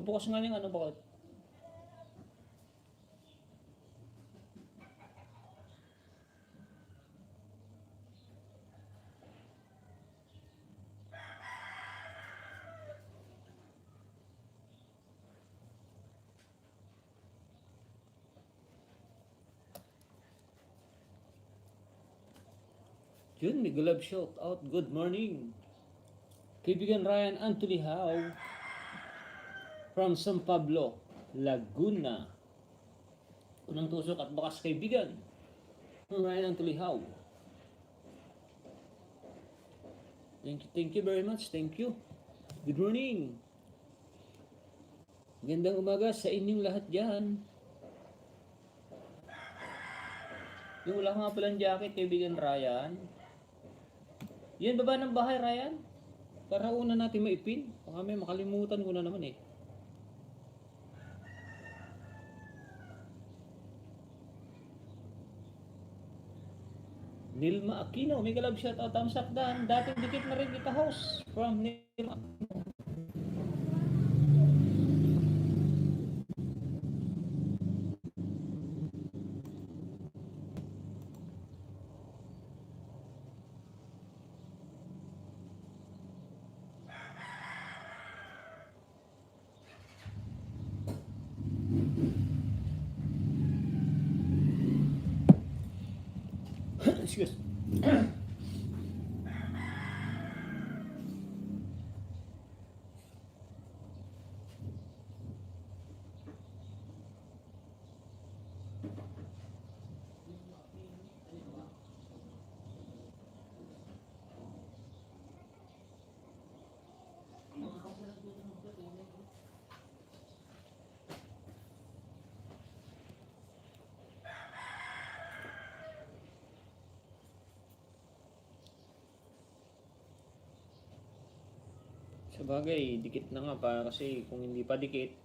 Bukas nga yung ano bakit? Yun, may gulab shout out. Good morning. Kaibigan Ryan Anthony Howe from San Pablo, Laguna. Unang tusok at bakas kaibigan. Ryan Anthony Howe. Thank you very much. Thank you. Good morning. Gandang umaga sa inyong lahat dyan. Yung wala nga palang jacket, kaibigan Ryan. Yan, baba ng bahay, Ryan. Para una natin maipin. Baka may makalimutan ko na naman eh. Nilma Aquino, may galab shout out. Thumbs up dan. Dating dikit na rin kita host from Nilma Aquino. Excuse. Sabagay, dikit na nga pa kasi kung hindi pa dikit,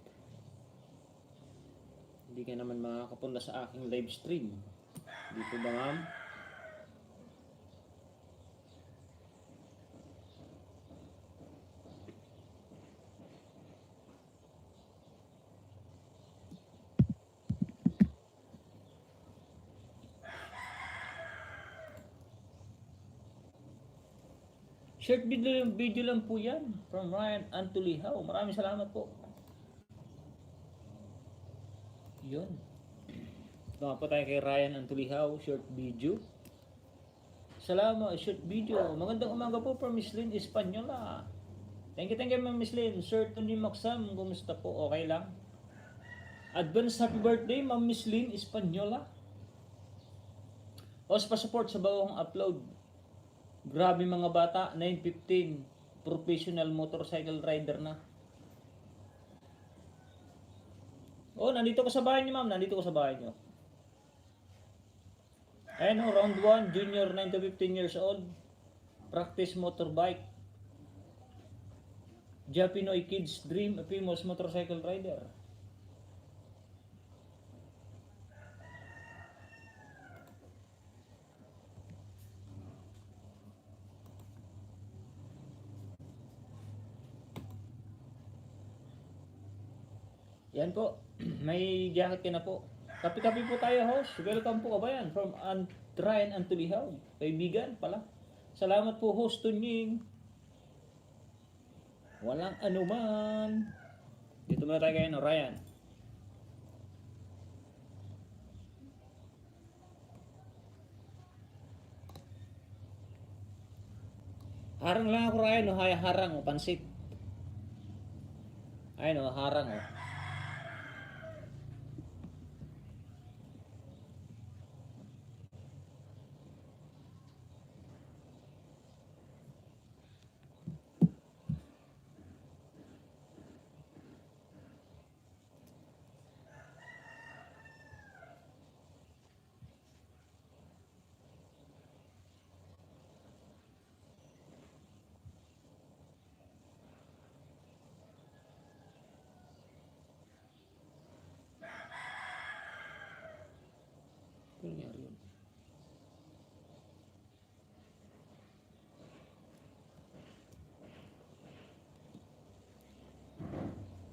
hindi ka naman makakapunta sa aking live stream. Dito ba, ma'am? Short video lang po yan from Ryan Anthony Howe. Maraming salamat po. Yun. Tama po tayo kay Ryan Anthony Howe. Short video. Salamat. Short video. Magandang umaga po from Miss Lynn Espanyola. Thank you Miss Lynn. Sir Tony Maxam. Kumusta po? Okay lang? Advance happy birthday Ma'am Miss Lynn Espanyola. Os pa support sa bawang upload. Grabe mga bata, 9:15, professional motorcycle rider na. Oh, nandito ko sa bahay niyo, ma'am. Nandito ko sa bahay niyo. Ayun, round 1, junior 9 to 15 years old. Practice motorbike. Japinoy Kids Dream, a famous motorcycle rider. Yan po, may jacket ka na po. Kapi-kapi po tayo, host. Welcome po, kabayan, from Ryan Anthony Howe. Kaibigan pala. Salamat po, host Tunying. Walang anuman. Dito muna tayo kayo, Ryan. Harang lang ako, Ryan. Harang, pansit. Ayun, harang, oh.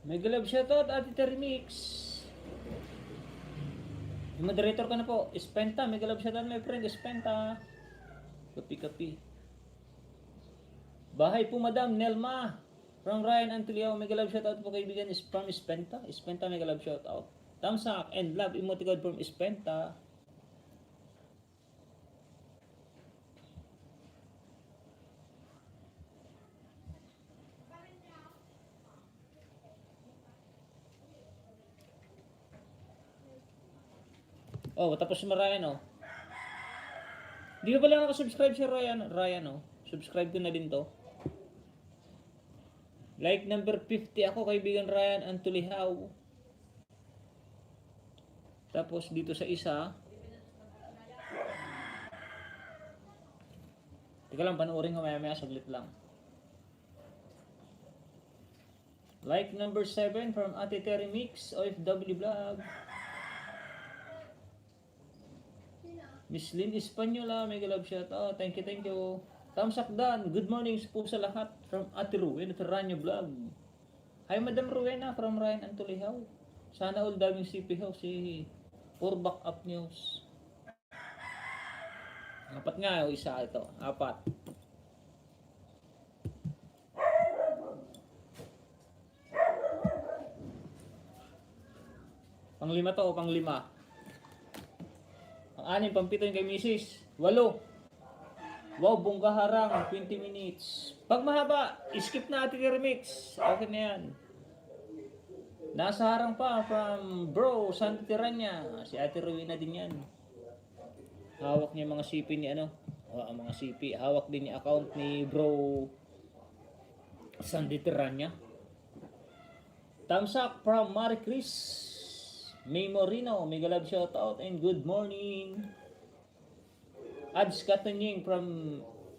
Mega love shoutout, Ate Termix. Moderator ka na po. Spenta, mega love shoutout my friend. Spenta. Kapi-kapi. Bahay po Madam Nelma. From Ryan Antulio, mega love shoutout po kaibigan is from Spenta. Spenta, mega love shoutout. Thumbs up and love emoticon from Spenta. Oh, tapos si Ryan, oh. Di ba pala nakasubscribe si Ryan, oh. Subscribe ko na din to. Like number 50 ako, kaibigan Ryan Antulihaw. Tapos dito sa isa. Teka lang, panoorin ko maya saglit lang. Like number 7 from Ate Terry Mix, OFW Vlog. Miss Lynn Espanyola, mega love shout out. Thank you. Thumbs up dan. Good morning po sa lahat from Ate Rowena Ferranyo Vlog. Hi Madam Rowena from Ryan Antulihaw. Sana all daming CP House si for backup news. Apat nga, isa ito. Apat. Panglima to o panglima? Ang-anim, pampito yung kay Mrs. 8. Wow, bongga harang, 20 minutes. Pag mahaba, skip na ating remix. Okay na yan. Nasa harang pa from Bro Santi Tiranya. Si Ate Rowena din yan. Hawak niya mga CP ni ano. Mga CP. Hawak din yung account ni Bro Santi Tiranya. Thumbs up from Marie Chris May Morino, mega love shout out and good morning. Ads Katunying from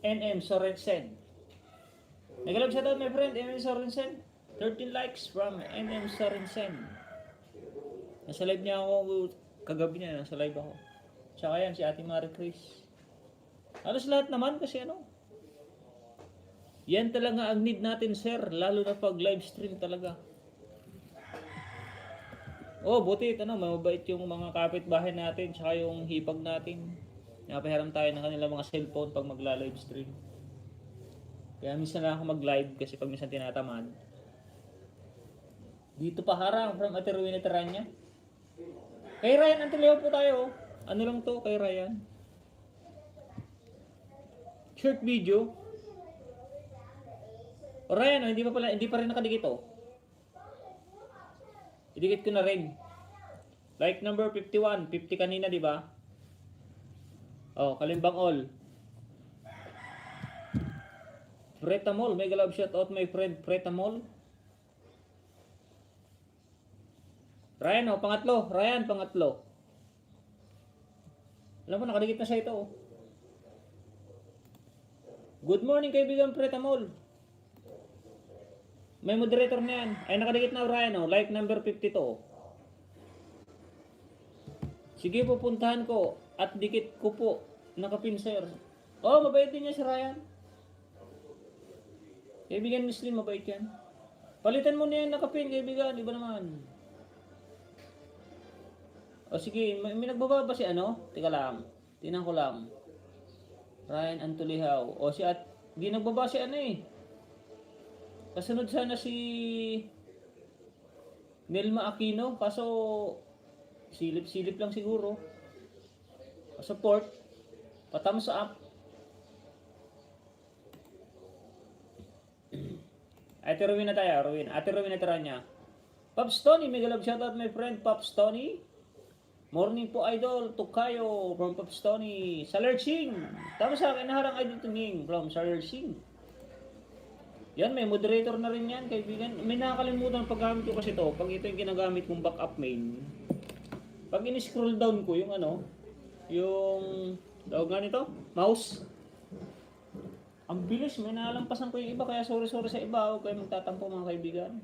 NM Sorensen. Mega love shout out my friend NM Sorensen. 13 likes from NM Sorensen. Nasa live niya ako kagabi niya, nasa live ako. Tsaka yan si Ate Marie Chris. Halos lahat naman kasi ano. Yan talaga ang need natin sir, lalo na pag live stream talaga. Oh, buti mabait yung mga kapitbahay natin, tsaka yung hipag natin. Napahiram tayo ng kanilang mga cellphone pag magla-live stream. Kaya minsan lang ako mag-live kasi pag minsan tinatamad. Dito pa harang from Ate Rowena Tiranya. Kay Ryan Antulio po tayo. Ano lang to kay Ryan? Short video. O Ryan, hindi pa rin nakadikit oh. Idikit ko na rin. Like number 51. 50 kanina, di ba? Oh, Kalimbang all. Pretamol. Mega love shout out my friend Pretamol. Ryan, oh, pangatlo. Ryan, pangatlo. Alam mo, nakadikit na siya ito, oh. Good morning, kaibigan Pretamol. May moderator na yan. Ay, nakadikit na Ryan, oh. Like number 52. Sige, pupuntahan ko. At dikit ko po. Nakapin, sir. Oh, mabait din niya si Ryan. Kaibigan Miss Lynn, mabait yan. Palitan mo na yan nakapin, kaibigan. Iba naman. O sige, may nagbaba ba si ano? Teka lang. Tingnan ko lang. Ryan Antulihaw. O si at... Di nagbaba si ano eh. Kasunod sana si Nelma Aquino, kaso silip-silip lang siguro. Support, pa-thumbs up. Ate Rowena tayo, Ate Rowena Tiranya. Pops Tony, mega love shoutout my friend Pops Tony. Morning po idol, Tukayo from Pops Tony. Salerching, tama sa akin, naharang idol Tuning from Salerching. Yan, may moderator na rin yan, kaibigan. May nakakalimutan paggamit ko kasi to. Pag ito yung ginagamit kong backup main. Pag in-scroll down ko yung ano, yung tawag nga nito, mouse. Ang bilis, may nalampasan ko yung iba, kaya sorry sa iba. Huwag kayo magtatampo mga kaibigan.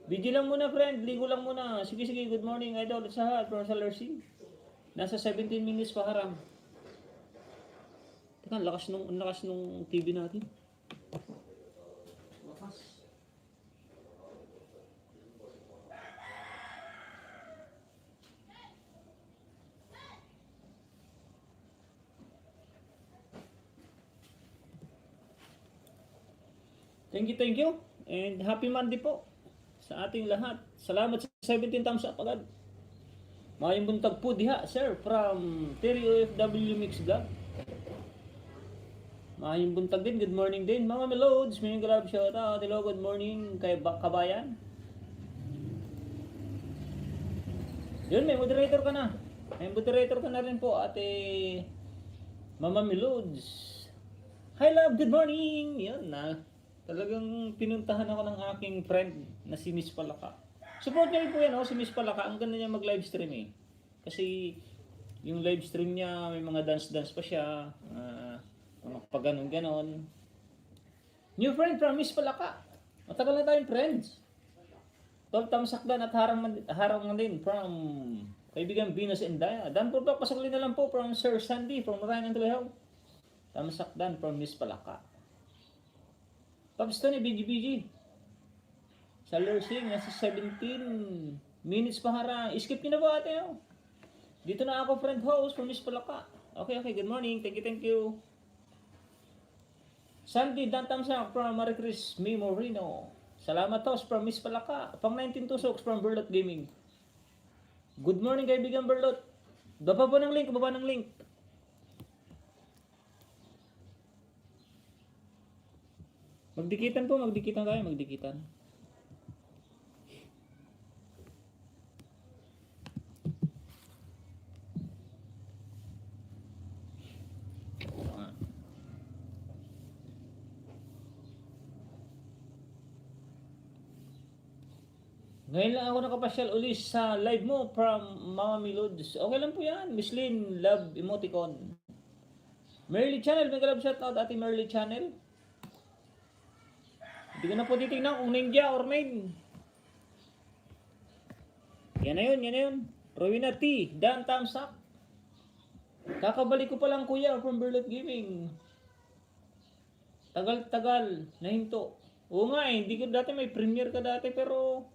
Video lang muna friend, ligo lang muna. Sige, good morning idol sa lahat from Salercing. Nasa 17 minutes pa harang. Teka, lakas nung TV natin. Thank you, thank you. And happy Monday po sa ating lahat. Salamat sa 17 thumbs up agad. Mayong buntag po diha, sir, from Terry OFW Mix Vlog. Mayong buntag din, good morning din. Mga melods, may grab shout out. Hello, good morning kay Kabayan. Yun, may moderator ka na. May moderator ka na rin po, ate Mama Melods. Hi love, good morning! Yan na. Talagang pinuntahan ako ng aking friend na si Miss Palaka. Support niyo rin po yan, si Miss Palaka. Ang ganda niya mag-live stream eh. Kasi yung live stream niya, may mga dance-dance pa siya. Mga pag ganon-ganon. New friend from Miss Palaka. Matagal na tayong friends. 12 tamsakdan at harang din from kaibigan Venus and Daya. Dan po pasakli na lang po from Sir Sandy from Ryan and Tulehaw. Tamsakdan from Miss Palaka. Pops Tony, BG. Sa Lursing, nasa 17 minutes pa harang. Skip nyo na ba ate? Dito na ako, friend host from Miss Palaka. Okay, good morning. Thank you. Sandy, Dan Tamsak from Marie Chris Memorino. Salamat host from Miss Palaka. Pang 19 Tusoks from Berlot Gaming. Good morning kaibigan Berlot. Baba ng link. Magdikitan tayo. Ngayon lang ako nakapasyal ulit sa live mo from Mama Melods. Okay lang po yan. Miss Lynn, love emoticon. Merly Channel, may galab shoutout ate Merly Channel. Hindi ko na po titignan kung ninja or main. Yan na yun. Rowena T, Dan Tamsak. Kakabalik ko pa lang kuya from Berlot Gaming. Tagal na hinto. Oo nga hindi ko dati may premiere ka dati pero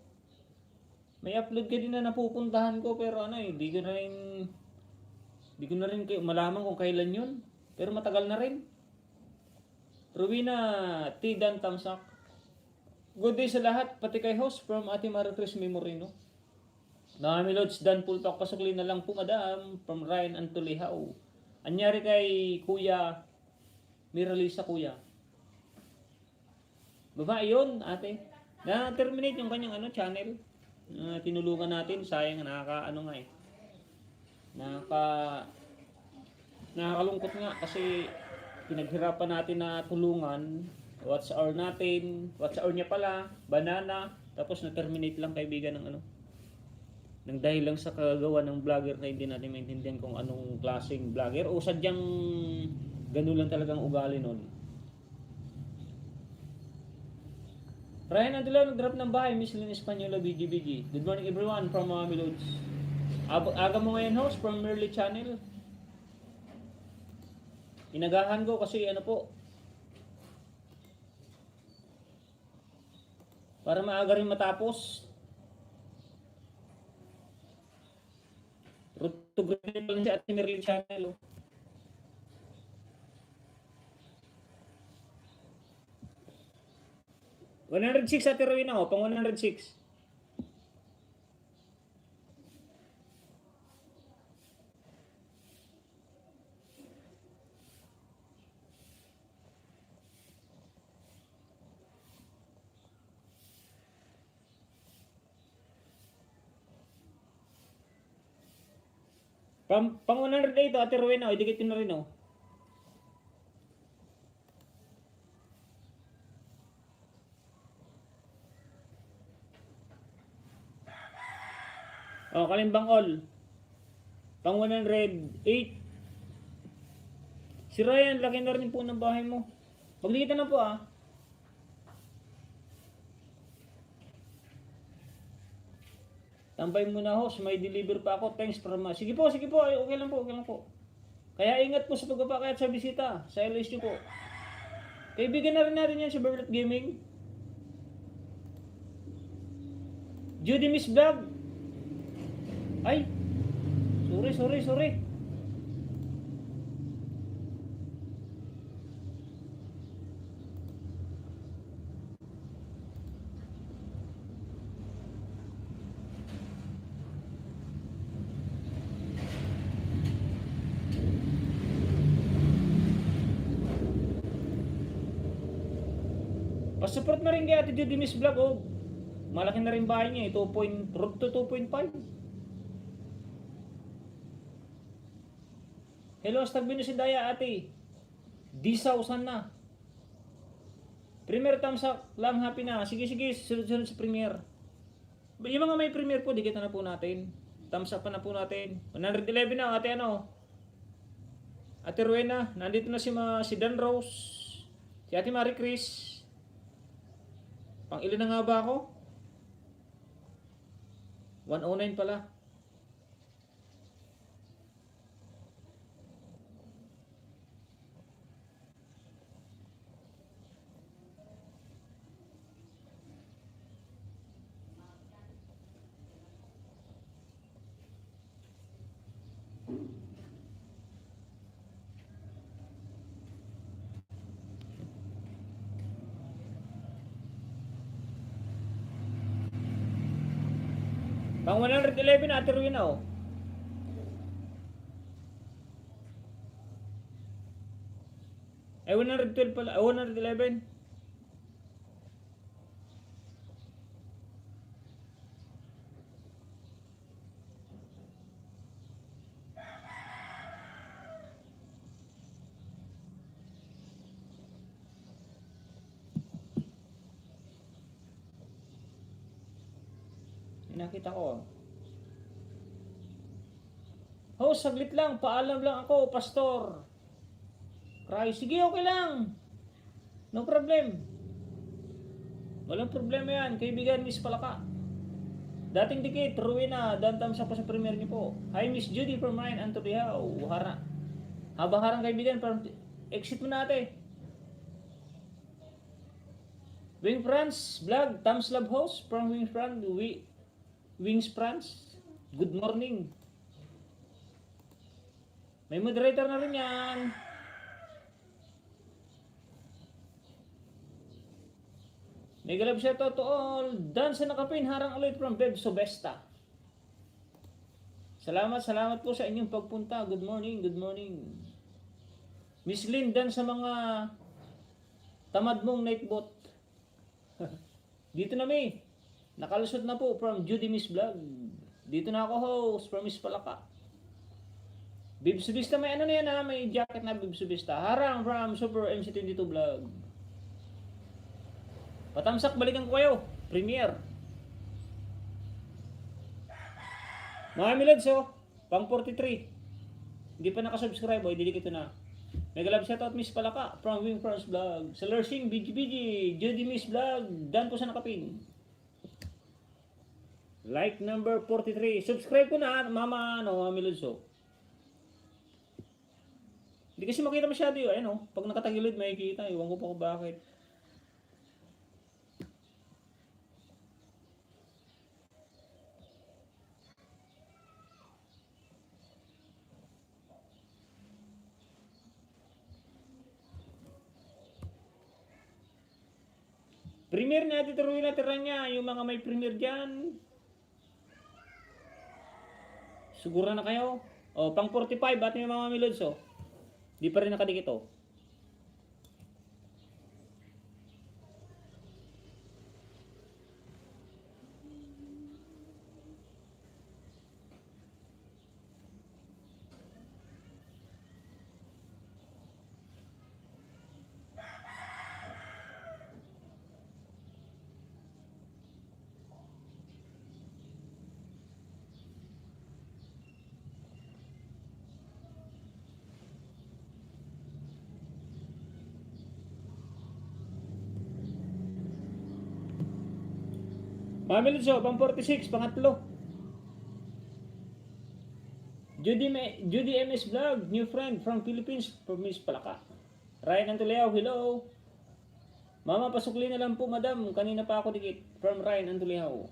may upload ka din na napupuntahan ko pero hindi ko na rin malaman kung kailan yun. Pero matagal na rin. Rowena T. Dan Tamsak. Good day sa lahat, pati kay host from Ate Marie Chris Memorino. Nami Lods, Dan Pulpak, pasukli na lang po madam from Ryan Antulihaw. Anyari kay Kuya Miralisa kuya. Babae yun ate. Na-terminate yung kanyang channel. Tinulungan natin, sayang nakakalungkot nga kasi pinaghirapan natin na tulungan. What's our niya pala, banana, tapos na-terminate lang kaibigan ng dahil lang sa kagagawa ng vlogger na hindi natin maintindihan kung anong klaseng vlogger o sadyang ganun lang talagang ugali nun. Ryan Andula nag-drop ng bahay, Miss Lynn Espanyola, BG. Good morning everyone from Mama Melods. Aga mo ngayon host from Merly Channel. Inagahan ko kasi para maaga rin matapos. Root to green lang si Ate Merly Channel. 106 Ate Rowena pang 106. Pang 108 Ate Rowena, idikit ko na rin Kalimbang all. Pang 108. Si Ryan, laki na rin po ng bahay mo. Maglikitan na po Tambay muna host, may deliver pa ako. Thanks for much. Sige po. Okay lang po. Kaya ingat po sa pagpapakayat sa bisita. Sa LSU po. Kaibigan na rin natin yan sa Berlot Gaming. Judy Miss Vlog. Ay, sorry. Pasupport na rin kay Ate Judy Miss Vlog. Oh, malaki na rin bahay niya. 2.5. Hello, hashtag Binusidaya ate. Disausan na. Premier thumbs up lang, happy na. Sige, sunod-sunod sa premier. Yung mga may premier po, dikit na po natin. Thumbs up pa na po natin. 111 na, ate ano. Ate Rowena, nandito na si Dan Rose. Si Ate Marie Chris. Pang ilan na nga ba ako? 109 pala. Pang 111 na, Ate Rowena oh. Ay 112 pala, 111. Nakita ko. Oh, saglit lang. Paalam lang ako, pastor. Cry. Sige, okay lang. No problem. Walang problema yan. Kaibigan, Miss Palaka. Dating dikit, Rowena. Dantam sa pa sa premier niyo po. Hi, Miss Judy from Ryan Antoliao. Hara. Habang harang kaibigan, parang exit mo natin. Wing France vlog. Thumbs love host from Wing France. Wings France, good morning. May moderator na rin yan. Mega love shout out to all. Dan sa nakapin, harang ulit from Beb Sobesta. Salamat po sa inyong pagpunta. Good morning. Miss Lynn, dan sa mga tamad mong nightbot. Dito na may. Nakalusot na po from Judy Miss Vlog. Dito na ako host from Miss Palaka. Bibsubista, may ano na yan ha, may jacket na Bibsubista. Harang from Super MC22 Vlog. Patamsak, balikan ko kayo. Premier. Mga milads oh, pang 43. Hindi pa nakasubscribe oh, didikit na. Mega love shoutout Miss Palaka from Wing France Vlog. Sa Lersing, BGBG, Judy Miss Vlog. Dan po sa nakapin. Like number 43. Subscribe ko na, mama, Milodso. Hindi kasi makita masyado yun. Ayun, pag nakatagilid, makikita. Iwan ko pa kung bakit. Premier natin, turuin na tira niya. Yung mga may premier dyan. Siguro na kayo. O, pang 45 at may mga milods oh. Di pa rin nakadikit oh. Mga milods oh, pang 46, pangatlo. Judy MS Vlog, new friend from Philippines, from Miss Palaka. Ryan Antoliao, hello. Mama, pasukli na lang po, madam. Kanina pa ako dikit. From Ryan Antoliao.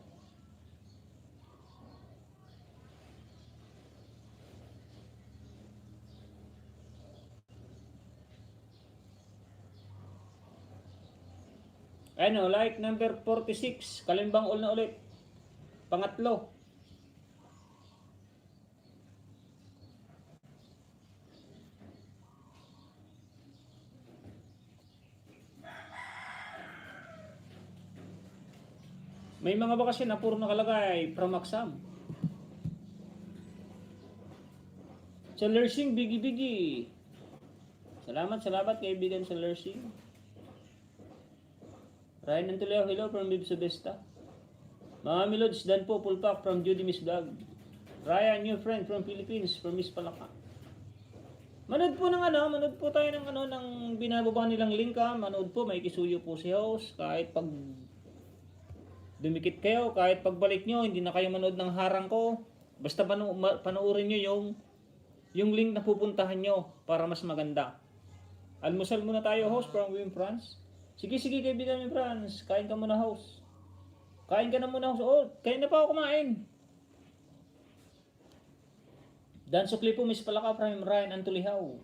Ano, like number 46. Kalimbang all na ulit. Pangatlo. May mga bakasyon na puro nakalagay from Maxam. Sa Lersing, bigi-bigi. Salamat kaibigan sa Lersing. Ryan Antoleo, hello from Bibs Besta. Mga Milods, Dan po, full pack from Judy Miss Vlog. Ryan, new friend from Philippines, from Miss Palaka. Manood po tayo ng binababa nilang link ha. Manood po, may kisuyo po si host. Kahit pag dumikit kayo, kahit pagbalik nyo, hindi na kayo manood ng harang ko. Basta panoorin nyo yung link na pupuntahan nyo para mas maganda. Almusal muna tayo, host from Wim France. Sige kaibigan Wim France, kain ka muna host. Kain ka na muna host. Oh, kain na pa ako kumain. Dan Sukli po, Miss Palaka from Ryan Antulihaw.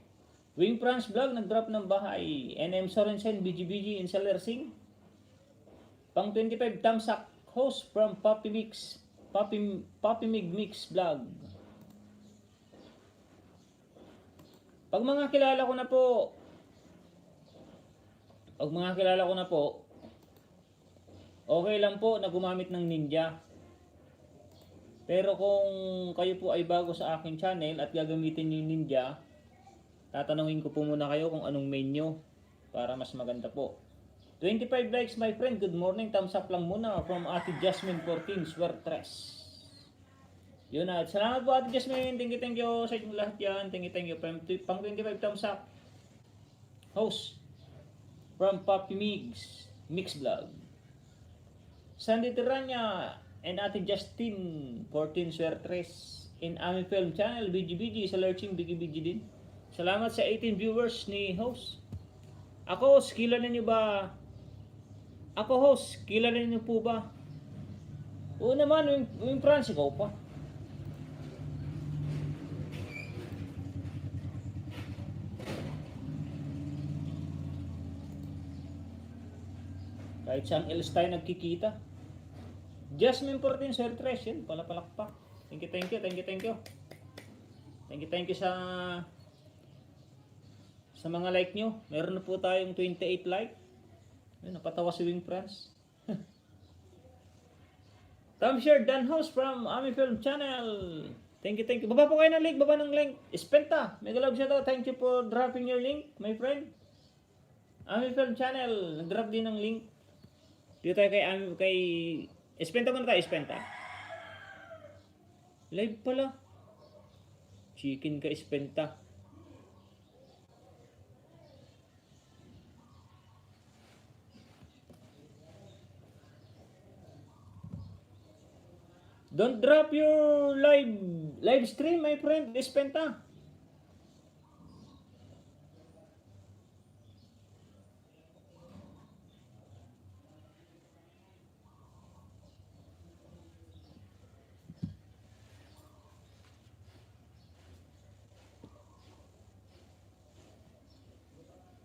Wing France Vlog, nag-drop ng bahay. NM Sorensen, BGBG, Inseller Sing. Pang 25 Tamsak, host from Poppy Mig Mix Vlog. Pag mga kilala ko na po, okay lang po na gumamit ng Ninja. Pero kung kayo po ay bago sa aking channel at gagamitin yung Ninja, tatanungin ko po muna kayo kung anong menu para mas maganda po. 25 likes my friend, good morning, thumbs up lang muna from Ate Jasmine 14, Swertres. Yun na, salamat po Ate Jasmine, thank you sa inyo lahat yan, thank you, pang 25 thumbs up. Host from Poppy Mix Vlog. Sandy Tiranya and Ate Justin 14 Swertres in Ami Film Channel, BGBG, sa Lurching BGBG din. Salamat sa 18 viewers ni host. Ako, kilala niyo ba? Ako host, kilala niyo po ba? Oo naman, yung France, ikaw pa. Kahit saan else tayo nagkikita. Jasmine 14 Sir Tres, yun, palapalakpak. Thank you. Thank you sa mga like nyo. Meron na po tayong 28 like. Ayun, napatawa si Wing France. Tom Share Dan House from Ami Film Channel. Thank you. Baba po kayo ng link, Espenta, mega love shout out. Thank you for dropping your link, my friend. Ami Film Channel, nag-drop din ng link. Dito tayo kay Espenta muna tayo, Espenta. Live pala. Chicken ka, Espenta. Don't drop your live stream, my friend, Espenta.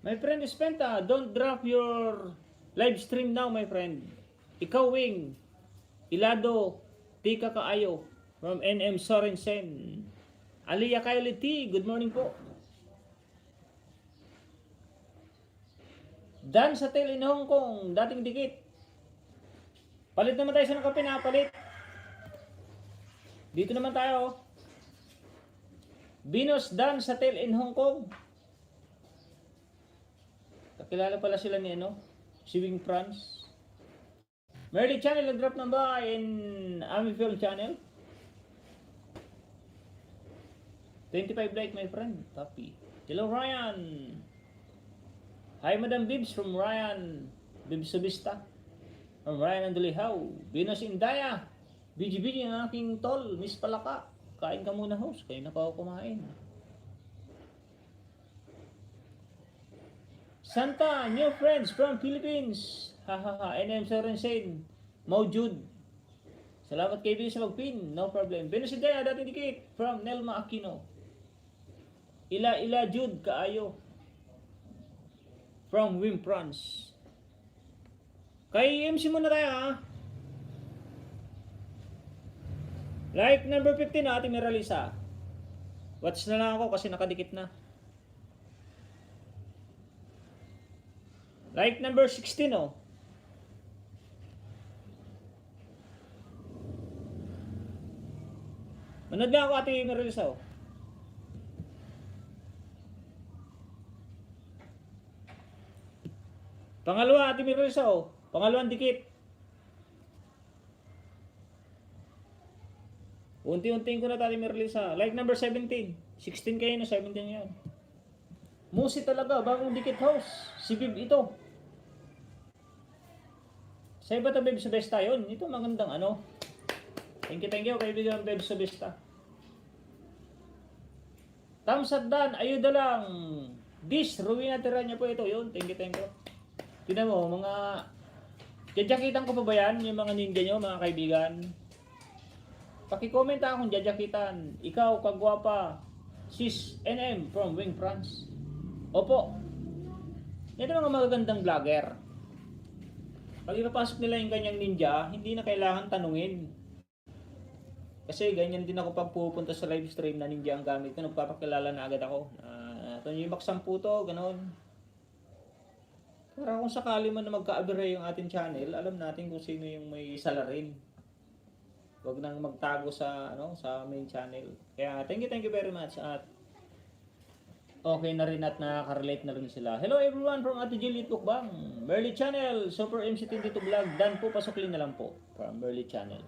My friend Espenta, don't drop your live stream now, my friend. Ikaw, Wing, Ilado, Tika Kaayo, from NM Sorensen. Aliyah Kylie T, good morning po. Dan sa Tel in Hong Kong, dating dikit. Palit naman tayo sa ng kape, palit. Dito naman tayo. Binos Dan sa Tel in Hong Kong. Kakilala pala sila ni si Wing France. Merly Channel, nag-drop ng ba in Ami Film Channel. 25 like, my friend. Happy. Hello, Ryan. Hi, Madam Bibs from Ryan. Bibs Subista. From Ryan Andulihaw. Binos Indaya. BGBG ang aking tol, Miss Palaka. Kain ka muna, host. Kayo na pa ako kumain. Santa, new friends from Philippines. NM Sorensen. Maujud. Salamat kay Bill sa magpin. No problem. Benusidaya, dating dikit. From Nelma Aquino. Ila Jude Kaayo. From Wim France. Kay MC muna tayo ha. Like number 15 na Ate Miralisa. Watch na lang ako kasi nakadikit na. Like number 16 oh. Manood nga ako, Ate Marilisa. Pangalawa, Ate Marilisa. Pangalawang dikit. Unti-untiin ko na, Ate Marilisa. Like number 17. 16 kayo na, 17 yan. Musi talaga, bagong dikit house. Si Bib ito. Sa iba ito, Bib Subesta yun. Ito magandang ano. Thank you, kaibigan Bib Subesta. Thumbs up dan, ayuda lang. This, Ruina Tiranya po ito. Yun, thank you. Tignan mo, mga... Jajakitan ko pa ba yan? Yung mga ninja nyo, mga kaibigan. Paki-comment kung jajakitan. Ikaw, kagwapa. Sis NM from Wing France. Opo. Ito mga magagandang vlogger. Pag ipapasok nila yung kanyang ninja, hindi na kailangan tanungin. Kasi ganyan din ako pag pupunta sa live stream na ninja ang gamit ko. Nagpapakilala na agad ako. Ito yung baksampu to, gano'n. Para kung sakali man na magka-abira yung ating channel, alam natin kung sino yung may salarin. Huwag nang magtago sa sa main channel. Kaya thank you very much at okay na rin at nakaka-relate na rin sila. Hello everyone from Ate Juliet Bukbang, Merly Channel, Super MC22 Vlog, Dan po, pasuklin na lang po from Merly Channel.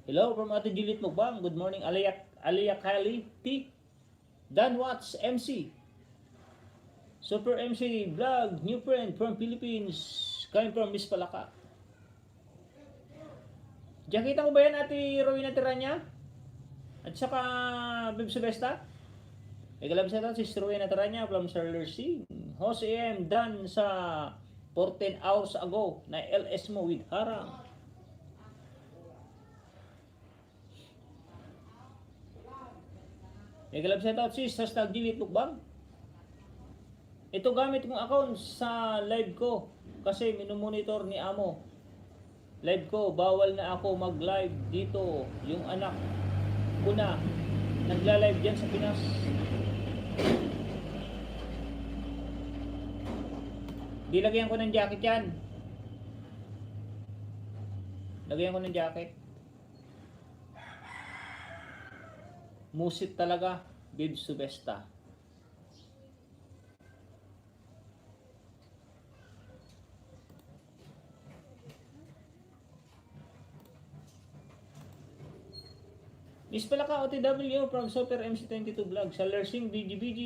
Hello from Ate Juliet Bukbang, good morning Aliyah Kylie T, Dan Watts MC, Super MC Vlog, new friend from Philippines, coming from Miss Palaka. Jakita ko ba yan, Ate Rowena Tiranya? At saka Bib Subesta? Ikalab sa ito, si Rowena Tiranya from Sir Lursing. Host AM done sa 14 hours ago na LS mo with harang. Ikalab sa ito, sis, hashtag delete bukbang. Ito gamit kong account sa live ko kasi minumonitor ni Amo. Live ko, bawal na ako mag-live dito. Yung anak ko na nagla-live dyan sa Pinas. Di lagyan ko ng jacket yan. Lagyan ko ng jacket. Musit talaga, Bib Subesta. Miss Palaka OTW from Super MC22 Vlog sa Lersing BGBG.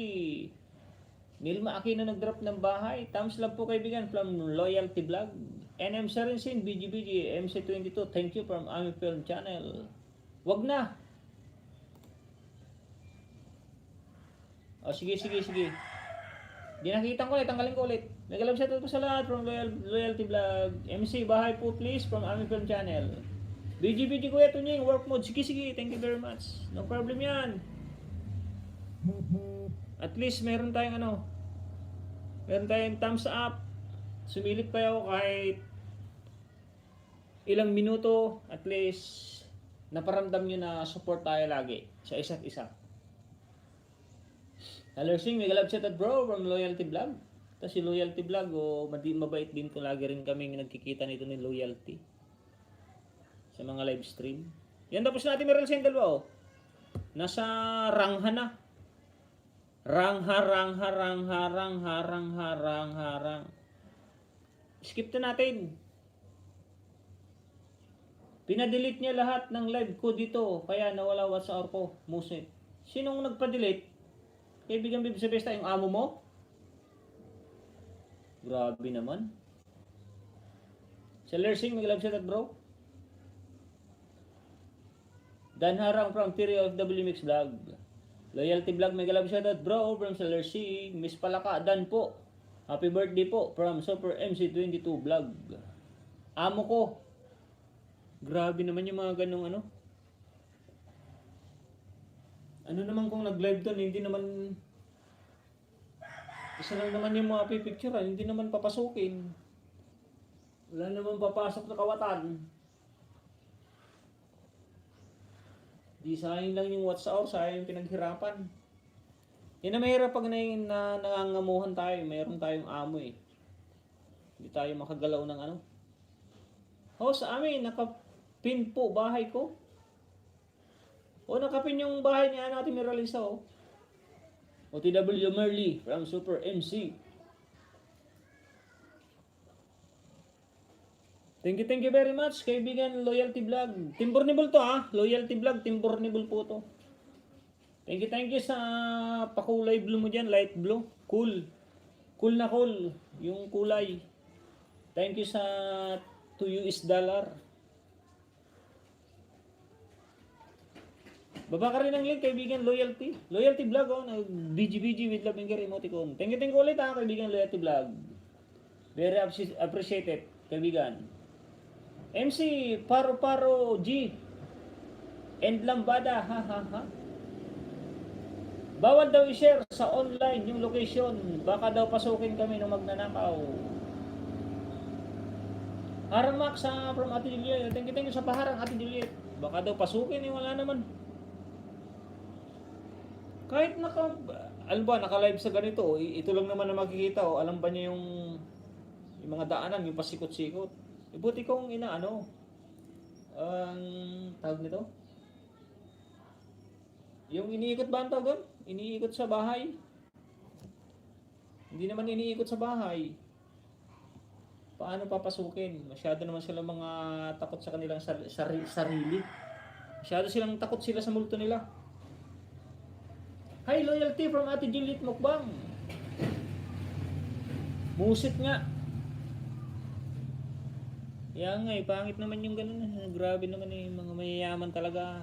Milma Aquino nag-drop ng bahay. Thumbs lang po kaibigan from Loyalty Vlog. NM Sarensin BGBG MC22. Thank you from Ami Film Channel. Wag na. O sige. Di nakita ko ulit. Tanggalin ko ulit. Nag-alab sa ito sa lahat from Loyalty Vlog. MC bahay po please from Ami Film Channel. BGBG Kuya Tunying, work mode. Sige. Thank you very much. No problem yan. At least meron tayong meron tayong thumbs up. Sumilip kayo kahit ilang minuto. At least naparamdam nyo na support tayo lagi sa isa't isa. Halersing, mega love shout out bro from Loyalty Vlog. Tapos si Loyalty Vlog, mabait din ko lagi rin kami nagkikita nito ni Loyalty sa mga live stream. Yan, tapos natin meron sa yung dalawa nasa rangha na. Rangha. Skip na natin. Pinadelete niya lahat ng live ko dito. Kaya nawala WhatsApp ko. Musit. Sinong nagpa-delete? Kaibigan Bib Subesta, yung amo mo? Grabe naman. Sa Lersing, mag-love shout out bro. Dan Harang from Theory of W Mix Vlog. Loyalty Vlog, mega love shoutout bro from Salersi. Miss Palaka, Dan po. Happy birthday po from Super MC22 Vlog. Amo ko. Grabe naman yung mga ganong Ano naman kung nag-live doon, hindi naman isa lang naman yung mga pipicturean, hindi naman papasukin. Wala naman papasok na kawatan. Di sayang lang yung WhatsApp, sayang yung pinaghirapan. Yan na mahirap pag nangangamuhan tayo, mayroon tayong amo eh. Hindi tayo makagalaw ng sa amin, naka-pin po bahay ko. O, nakapin yung bahay niya natin Miralisa, oh. OTW Merly from Super MC. Thank you very much, kaibigan Loyalty Vlog. Timbornable to ha. Loyalty Vlog, Timbornable po to. Thank you sa pakulay blue mo dyan, light blue. Cool. Cool na cool. Yung kulay. Thank you sa $2. Baba ka rin ng link, kaibigan Loyalty. Loyalty Vlog, oh. BG with love and care emoticon. Thank you ulit ha, kaibigan Loyalty Vlog. Very appreciated, kaibigan. MC Paro G and Lambada, ha ha ha. Bawal daw i-share sa online yung location, baka daw pasukin kami nung magnanakaw. Harang Max from Ate Juliet. Thank you sa paharang Ate Juliet. Baka daw pasukin, wala naman. Kahit naka-live sa ganito, ito lang naman na makikita, oh. Alam ba niya yung mga daanan, yung pasikot-sikot. Buti kong ang tawag nito? Yung iniikot ba ang tawag doon? Iniikot sa bahay? Hindi naman iniikot sa bahay. Paano papasukin? Masyado naman sila mga takot sa kanilang sarili. Masyado takot sila sa multo nila. Hi, Loyalty from Ate Juliet Mukbang. Musit nga. Yan nga pangit naman yung ganun. Grabe naman mga mayayaman talaga.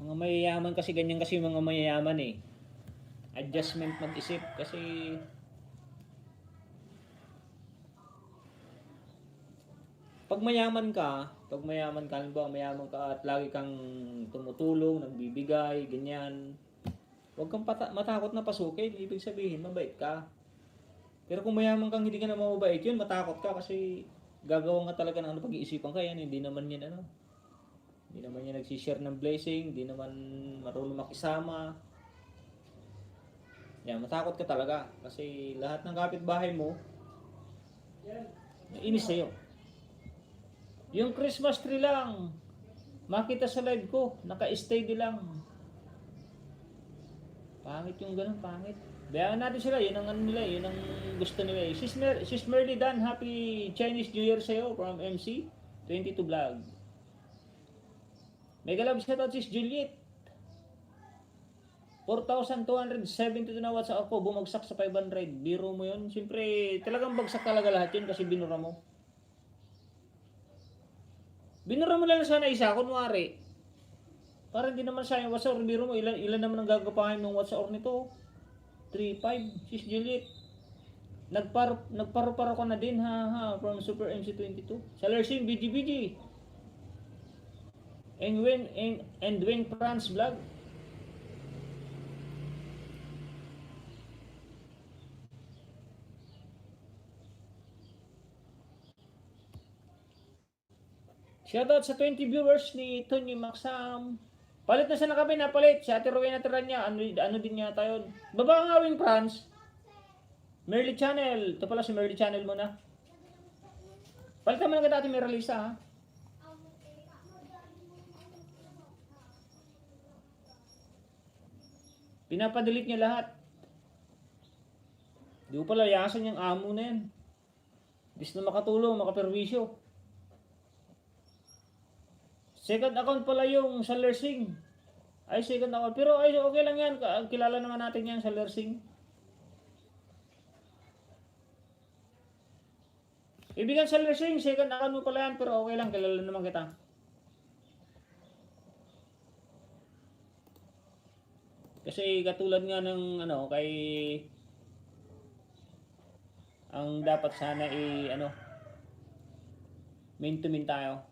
Mga mayayaman kasi ganyan kasi mga mayayaman eh. Adjustment mag-isip kasi pag mayaman ka, halimbawa mayaman ka at lagi kang tumutulong, nagbibigay, ganyan. Huwag kang matakot na pasukin, ibig sabihin mabait ka. Pero kung mayaman kang hindi ka na mababait yun, matakot ka kasi gagawa nga talaga ng pag-iisipan ka yan, hindi naman yan hindi naman yan nagsishare ng blessing, hindi naman marunong makisama. Yan, matakot ka talaga kasi lahat ng kapitbahay mo nainis sa'yo. Yung Christmas tree lang, makita sa live ko, naka-stay lang. Pangit yung ganun, pangit. Bayaan natin sila, yun ang nila, yun ang gusto nila. Sis Merly Dan, happy Chinese New Year sa'yo from MC 22 Vlog. Mega love shoutout Sis Juliet. 4,272 na watts ako, bumagsak sa 500. Biro mo yun. Siyempre, talagang bagsak talaga lahat yun kasi binura mo. Binura mo lang sana isa, kunwari. Para hindi naman sayang watts hour, biro mo, ilan naman ang gagapahin ng watts hour nito? 3.5, Sis Juliet. Nagparo-paro ko na din ha from Super MC22. Sa Lersing BG. And Wayne France Vlog. Shoutout sa 20 viewers ni Tony Maxam. Palit na siya na kami, napalit. Si Ate Rowena natira niya. Ano din niya tayo. Baba nga Wing France. Merly Channel. Ito pala si Merly Channel muna. Palitan mo na kita Ate Miralisa ha. Pinapadelete niya lahat. Di ko pala yasan yung amo na yan. Bis na makatulong, makaperwisyo. Second account pala yung sa Lersing. Ay, second account. Pero ay, okay lang yan. Kilala naman natin yan sa Lersing. Ibigan sa Lersing, second account mo pala yan. Pero okay lang, kilala naman kita. Kasi katulad nga ng kay ang dapat sana main to main tayo.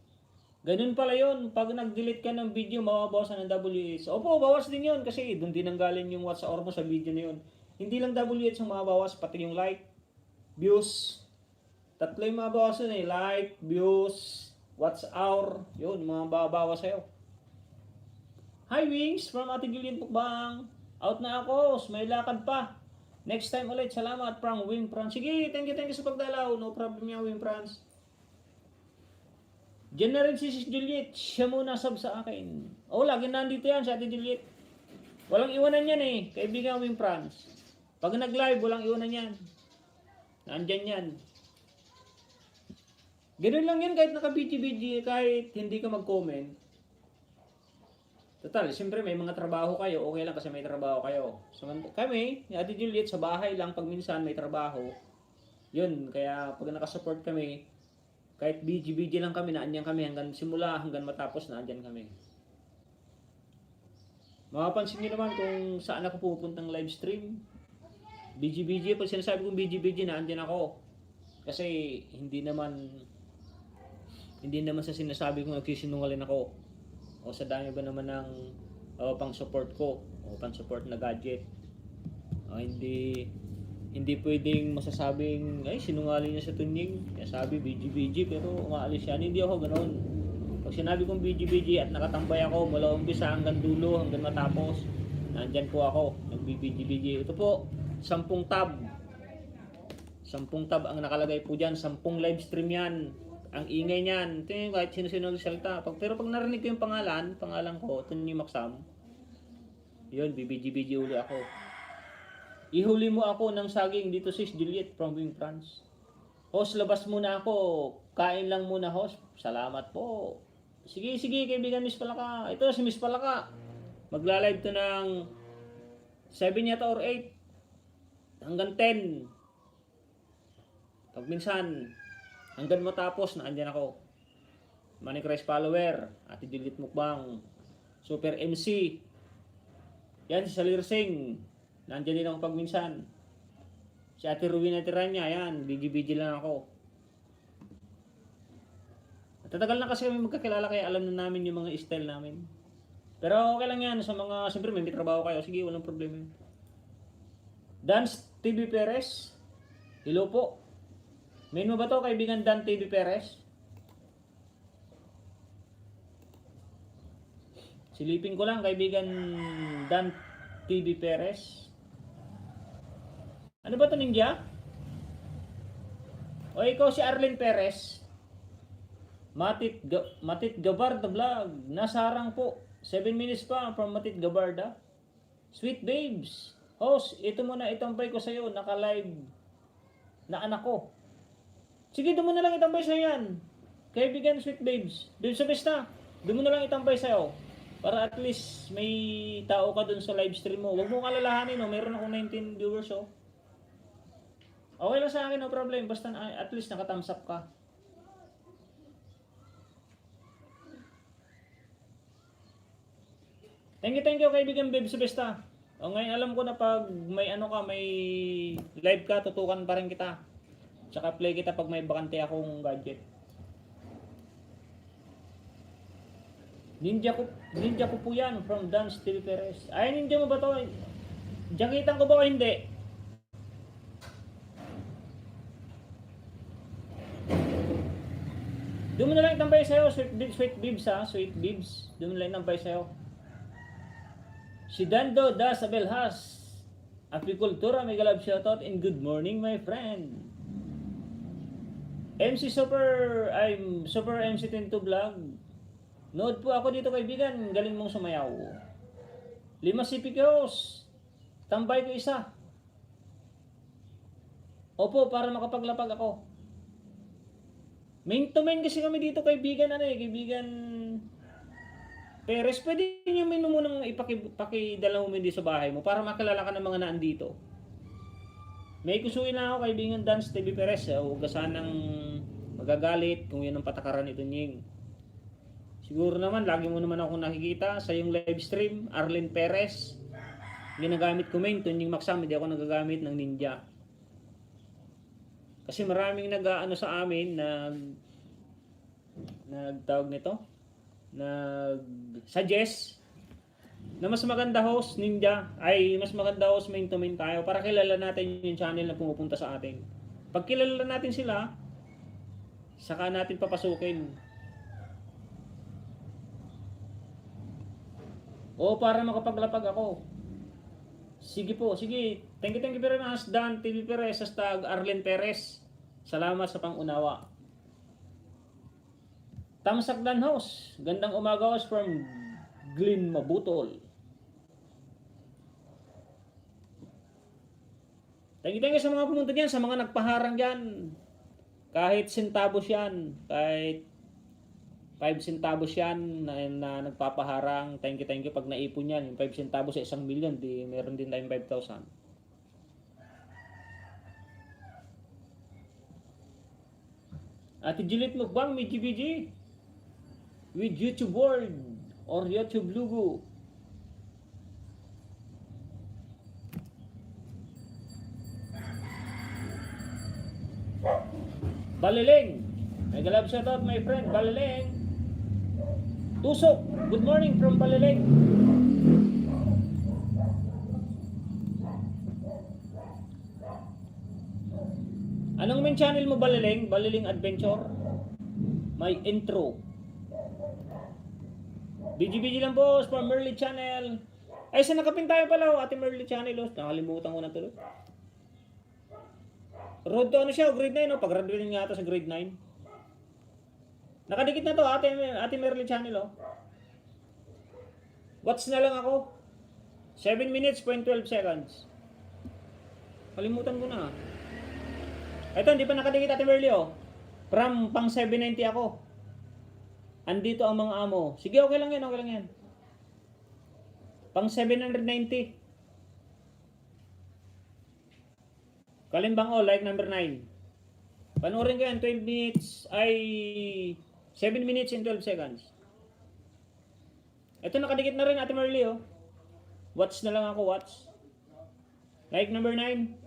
Ganun pala yun. Pag nag-delete ka ng video, mababawasan ng WH. Opo, bawas din yun kasi doon din nanggaling yung watts hour mo sa video na yun. Hindi lang WH ang mababawas, pati yung like, views. Tatlo yung mababawas yun like, views, watts hour. Yun, mga mababawas sa'yo. Hi Wings from Ate Juliet Mukbang. Out na ako, may lakad pa. Next time ulit, salamat from Wing France. Sige, thank you sa pagdalaw. No problem yan Wing France. Diyan na rin si Sis Juliet. Siya muna sub sa akin. Oh, lagi nandito yan si Ate Juliet. Walang iwanan yan eh. Kaibigan Wing France. Pag nag-live, walang iwanan yan. Nandyan yan. Ganun lang yan kahit naka-BG, kahit hindi ka mag-comment. Total, siyempre may mga trabaho kayo. Okay lang kasi may trabaho kayo. So, kami, ni Ate Juliet, sa bahay lang pag minsan may trabaho. Yun, kaya pag nakasupport kami, kahit BG lang kami, naandyan kami hanggang simula, hanggang matapos, naandyan kami. Mapapansin niyo naman kung saan ako pupuntang live stream. BG, pag sinasabi kong BG, naandyan ako. Kasi hindi naman sa sinasabi kong nagsisinungaling ako. O sa dami ba naman ng pang support ko o pang support na gadget. Hindi pwedeng masasabing ay sinungaling niya sa tunying. Kaya sabi BG pero umaalis siya. Hindi ako ganoon. Pag sinabi kong BG at nakatambay ako mula umpisa hanggang dulo hanggang matapos, nandyan po ako, nag-BG. Ito po, 10 tab. 10 tab ang nakalagay po diyan, 10 live stream 'yan. Ang ingay niyan. Ito yung kahit sino-sino nagsalita. Pero pag narinig ko yung pangalan ko, ito yung Maxam. Yun, BG uli ako. Ihuli mo ako ng saging dito Sis Juliet from Wing France. Host, labas muna ako. Kain lang muna, host. Salamat po. Sige, kaibigan Miss Palaka. Ito si Miss Palaka. Magla-live to ng 7 yata or 8. Hanggang 10. Pag minsan, hanggang matapos, naandyan ako. Money Christ follower, Ate Juliet Mukbang, Super MC. Yan, si Salir Singh. Nandiyan din ako pag minsan. Si Ate Ruwina Tiranya, yan, BG lang ako. Tatagal na kasi kami magkakilala kaya alam na namin yung mga style namin. Pero okay lang yan sa mga, siyempre may trabaho kayo. Sige, walang problema. Dance TV Perez. Hello po. Main mo ba to kaibigan Dan TV Perez? Silipin ko lang kaibigan Dan TV Perez. Ano ba to ninja? O ikaw si Arlene Perez. Matit Gabarda vlog. Nasa harang po. 7 minutes pa from Matit Gabarda. Sweet babes. Host, ito muna itampay ko sa'yo. Naka-live na anak ko. Sige, doon mo na lang itambay sa'yo yan. Kaibigan Sweet babes. Doon sa besta. Doon mo na lang itambay sa'yo. Para at least may tao ka doon sa live stream mo. Huwag mo kalalahanin. Oh. Meron akong 19 viewers. Oh. Okay lang sa akin. No problem. Basta at least nakathumbs up ka. Thank you kaibigan Babe sa besta. O ngayon alam ko na pag may ano ka, may live ka, tutukan pa rin kita. Tsaka play kita pag may bakante akong gadget. Ninja ko po yan from Dance TV Perez. Ay, ninja mo ba to? Jakitan ko ba o hindi? Doon mo na lang itambay sa'yo, sweet bibs ha, sweet bibs. Doon mo na lang itambay sa'yo. Si Dando Das Abelhas, Apicultura, mega love shoutout and good morning my friend. MC Super, I'm Super MC Tinto Vlog. Nood po ako dito kaibigan, galing mong sumayaw. 5 CPKOs, tambay ko isa. Opo, para makapaglapag ako. Main to main kasi kami dito kaibigan, kaibigan Perez, pwede nyo menu munang ipakidala mo hindi sa bahay mo para makilala ka ng mga naandito. May kusuin na ako kaibigan Dance TV Perez. Huwag ka sanang magagalit kung yan ang patakaran nito Nying. Siguro naman, lagi mo naman ako nakikita sa yung live stream, Arlene Perez. Ginagamit ko main, Tunying Maxam, hindi ako nagagamit ng Ninja. Kasi maraming nag-ano sa amin na nagtawag nito, nag-suggest na mas maganda host Ninja, ay mas maganda host main to main tayo para kilala natin yung channel na pumupunta sa atin. Pag kilala natin sila, saka natin papasukin. O para makapaglapag ako. Sige po, sige. Thank you very much Dan TV Perez, hashtag Arlene Perez. Salamat sa pangunawa. Tamsak Danhos, gandang umaga host from Glen Mabutol. Thank you sa mga pumunta dyan, sa mga nagpaharang dyan. Kahit centavos yan, kahit 5 centavos yan na nagpapaharang. Thank you pag naipon yan. Yung 5 centavos sa 1,000,000, di meron din tayong 5,000. Ate Juliet Mukbang, may GBG. With YouTube World or YouTube Lugo. Baliling. Mega love shout out my friend Baliling. Tusok, good morning from Baliling. Anong main channel mo Baliling? Baliling Adventure? May intro. BGBG lang boss from Merly Channel. Ay, sa nakapin tayo pala, Ate Merly Channel. Nakalimutan ko na tuloy. Road to ano siya, grade 9, no? Pag-graduate nga ito sa grade 9. Nakadikit na to, Ate Merly Channel, oh. Watch na lang ako. 7 minutes, 12 seconds. Kalimutan ko na. Ito, hindi pa nakadikit Ate Merly, oh. From pang 790 ako. Andito ang mga amo. Sige, okay lang yan, okay lang yan. Pang 790. Kalimbang o, like number 9. Panoorin ko yan, 12 minutes, ay 7 minutes and 12 seconds. Ito nakadikit na rin Ate Merly, oh. Watch na lang ako, watch. Like number 9.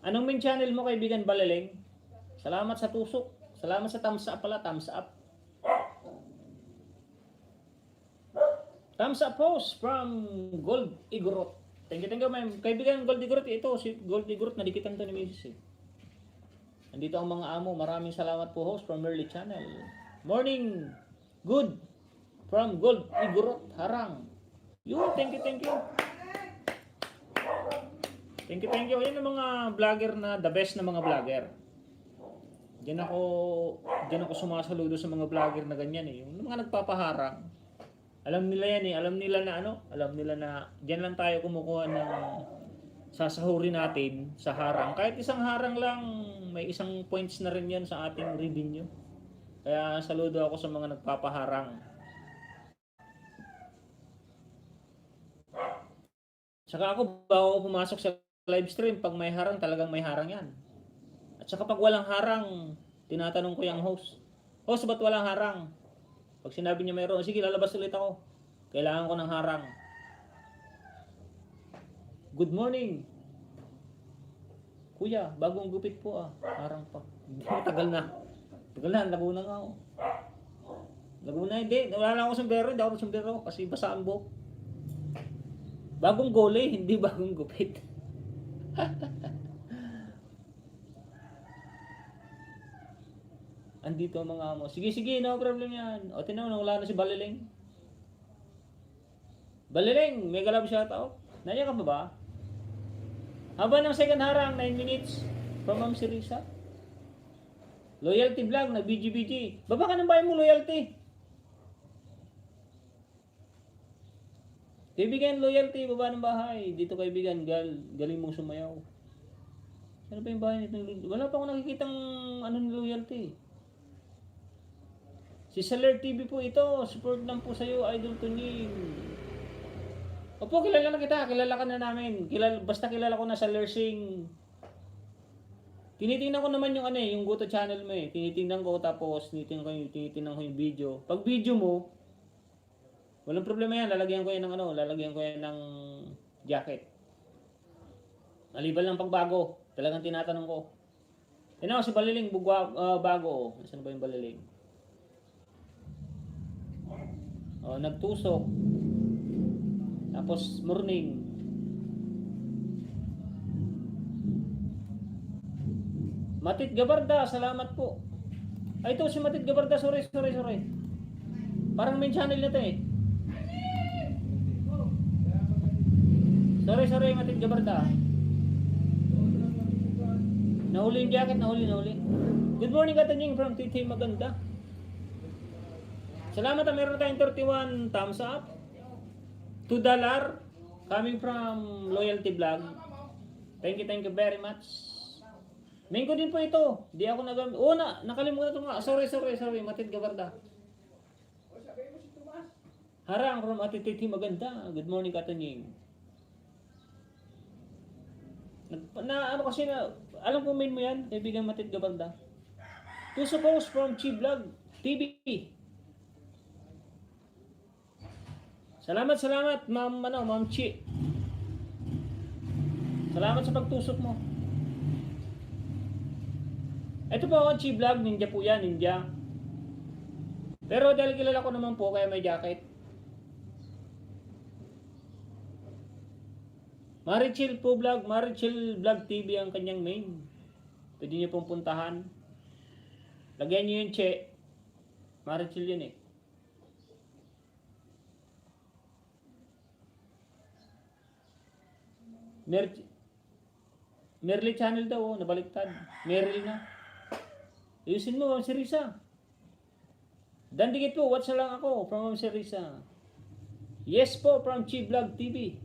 Anong main channel mo kaibigan Baliling? Salamat sa tusok. Salamat sa thumbs up pala, thumbs up. Thumbs up post from Gold Igorot. Thank you ma'am. Kaibigan Gold Igorot, ito si Gold Igorot, nadikitan to ni Mrs. Nandito ang mga amo. Maraming salamat po host from Merly Channel. Morning. Good. From Gold Igorot, Harang. Yun, thank you. Thank you. Yan ang mga vlogger na the best na mga vlogger. Diyan ako sumasaludo sa mga vlogger na ganyan eh. Yung mga nagpapaharang. Alam nila yan eh. Alam nila na diyan lang tayo kumukuha ng sasahurin natin sa harang. Kahit isang harang lang, may isang points na rin yan sa ating revenue. Kaya saludo ako sa mga nagpapaharang. Saka ako bago ako pumasok sa live stream, pag may harang, talagang may harang yan. At saka pag walang harang, tinatanong ko yung host, ba't walang harang? Pag sinabi niya mayroon, sige, lalabas ulit ako. Kailangan ko ng harang. Good morning. Kuya, bagong gupit po ah. Harang pa. Tagal na, Laguna nga ako. Laguna, hindi. Wala na ako sombrero, hindi ako sombrero kasi basa ang buhok. Bagong gole, hindi bagong gupit. Andito ang mga amo. Sige, no problem yan. O, tinawag, wala na si Baliling. Baliling, mega love shoutout. Naya ka ba? Haba ng second harang, 9 minutes. From Ma'am Sirisa. Loyalty vlog na BGBG. Baba ka ng bahay mo, loyalty. Kaibigan, loyalty, baba ng bahay. Dito kaibigan, galing mong sumayaw. Ano ba yung bahay nito? Wala pa akong nakikitang ni loyalty. Si Seller TV po ito. Support lang po sa'yo, Idol Tuning. Opo, kilala na kita. Kilala ka na namin. Basta kilala ko na Seller Sing. Tinitingnan ko naman yung yung Goto channel mo eh. Tinitingnan ko tapos tinitingnan ko yung video. Pag video mo, walang problema yan, lalagyan ko yan ng jacket. Maliban lang pagbago, talagang tinatanong ko. Tignan mo si Baliling, bago. Saan ba yung Baliling? Nagtusok. Tapos morning. Matit Gabarda, salamat po. Ay, ito si Matit Gabarda, sorry. Parang main channel na ito eh. Sorry, Matid Gabarda. Nahuli yung jacket, nahuli. Good morning, Katanying from TT Maganda. Salamat, meron tayong 31 thumbs up. $2 coming from Loyalty Vlog. Thank you very much. Main ko din po ito. Di ako nagamit. Oh, nakalimutan ito nga. Sorry, Matid Gabarda. Harang from Ate Titi Maganda. Good morning, Katanying. Ano kasi na, alam ko main mo yan, kaibigan Matid Gabarda. To suppose from Chi Vlog TV. Salamat, Ma'am Chi. Salamat sa pagtusok mo. Ito po ang Chi Vlog, ninja po yan, ninja. Pero dahil kilala ko naman po, kaya may jacket. Marichil po vlog, Marichil Vlog TV ang kanyang main. Pwede niyo pong puntahan. Lagyan niyo yung che. Marichil yun eh. Merly channel daw, oh, nabaliktad. Merly na. Ayusin mo, Ma'am Serisa. Dandikit po, watch na lang ako from Ma'am Serisa. Yes po, from Chi Vlog TV.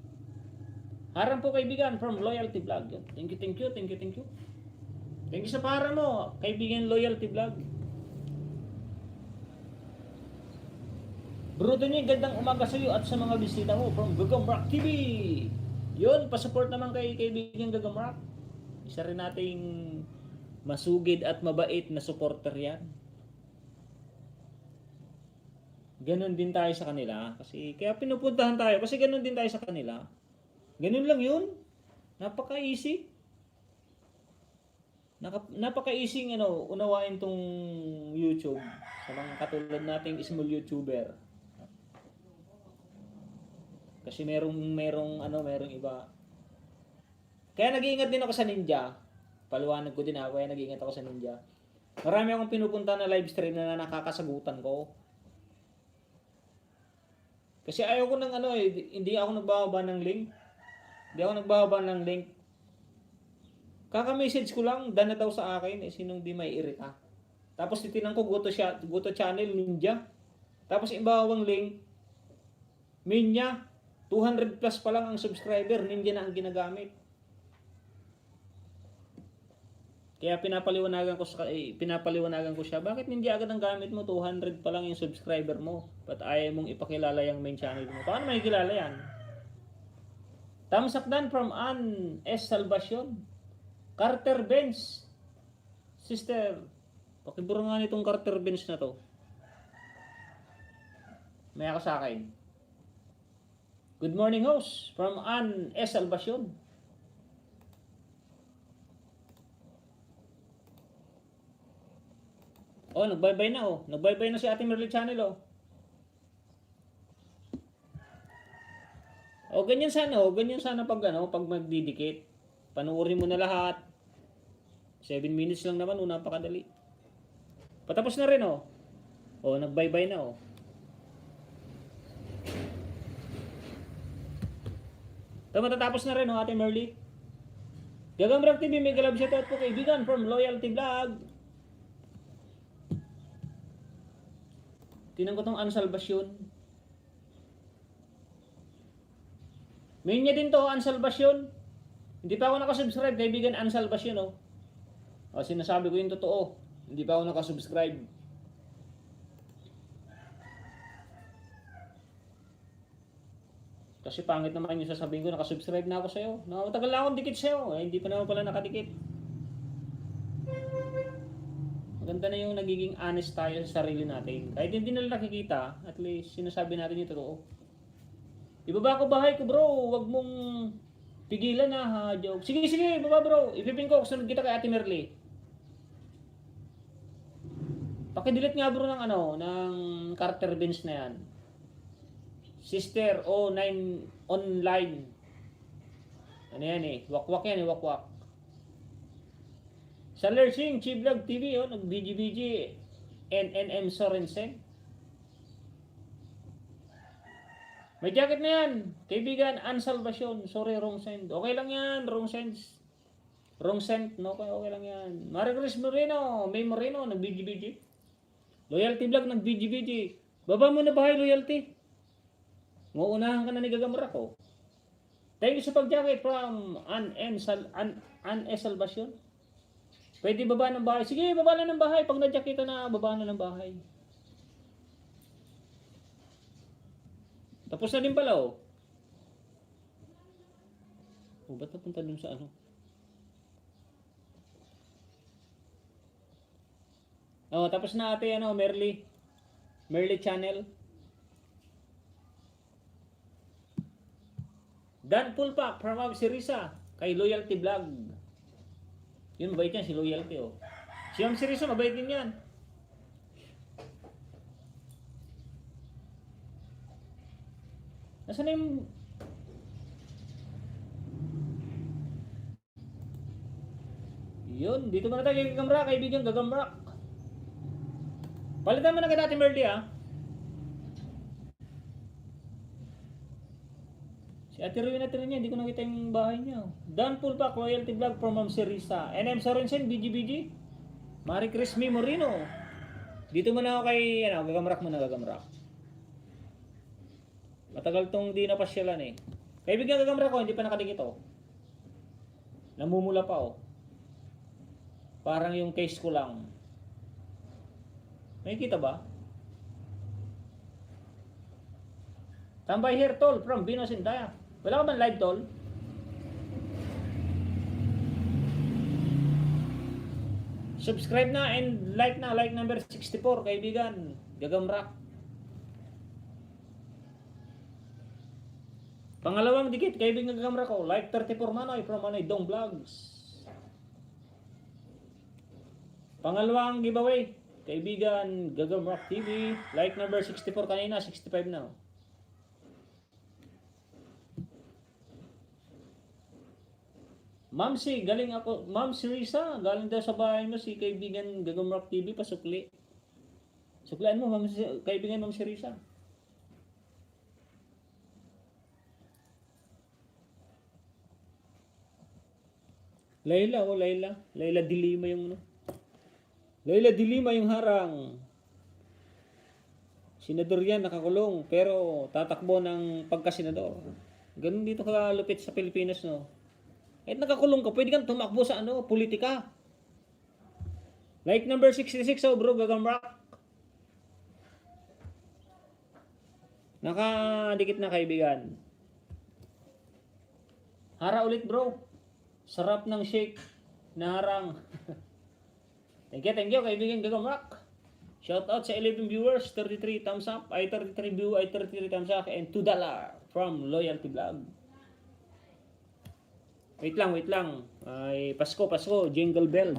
Harang po kaibigan from Loyalty Vlog. Thank you. Thank you sa para mo, kaibigan Loyalty Vlog. Bruto niyo, gandang umaga sa iyo at sa mga bisita mo from Gagamrak TV. Yun, pasupport naman kay kaibigan Gagamrak. Isa rin nating masugid at mabait na supporter yan. Ganon din tayo sa kanila. Kasi kaya pinupuntahan tayo. Kasi ganon din tayo sa kanila. Ganun lang yun. Napaka-easy. Napaka-easy unawain tong YouTube sa mga katulad nating small YouTuber. Kasi merong iba. Kaya nag-iingat din ako sa Ninja. Paliwanag ko din ako, kaya nag-iingat ako sa Ninja. Marami akong pinupunta na live stream na nakakasagutan ko. Kasi ayaw ko ng hindi ako nagbababa ng link. Kaka-message ko lang, dana daw sa akin, sinong di may irita. Tapos titinan ko, Goto Channel, Ninja. Tapos ibawang link, Minya, 200 plus pa lang ang subscriber, Ninja na ang ginagamit. Kaya pinapaliwanagan ko siya, bakit Ninja agad ang gamit mo, 200 pa lang yung subscriber mo? Ba't ayaw mong ipakilala yung main channel mo? Paano may kilala yan? Thumbs up dan from Ann S. Salvacion. Carter Benz. Sister, pakibura nga nitong Carter Benz na to. May ako sa akin. Good morning host from Ann S. Salvacion. Oh, nagbaybay na oh. Nagbaybay na si Ate Merly Channel oh. O ganyan sana pag magdidikit. Panuorin mo na lahat. 7 minutes lang naman, napakadali. Patapos na rin oh. O nagbaybay na oh. Matatapos na rin oh, Ate Merly. Gagamrak TV, may galab shoutout po kaibigan from Loyalty Vlog. Tinan ko tong Ann Salvacion. Main niya din to, Ann Salvacion. Hindi pa ako nakasubscribe, kaibigan Ann Salvacion oh. O sinasabi ko yung totoo. Hindi pa ako nakasubscribe. Kasi pangit naman yung sasabihin ko, nakasubscribe na ako sa'yo. Matagal na akong dikit sa'yo. Hindi pa naman pala nakadikit. Maganda na yung nagiging honest tayo sa sarili natin. Kahit hindi nila nakikita, at least sinasabi natin yung totoo. Ibaba ko bahay ko bro, wag mong pigilan na ha, joke. Sige, baba bro, ipipin ko, sunod kita kay Ate Merly. Pakidelete nga bro ng Carter Benz na yan. Sister O9 online. Ano yan eh, wakwak yan eh, wakwak. Sa Lersing, Chi Vlog TV, nag-BG, NNM Sorensen. May jacket na yan. Kaibigan, Ann Salvacion. Sorry, wrong send. Okay lang yan. Wrong send. Wrong send. No, okay lang yan. Marie Chris Moreno. May Moreno. Nag-BGBG. Loyalty Vlog. Nag-BGBG. Baba mo na bahay, Loyalty. Mauunahan ka na ni Gagamra ko. Thank you sa pag-jacket from Ann S. Salvacion. Pwede baba ng bahay. Sige, baba na ng bahay. Pag na-jacketa na, baba na ng bahay. Tapos na din pala, oh. Oh, ba't napunta dun sa ano? Oh, tapos na ate, ano, Merly channel. Dan Pulpak from si Risa kay Loyalty Vlog. Yun, mabait yan si Loyalty, oh. Si Ma'am si Risa, mabait din yan. Nasaan na yung... Yun, dito muna tayo kay Gagamra, kaibigan Gagamra. Palitan mo na kay dati Merly, ah. Si Ate Ruy na niya, hindi ko nakita yung bahay niya. Dan Pulpak, Loyalty Vlog from Ma'am Serisa. NM Sorensen, BGBG. Marie Chris Moreno. Dito muna ako kay, ano, Gagamrak muna, Gagamrak. Matagal tong di napasyalan eh. Kaibigan Gagamra ko, hindi pa nakadikit oh. Namumula pa oh. Parang yung case ko lang. May kita ba? Tambay here tol from Venus Indaya. Wala ka ba live tol? Subscribe na and like na, like number 64 kaibigan Gagamra. Pangalawang dikit, kaibigan Gagamra ko, like 34 Manoy from Manoy Dong Vlogs. Pangalawang giveaway, kaibigan Gagamra TV, like number 64 kanina, 65 na. Ma'am si, galing ako, Ma'am si Risa, galing daw sa bahay mo si kaibigan Gagamra TV, pasukli. Suklian mo, Ma'am si, kaibigan Ma'am si Risa. Layla, oh Layla. Layla Dilima yung ano. Layla Dilima yung harang. Senador yan, nakakulong. Pero tatakbo ng pagkasenador. Ganun dito kalupit sa Pilipinas, no. Kahit nakakulong ka, pwede kang tumakbo sa ano, politika. Like number 66, oh bro, Gagamrak. Nakadikit na kaibigan. Hara ulit bro. Sarap ng shake na harang. Thank you kaibigan Gagamrak. Shout out sa 11 viewers, 33 thumbs up, ay 33 view, ay 33 thumbs up, and $2 from Loyalty Vlog. Wait lang. Ay Pasko, jingle bell.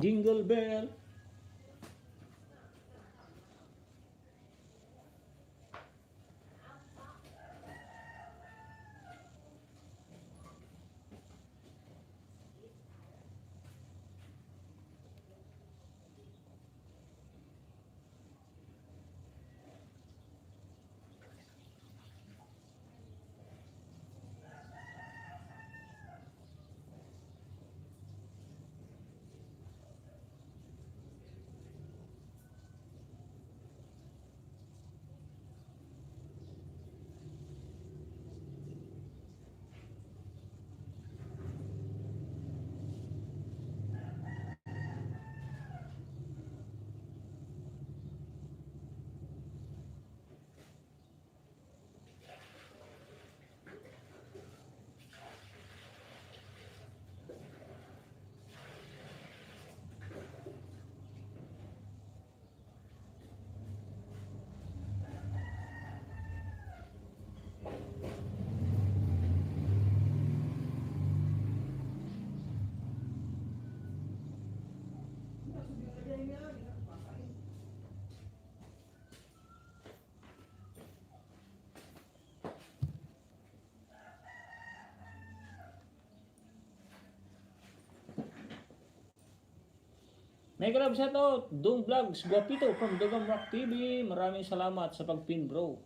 May collab sa to, Dong Vlogs, Guapito from Gagamrak TV. Maraming salamat sa pag-pin bro.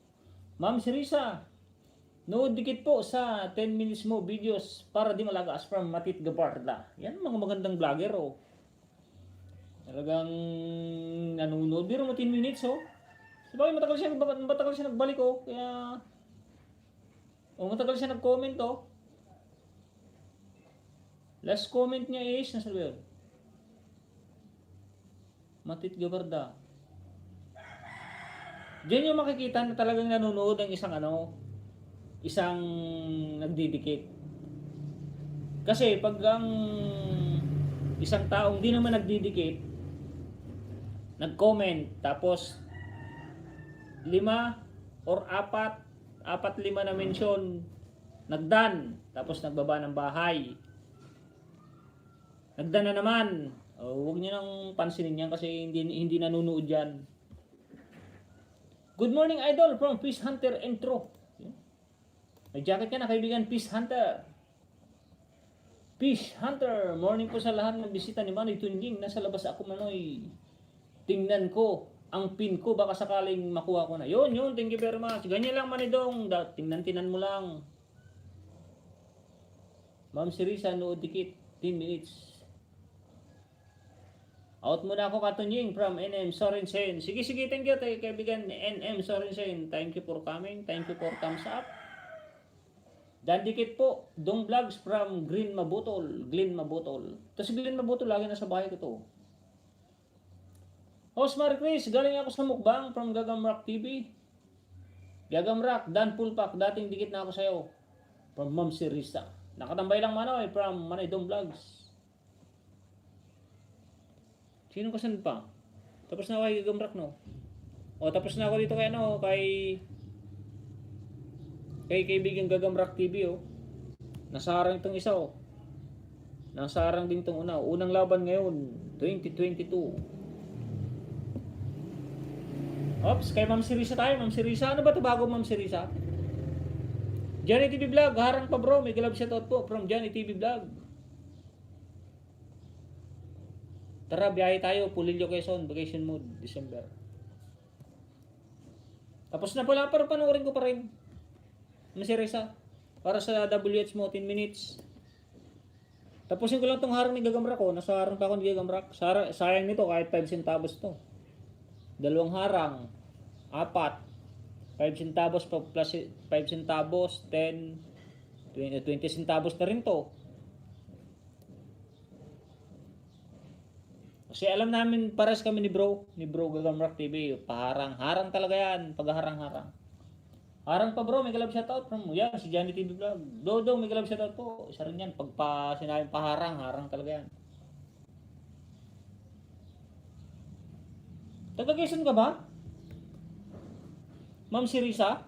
Ma'am si Risa, No, dikit po sa 10 minutes mo videos para di malagas from Matit Gabarda. Yan mga magandang vlogger oh. Talagang nanonood. Biro mo 10 minutes oh. Sabagay matagal siya nagbalik oh. Kaya matagal siya nag-comment oh. Last comment niya is nasa ba yun? Matit Gabarda. Diyan yung makikita na talagang nanonood ng isang nagdidikit. Kasi pag ang isang taong di naman nagdidikit, nag-comment, tapos 5 or 4, 5 na mention, nagdan, tapos nagbaba ng bahay. Nagdan na naman. Huwag niyo nang pansinin yan kasi hindi nanonood yan. Good morning idol from Fish Hunter Intro. May jacket ka na kaibigan, Fish Hunter. Fish Hunter, morning po sa lahat ng bisita ni Manny Tunjing. Nasa labas ako Manoy. Tingnan ko ang pin ko, baka sakaling makuha ko na. Yun, thank you very much. Ganyan lang Manidong, tingnan mo lang. Ma'am Sirisa, nood dikit, 10 minutes. Out muna ako Katunjing from NM Sorensen. Sige, thank you kaibigan NM Sorensen. Thank you for coming, thank you for thumbs up. Dan dikit po, Dong Vlogs from Glen Mabutol. Ito si Glen Mabutol, lagi nasa bahay ko to. Host Marie Chris, galing ako sa mukbang from Gagamrak TV. Gagamrak, Dan Pulpak, dating dikit na ako sa'yo. From Ma'am Sirisa. Nakatambay lang Manoy from Manay Dong Vlogs. Sino kasan pa? Tapos na ako kay Gagamrak no? Tapos na ako dito kay kaibigan Gagamrak TV oh. Nasarang itong isa oh. Nasarang din itong unang laban ngayon 2022. Ops, kay Ma'am Sirisa tayo. Ma'am Sirisa, ano ba ito bago Ma'am Sirisa? Johnny TV Vlog, harang pa bro. May galab shoutout po from Johnny TV Vlog. Tara, biyahe tayo. Pulilio Quezon, vacation mode, December. Tapos na pala, pero panoorin ko pa rin. Ma'am Sirisa, para sa WH mo, 10 minutes. Tapusin ko lang tong harang ni Gagamrak ko. Nasa harang pa ako ni Gagamrak. Sayang nito kahit 5 centavos to. 2 harang, 4, 5 centavos plus 5 centavos, 10, 20 centavos na rin to. Kasi alam namin pares kami ni bro Gagamrak TV, harang talaga yan, pagharang-harang. Harang pa bro, may galab shoutout from yan, si Johnny TV Vlog. Dodong, may galab shoutout po, isa rin yan, pagpa sinabing harang talaga yan. Taga-Quezon ka ba? Ma'am Sirisa?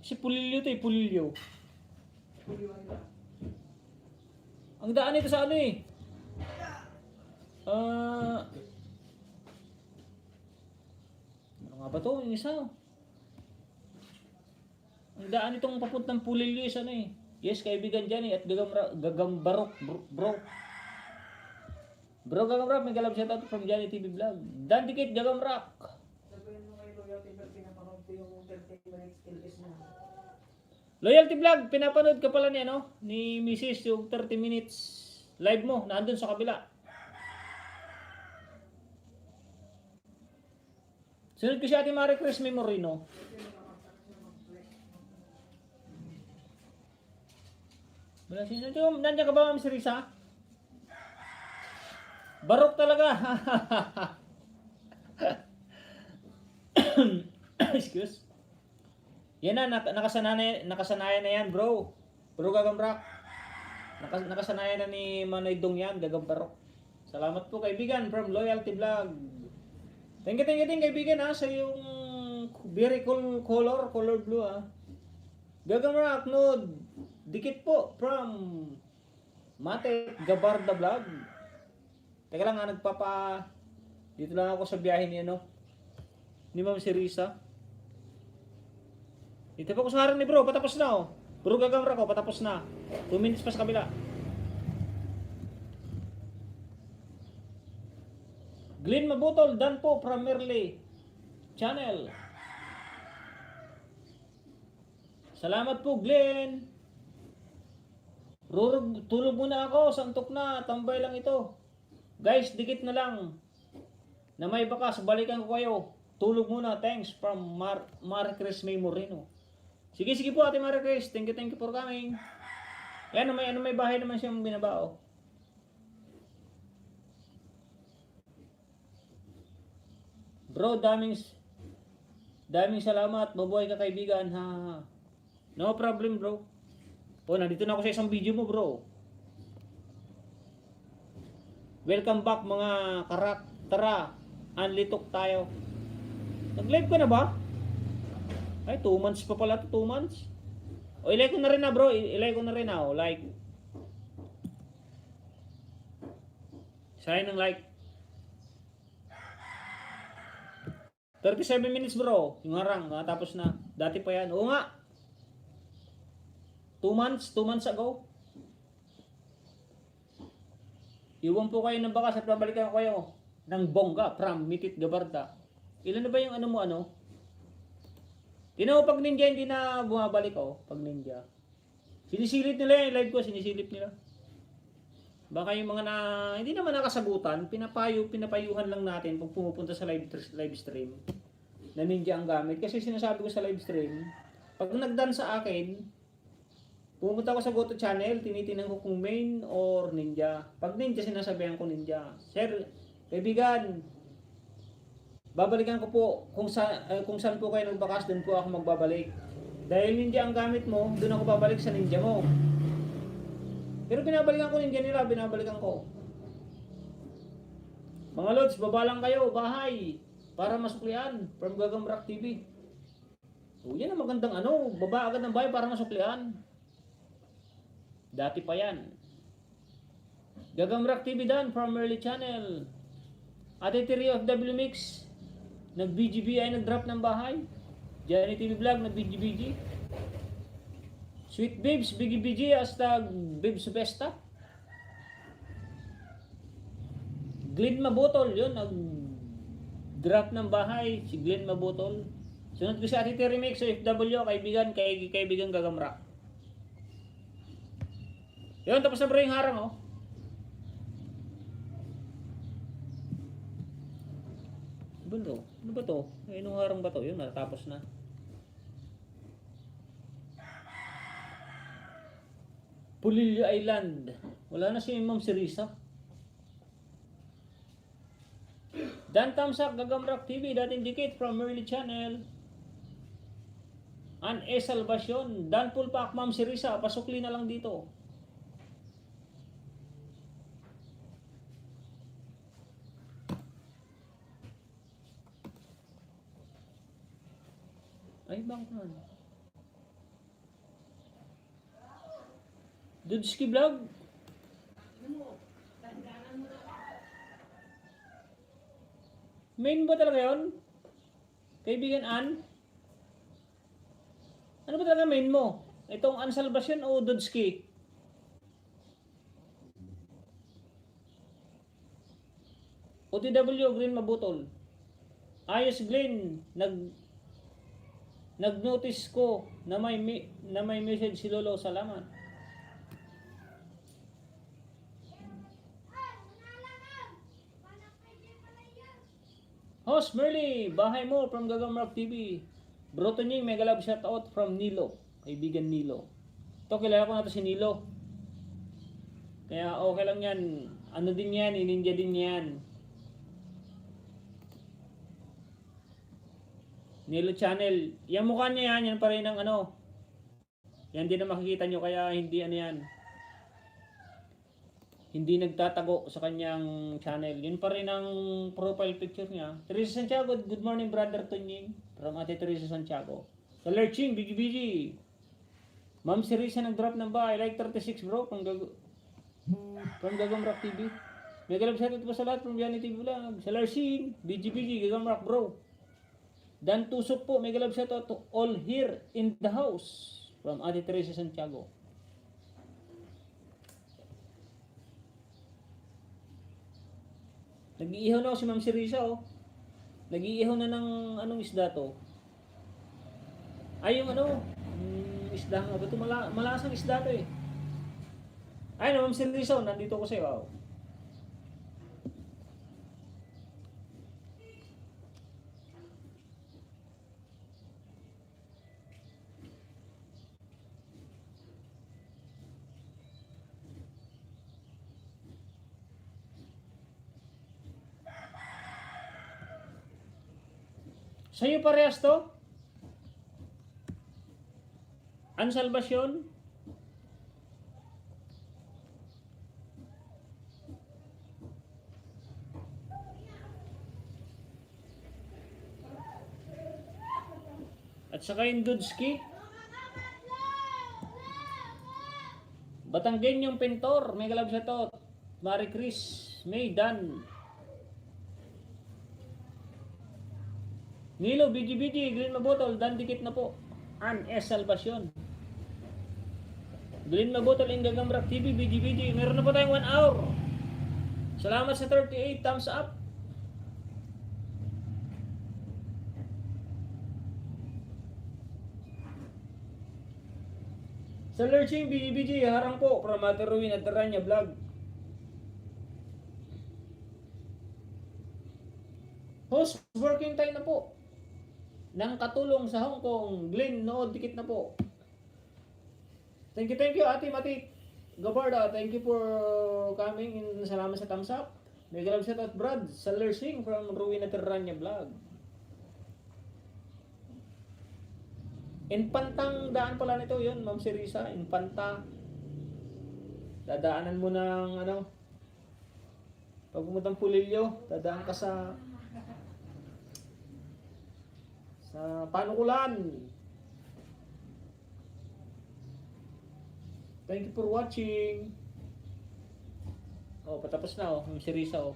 Si Pulilio to Pulilio. Ang daan nito sa ano eh. Ano nga ba to? Yung isa. Ang daan nitong papuntang Pulilio is ano eh. Yes, kaibigan dyan eh. At Gagambarok bro. Bro Gagamrak, may galab shoutout from Johnny TV Vlog. Dan dikit Gagamrak. Sabihin mo kay Loyalty Vlog, pinapanood ko yung 30 minutes LS na. Loyalty Vlog, pinapanood ka pala niya no? Ni Mrs. yung 30 minutes live mo, nandun sa kabila. Sunod ko si Ate Marie Chris Memorino. Nandiyan ka ba Ma'am Sirisa? Barok talaga. Excuse. Yan na, nakasanayan na yan bro. Bro Gagamrak. Nakasanayan na ni Manoy Dong yan, Gagambarok. Salamat po kaibigan from Loyalty Vlog. Thank you kaibigan sa yung very cool color blue Gagamrak node. Dikit po from Matit Gabarda Vlog. Teka lang dito lang ako sa biyahe ni Ma'am Sirisa. Dito pa ako sa harang ni bro, patapos na oh. Bro Gagamrak ko, patapos na. 2 minutes pa sa kabila. Glen Mabutol, Dan po from Merle Channel. Salamat po, Glenn. Rurug, tulog muna ako, santok na, tambay lang ito. Guys, dikit na lang. Na may bakas, balikan ko kayo. Tulog muna, thanks from Maricris May Moreno. Sige po Ate Maricris, thank you for coming. Yan, may bahay naman siyang binabao. Bro, daming salamat. Mabuhay ka kaibigan. Ha. No problem, bro. Oh, nandito na ako sa isang video mo, bro. Welcome back mga karak. Tara, anlitok tayo. Nag-live ka na ba? Ay, 2 months pa pala to, 2 months. O, ilay ko na rin na, bro. Ilay ko na rin na, o, like. Sign ng like. 37 minutes, bro. Yung harang, tapos na. Dati pa yan. Oo nga. 2 months ago. Iwan po kayo ng bakas at babalikan ko kayo ng bongga from Mitit Gabarda. Ilan na ba yung ano mo, ano? Tinaw pag ninja, hindi na bumabalik ako. Pag ninja. Sinisilip nila yung live ko, sinisilip nila. Baka yung mga hindi naman nakasagutan, pinapayuhan lang natin pag pumupunta sa live stream na ninja ang gamit. Kasi sinasabi ko sa live stream, pag nagdan sa akin, pumunta ko sa GoTo channel, tinitingnan ko kung main or ninja. Pag ninja, sinasabihan ko ninja. Sir, kaibigan, babalikan ko po kung saan po kayo nagbakas, doon po ako magbabalik. Dahil ninja ang gamit mo, doon ako babalik sa ninja mo. Pero binabalikan ko ninja nila, binabalikan ko. Mga lods, baba lang kayo, bahay, para masuklian from Gagamrak TV. So yan ang magandang baba agad ng bahay para masuklian. Dati pa yan. Gagamrak TV dan from Early Channel. Ate Tiri of W Mix, nag-BGB ay nag-drop ng bahay. Johnny TV Vlog, nag-BGBG. Sweet Babes, Biggie BG, hasta Babes Besta. Glenn Mabotol, yun, nag-drop ng bahay, si Glenn Mabotol. Sunod ko si Ate Tiri Mix, FW, kaibigan Gagamrak. Yun, tapos na bro yung harang, oh. Ano ba to? Anong harang ba to? Yun, natapos na. Pulilio Island. Wala na si Ma'am Sirisa. Dan Tamsak, Gagamrak TV, dating dikit from Early Channel. An E. Salvacion. Dan Pulpak, Ma'am Sirisa, pasukli na lang dito. Ay, bakit naman? Dudski Vlog? Main ba talaga yun? Kaibigan Ann? Ano ba talaga main mo? Itong Ann Salvacion o Dudski? OTW, Green Mabutol. Ayos Glenn, nag-notice ko na may message si Lolo, salamat. Host Merly, bahay mo from Gagamrak TV. Bro Tonying, mega love shoutout from Nilo. Kaibigan Nilo. Ito, kilala ko na to si Nilo. Kaya okay lang yan. Ano din yan, ninja din yan. Nilo channel. Yung mukha niya yan pa rin ang yan din na makikita nyo, kaya hindi yan. Hindi nagtatago sa kanyang channel. Yun pa rin ang profile picture niya. Teresa Santiago, good morning brother Tonying. From Ate Teresa Santiago. Sa Lurching, BGBG. Ma'am Teresa nag-drop ng bahay. Like 36 bro, from Gagamrak TV. May galap sa ito pa sa lahat from Johnny TV Vlog. Sa Lurching, BGBG, Gagamrak bro. Dan Tusok po, may galap sa ito to all here in the house. From Ate Teresa Santiago. Nag-iihaw na ako si Ma'am Sirisa, oh. Nag-iihaw na ng anong isda to? Ay, yung isda nga ba ito? Malasang isda to eh. Ay, no, Ma'am Silriso, nandito ko sa'yo. Wow. Sa'yo parehas to? Ang salvasyon? At saka yung Dudski? Batanggen yung Pintor, may galab siya to. Marie Chris, May Dan. Nilo, BG, Green Mabotol, Dan dikit na po. An S. Salvacion. Green Mabotol, Ingagambrak TV, BG. Meron na po tayong 1 hour. Salamat sa 38, thumbs up. Sa Lurching, BG, harang po. From Ate Ruin at Taranya Vlog. Host, working time na po. Nang katulong sa Hong Kong, Glenn, nood, dikit na po. Thank you, Ate Mati Gabarda. Thank you for coming in. Salamat sa thumbs up. May galab shout out Brad sa Lersing from Ruina Terrania Vlog. Infantang daan pala nito yun, Ma'am Serisa. Infanta. Dadaanan mo ng pag pumuntang Pulilyo, dadaan ka sa Panukulan. Thank you for watching. Oh, patapos na Ma'am Serisa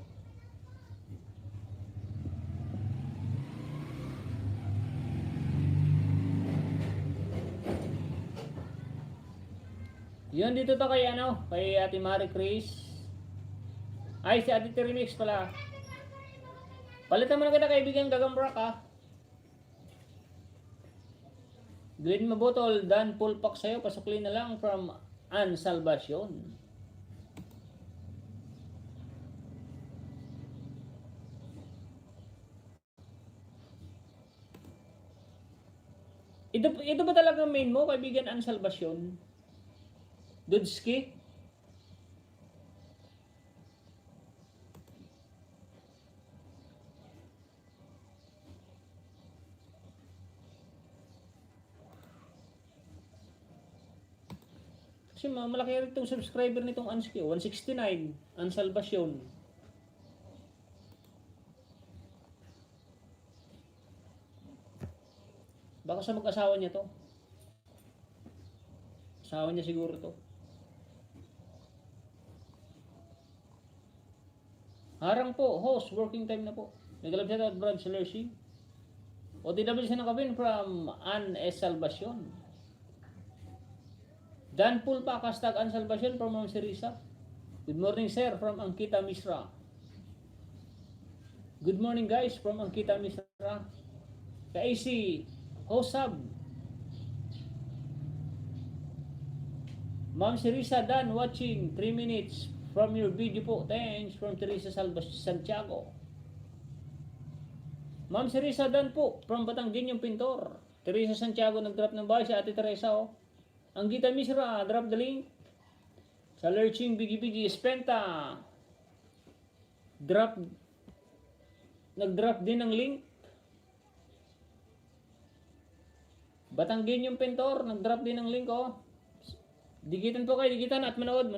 Yun, dito to kay kay Ate Marie Chris. Ay, si Ate Remix pala. Palitan mo na kita kaibigan Gagambrak Green Mabotol, Dan Pulpak sa'yo, pasukli na lang from An Salvacion. Ito ba talaga main mo, kaibigan An Salvacion? Dudski? Kasi malaki rin itong subscriber nitong Anski. 169. An Salvacion. Baka sa mag-asawa niya to. Asawa niya siguro to. Harang po, host, working time na po. Nagalab siya at Brad Selersi. OTW siya nakabin from An S. Salvacion. Dan Pulpa, hashtag An Salvacion from Ma'am Serisa. Good morning sir from Angkita Misra. Good morning guys from Angkita Misra. Ka-AC, Hosab. Ma'am Serisa Dan watching 3 minutes from your video po. Thanks from Teresa Santiago. Ma'am Serisa Dan po from Batanggen yung Pintor. Teresa Santiago nag-drop ng bahay si Ate Teresa Angkita Misra, drop the link. Sa Lurching Bigi Spenta, nag-drop din ng link. Batanggen yung Pintor, nag-drop din ng link Digitan po kayo, digitan at manood.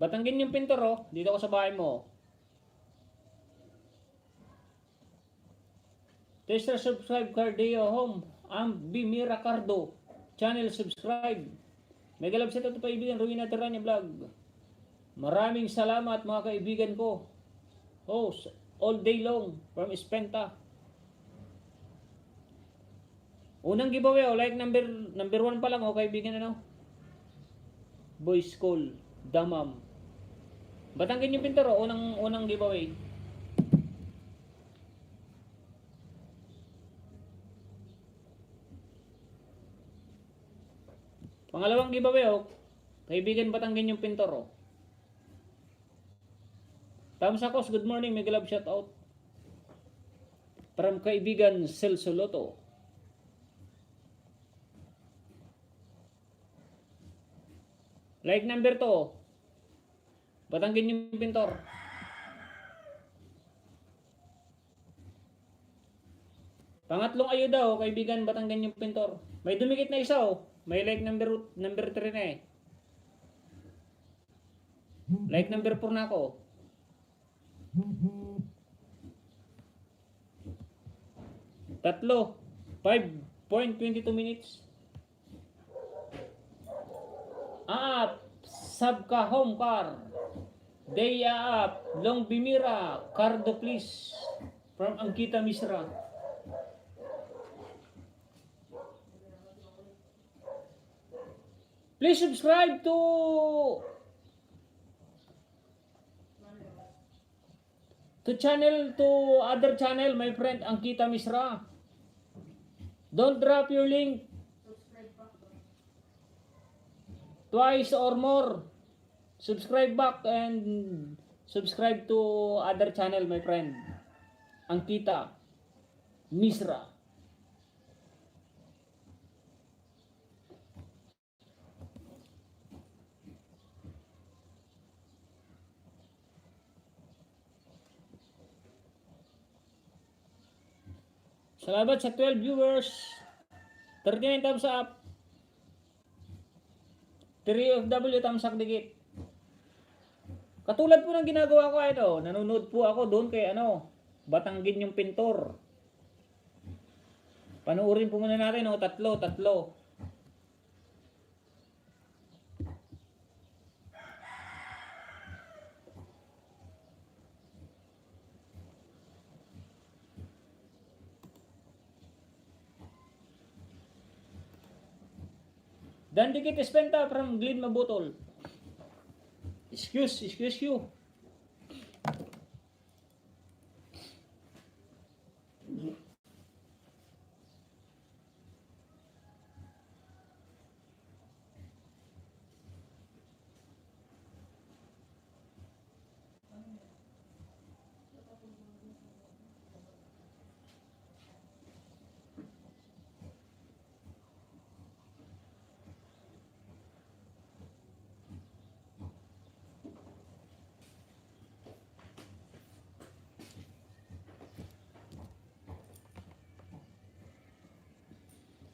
Batanggen yung Pintor dito ako sa bahay mo. Tester subscribe Cardio Home. Bimira Cardo. Channel subscribe. May galab sa ito kaibigan Ruina Terrania Vlog. Maraming salamat mga kaibigan ko. Host all day long from Spenta. Unang giveaway like number 1 pa lang kaibigan Boys Call Damam. Batanggen yung pintor, oh. Unang giveaway. Pangalawang giveaway, oh. Kaibigan Batanggen yung pintor, oh. Tamsakos, good morning, mega love shout out. From kaibigan Celso Loto. Like number 2, oh. Batanggen yung pintor. Pangatlong ayuda, oh, kaibigan Batanggen yung pintor. May dumikit na isa, oh. May like number 3 na eh. Like number 4 na ako. Tatlo. 5.22 minutes. Up. Sabka home car. Day up. Long Bimira. Cardo please. From Angkita Misra. Please subscribe to other channel, my friend Angkita Misra. Don't drop your link twice or more. Subscribe back and subscribe to other channel, my friend Angkita Misra. Salamat sa 12 viewers. 39 thumbs up. 3 OFW thumbs up dikit. Katulad po ng ginagawa ko ito. Nanonood po ako doon kay Batanggen yung pintor. Panuorin po muna natin, tatlo. Dan dikit espenta from Glen Mabutol. Excuse you.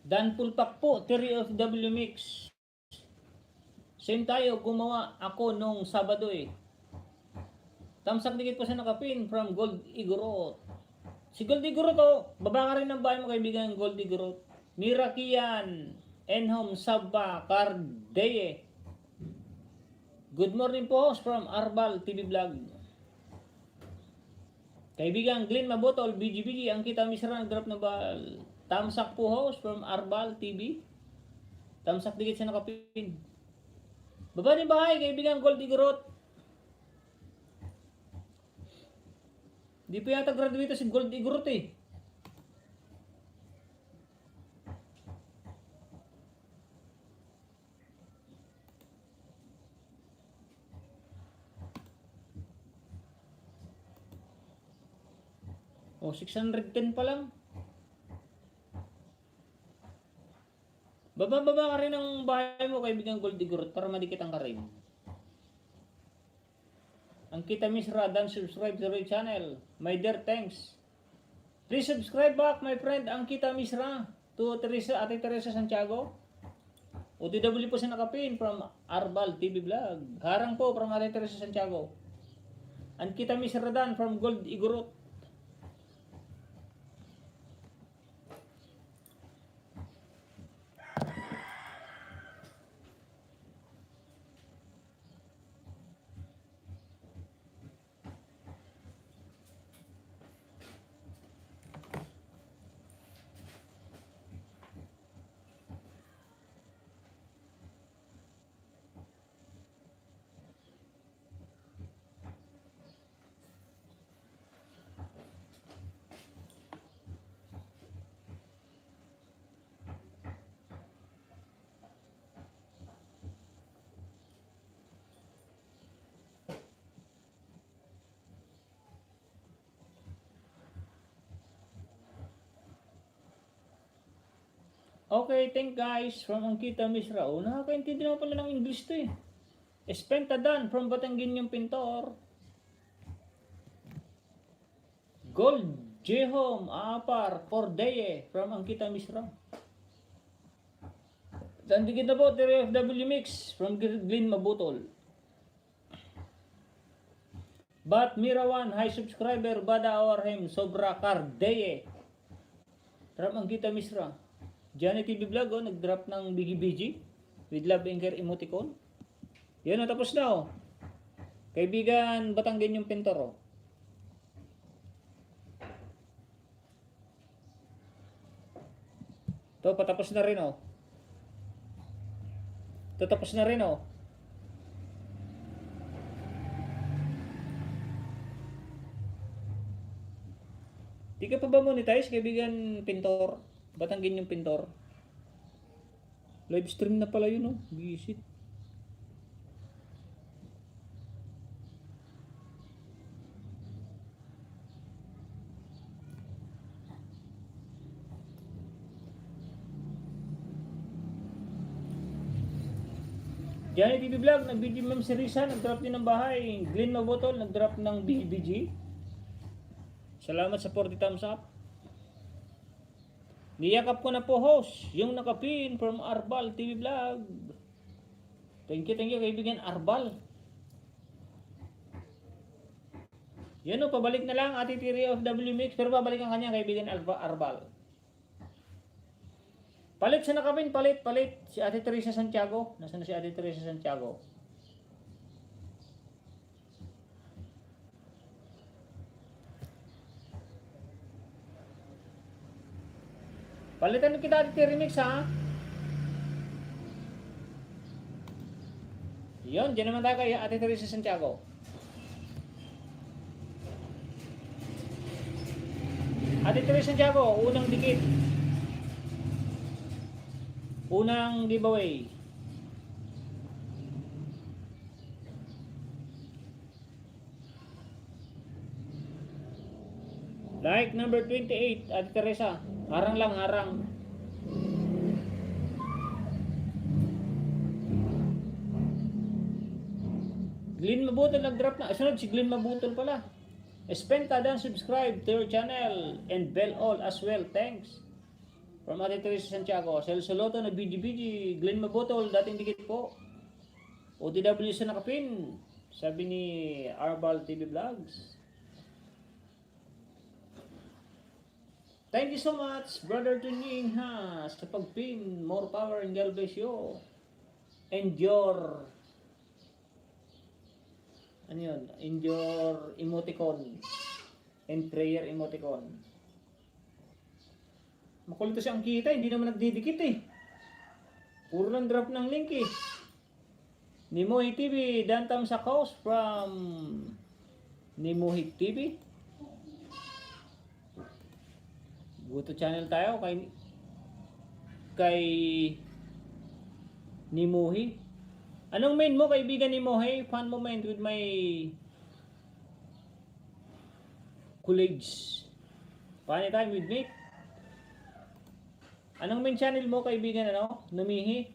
Dan Pulpak po, 3 OFW mix. Same tayo, gumawa ako nung Sabado eh. Tamsak dikit po sa nakapin from Gold Igorot. Si Gold Igorot, baba ka rin ng bahay mo kaibigan Gold Igorot. Mirakian, Enhom Sabba, Cardeye. Good morning po host from Arbal TV Vlog. Kaibigan Glen Mabotol, BGBG, Angkita Misra, nag-drop na bal. Tamsak po host from Arbal TV. Tamsak dikit sa nakapin. Baba ni bahay, kaibigan Gold Igorot. Di pa yata graduate si Gold Igorot eh. O, 610 pa lang. Baba ka rin ng bahay mo, kaibigan Gold Igorot, para madikitan ka rin. Angkita Misra, dan subscribe to the channel. My dear, thanks. Please subscribe back, my friend Angkita Misra, to Ate Teresa Santiago. OTW po sa nakapin from Arbal TV Vlog. Harang po from Ate Teresa Santiago. Angkita Misra dan from Gold Igorot. Okay, thank guys from Angkita Misra. Oh, nakakaintindi naman pala ng English to eh. Espentadan from Batanguin yung pintor. Gold Jehom Apar Pordeye from Angkita Misra. Dandigit na po, TRFW Mix from Glenn Mabutol. But Mirawan, high subscriber, Bada Awarhem, Sobra Kardeye from Angkita Misra. Johnny TV Vlog, oh, nag-drop ng Biggie BG with love anchor emoticon. Yun, natapos na oh. Kaibigan, Batanggin yung pintor oh. Ito, patapos na rin oh. Ito, tapos na rin oh. Di ka pa ba monetize, kaibigan pintor? Batanggin yung pintor. Live stream na pala yun oh. Visit. Johnny TV Vlog, nag-video ma'am si Risa, nag-drop din ng bahay. Glenn Mabotol, nag-drop ng BBG. Salamat sa 40 thumbs up. Niyakap ko na po host, yung nakapin from Arbal TV Vlog. Thank you kaibigan Arbal. Yan o, pabalik na lang Ate Tiri of W Mix, pero babalik ang kanya kaibigan Arbal. Palit sa nakapin, palit. Si Ate Teresa Santiago. Nasaan na si Ate Teresa Santiago? Palitan kita Ate Tiri Mix ha. Yun, dyan naman tayo kay Ate Teresa Santiago. Ate Teresa Santiago, unang dikit. Unang giveaway. Like number 28, Ate Teresa. Harang lang, harang. Glenn Mabutol nag-drop na. Sunod si Glenn Mabutol pala. Espenta dan subscribe to your channel and bell all as well. Thanks. From Ate Teresa Santiago. Celso Loto na BGBG. Glenn Mabutol, dating dikit po. OTW sa nakapin. Sabi ni Arbal TV Vlogs. Thank you so much, Brother Tuning ha, sa pagpin. More power and God bless you. Endure. Ano yun? Endure emoticon. And prayer emoticon. Makulit siyang kita, hindi naman nagdidikit eh. Puro lang drop ng link eh. Nimuhi TV, Dantam Sakos from Nimuhi TV. Buto channel tayo kay Nimuhi. Anong main mo kaibigan Nimuhi? Fun moment with my colleagues. Funny time with me. Anong main channel mo kaibigan Numihi?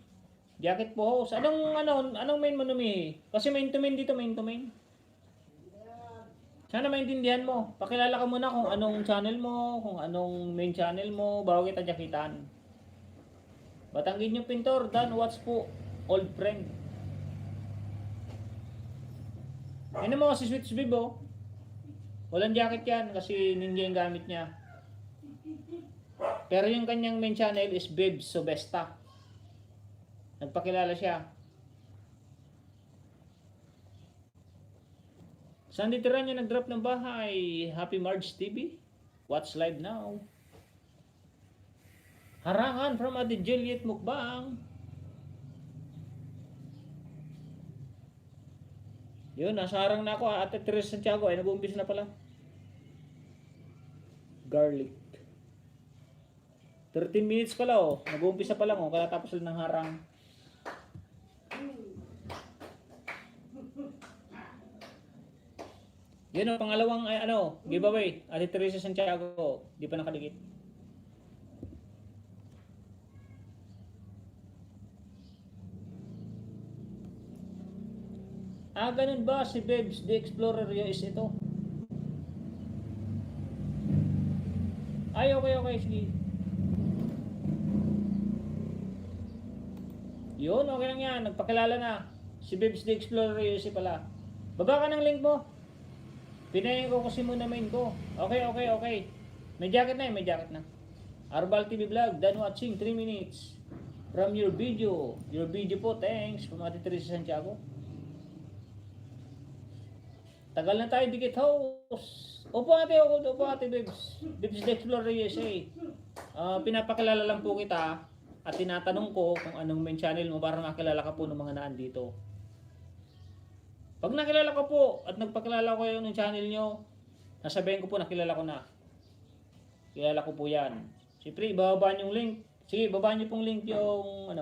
Jacket po host. Anong main mo Numihi? Kasi main to main dito, main to main. Sana maintindihan mo. Pakilala ka muna kung anong channel mo, kung anong main channel mo, bago kita jakitan. Batanggin yung pintor, Dan Watts po, old friend. Ano mo si Switch Bibo? Walang jacket yan kasi ninja yung gamit niya. Pero yung kanyang main channel is Bibs Sobesta. Nagpakilala siya. Sandy Tiranya nag-drop ng bahay. Happy March TV. Watch live now. Harangan from Ate Juliet Mukbang. Yun, nasa harang na ako. Ate Teresa Santiago ay nag-uumpis na pala. Garlic. 13 minutes pala oh. Nag-uumpisa pa lang oh. Kaya tapos lang ng harang. Yun o, pangalawang giveaway. Ate Teresa Santiago, di pa nakadikit. Ganun ba si Bebs the Explorer US ito? Ay, okay, okay, sige. Yun, okay lang yan. Nagpakilala na. Si Bebs the Explorer US pala. Baba ka ng link mo. Pinayin ko kasi muna main ko. Okay, okay, okay. May jacket na may jacket na. Arbal TV Vlog, done watching 3 minutes. From your video. Your video po, thanks. From Ate Teresa Santiago. Tagal na tayo dikit host. Opo ate Bebs. Bebs the Explorer USA. Pinapakilala lang po kita at tinatanong ko kung anong main channel mo para makilala ka po ng mga naandito. Pag nakilala ko po at nagpakilala ko kayo ng channel nyo, nasabihin ko po nakilala ko na. Kilala ko po yan. Siyempre, ibababa nyo yung link. Sige, baba nyo pong link yung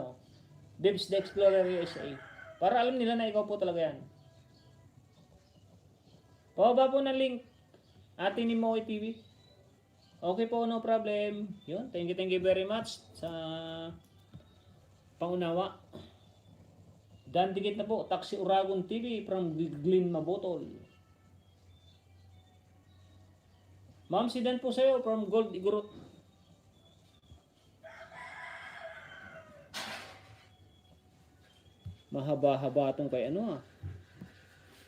Bebs the Explorer USA. Para alam nila na ikaw po talaga yan. Pababa po ng link. Ate ni Moy TV. Okay po, no problem. Yun, thank you very much sa pangunawa. Dan dikit na po, Taxi Uragon TV from Glen Mabotol. Ma'am, si Dan po sa'yo from Gold Igorot. Mahaba-haba itong kay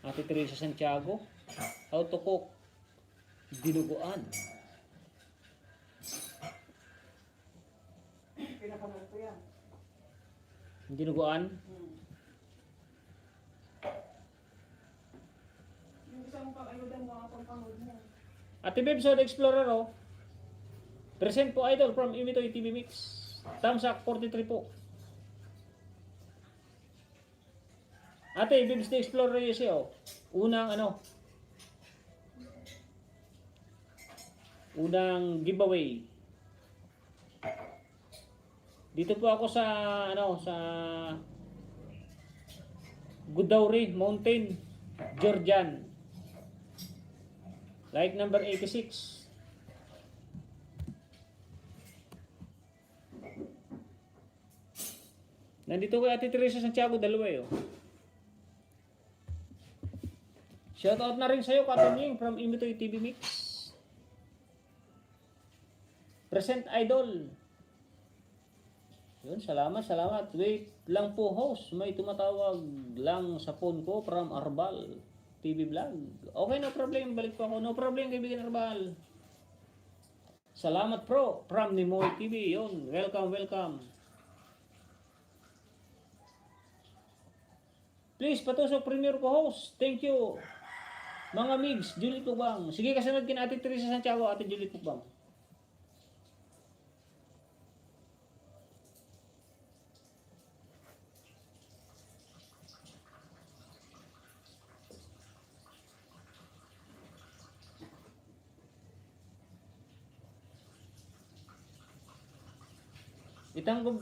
Ate Teresa Santiago. How to cook dinuguan. Pinapanood ko yan. Dinuguan? Yung gusto mong pag-ayudan mo akong panood mo. Ate Bebs the Explorer present po idol from Imitoy TV Mix. Thumbs up 43 po. Ate Bebs the Explorer USA unang unang giveaway. Dito po ako sa sa Godauri Mountain, Georgian. Like number 86. Nandito kay Ate Teresa Santiago, dalawa Shoutout na rin sa'yo, Katunying from Imitoy TV Mix. Present idol. Yun, salamat. Wait lang po host. May tumatawag lang sa phone ko from Arbal TV Vlog. Okay, no problem. Balik po ako. No problem, kaibigan Arbal. Salamat pro from Nimoy TV. Yun, welcome. Please, patusok premier ko host. Thank you. Mga migs, Julie Pubang. Sige, kasunod kin Ate Teresa Santiago, Ate Julie Pubang.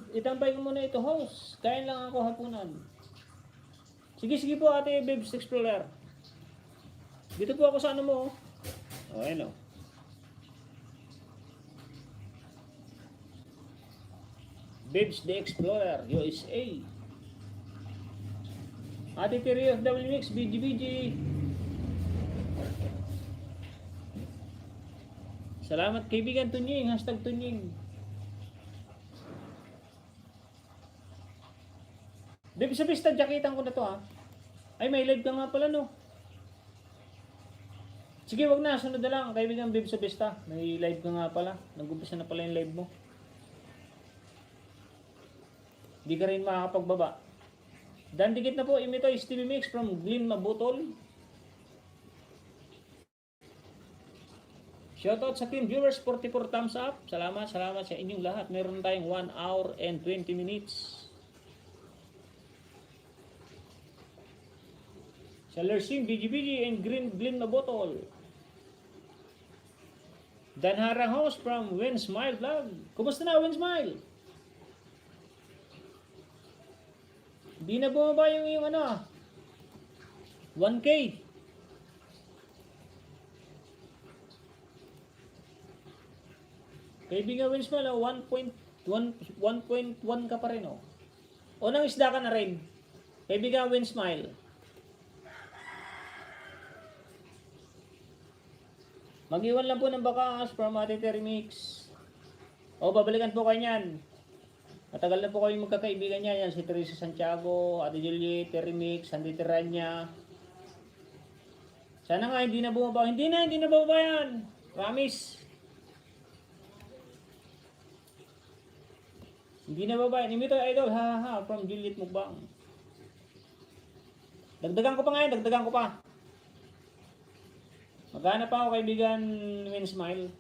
Itambay ko muna ito, host. Kain lang ako hapunan. Sige po, Ate Bebs Explorer. Dito po ako sa mo. Ayun Bebs the Explorer, USA. Ate Terry of WMX, BGBG. Salamat kaibigan Tunying, #Tunying. Bebs sa Vista, jaketan ko na to Ay, may live ka nga pala Sige, wag na. Sunod na lang. Kaibigan Bebs sa Vista. May live ka nga pala. Nag-umpisa na pala yung live mo. Di ka rin makakapagbaba. Dan dikit na po. Imitoy TV Mix from Glen Mabotol. Shoutout sa team viewers. 44 thumbs up. Salamat sa inyong lahat. Meron tayong 1 hour and 20 minutes. Sa Lersing, BGBG and Glen Mabotol. Dan Harang host from Win Smile Vlog. Kumusta na, Win Smile? Di na bumaba yung 1K. Kaibigan Win Smile, 1.1 ka pa rin O nang isda ka na rin. Kaibigan Win Smile. Mag-iwan lang po ng bakas from Ate Terry Mix. O, babalikan po kayo niyan. Matagal na po kayong magkakaibigan niya. Yan, si Teresa Santiago, Ate Juliet, Terry Mix, Sandy Terrania. Sana nga hindi na bumaba. Hindi na bumaba yan. Promise. Hindi na bumaba yan. Imito idol, ha ha ha, from Juliet Mukbang. Dagdagan ko pa ngayon, dagdagan ko pa. Maghanap pa ako kaibigan Win Smile.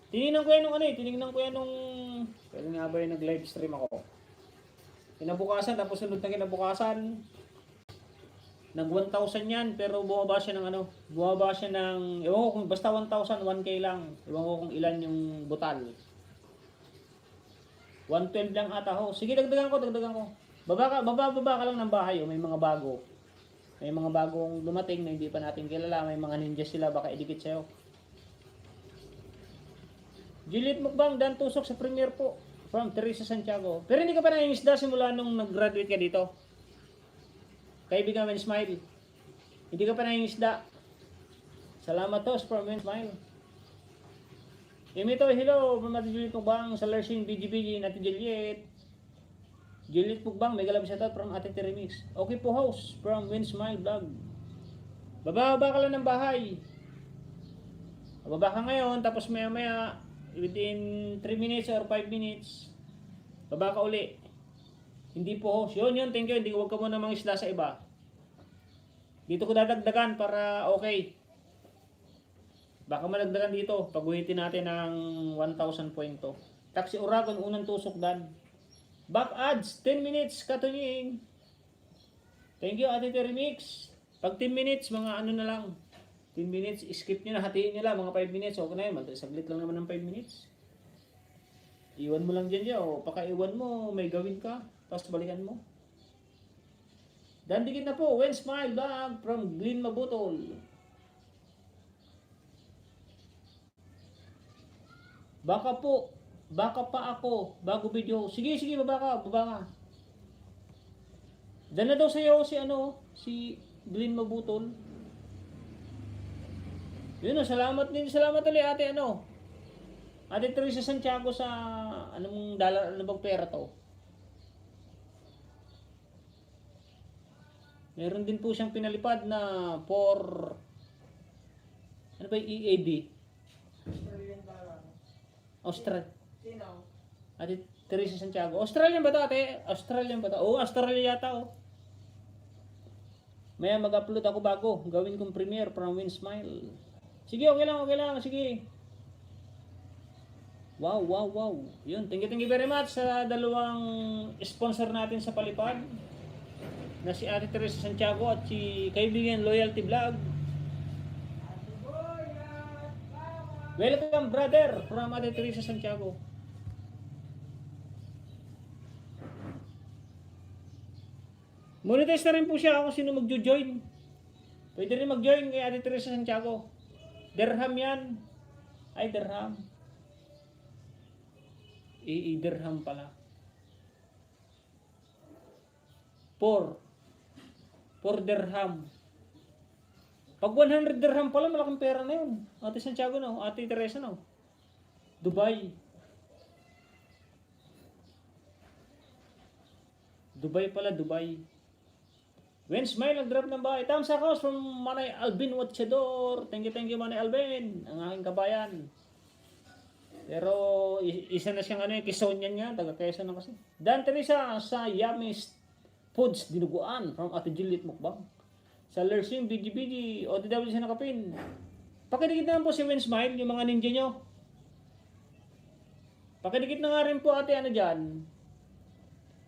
Tinignan ko yan nung kaya nga ba yung nag-live stream ako. Kinabukasan, tapos sunod na kinabukasan, nag 1,000 yan, pero bumaba siya ng ewan ko kung basta 1,000, 1K lang. Ewan ko kung ilan yung butal. 112 lang ata ho. Sige, dagdagan ko. Baba ka lang ng bahay, may mga bago. May mga bagong dumating na hindi pa natin kilala, may mga ninja sila, baka idikit sa'yo. Juliet Mukbang, Dan Tusok sa premiere po. From Teresa Santiago. Pero hindi ka pa nangingisda simula nung nag-graduate ka dito. Kaibigan Win Smile. Hindi ka pa nangingisda. Salamat tos from Win Smile. Imito, hello from Ate Juliet Mukbang sa Lersing BGBG, Ate Juliet. Juliet Mukbang, may galab shout out from Ate Terry Mix. Okay po house from Win Smile Vlog. Baba ka lang ng bahay. Baba ka ngayon, tapos maya within 3 minutes or 5 minutes, baba ka uli. Hindi po host. Yun, thank you. Huwag ka muna mangisda sa iba. Dito ko dadagdagan para okay. Baka malagdagan dito. Pag-uhitin natin ng 1,000 pointo. Taxi Uragon, unang tusok dan. Back ads, 10 minutes, katunying. Thank you, Ate Terry Mix. Pag 10 minutes, mga ano na lang. 10 minutes, skip nyo na, hatiin nyo lang, mga 5 minutes, okay na yun, saglit lang naman ng 5 minutes. Iwan mo lang dyan o pakaiwan mo, may gawin ka, tapos balikan mo. Dandikit na po, When Smile Vlog from Glenn Mabutol. Baka pa ako, bago video. Sige, baba ka. Dala daw sa'yo si Glenn Mabutol. Yun salamat ulit ate Ate Teresa Santiago sa anong dollar, ano bang pera to? Meron din po siyang pinalipad na for ano ba yung EAD? Australian dollar. Sino? Ate Teresa Santiago. Australian ba to ate? Australian ba to? Oo, Australia yata Maya mag-upload ako bago. Gawin kong premiere from Win Smile. Sige, okay lang. Sige. Wow. Yun, thank you very much sa dalawang sponsor natin sa palipad. Na si Ate Teresa Santiago at si kaibigan Loyalty Vlog. Welcome brother from Ate Teresa Santiago. Monetize na rin po siya kung sino magjo-join. Pwede rin mag-join kay Ate Teresa Santiago. Dirham yan. Ay, dirham. Dirham pala. 4 dirham. Pag 100 dirham pala, malaking pera na yun. Ate Santiago Ate Teresa Dubai. Dubai. When Smile nag-drop ng bahay. Thumbs up from Manay Alvin Watchador. Thank you Manay Alvin. Ang aking kabayan. Pero isa na siyang Kisonian nga. Taga Quezon na kasi. Dan Teresa sa Yummy Foods Dinuguan from Ate Juliet Mukbang. Sa Lersing BGBG OTW sa nakapin. Pakidikit naman po si When Smile. Yung mga ninja nyo. Pakidikit na nga rin po ate dyan.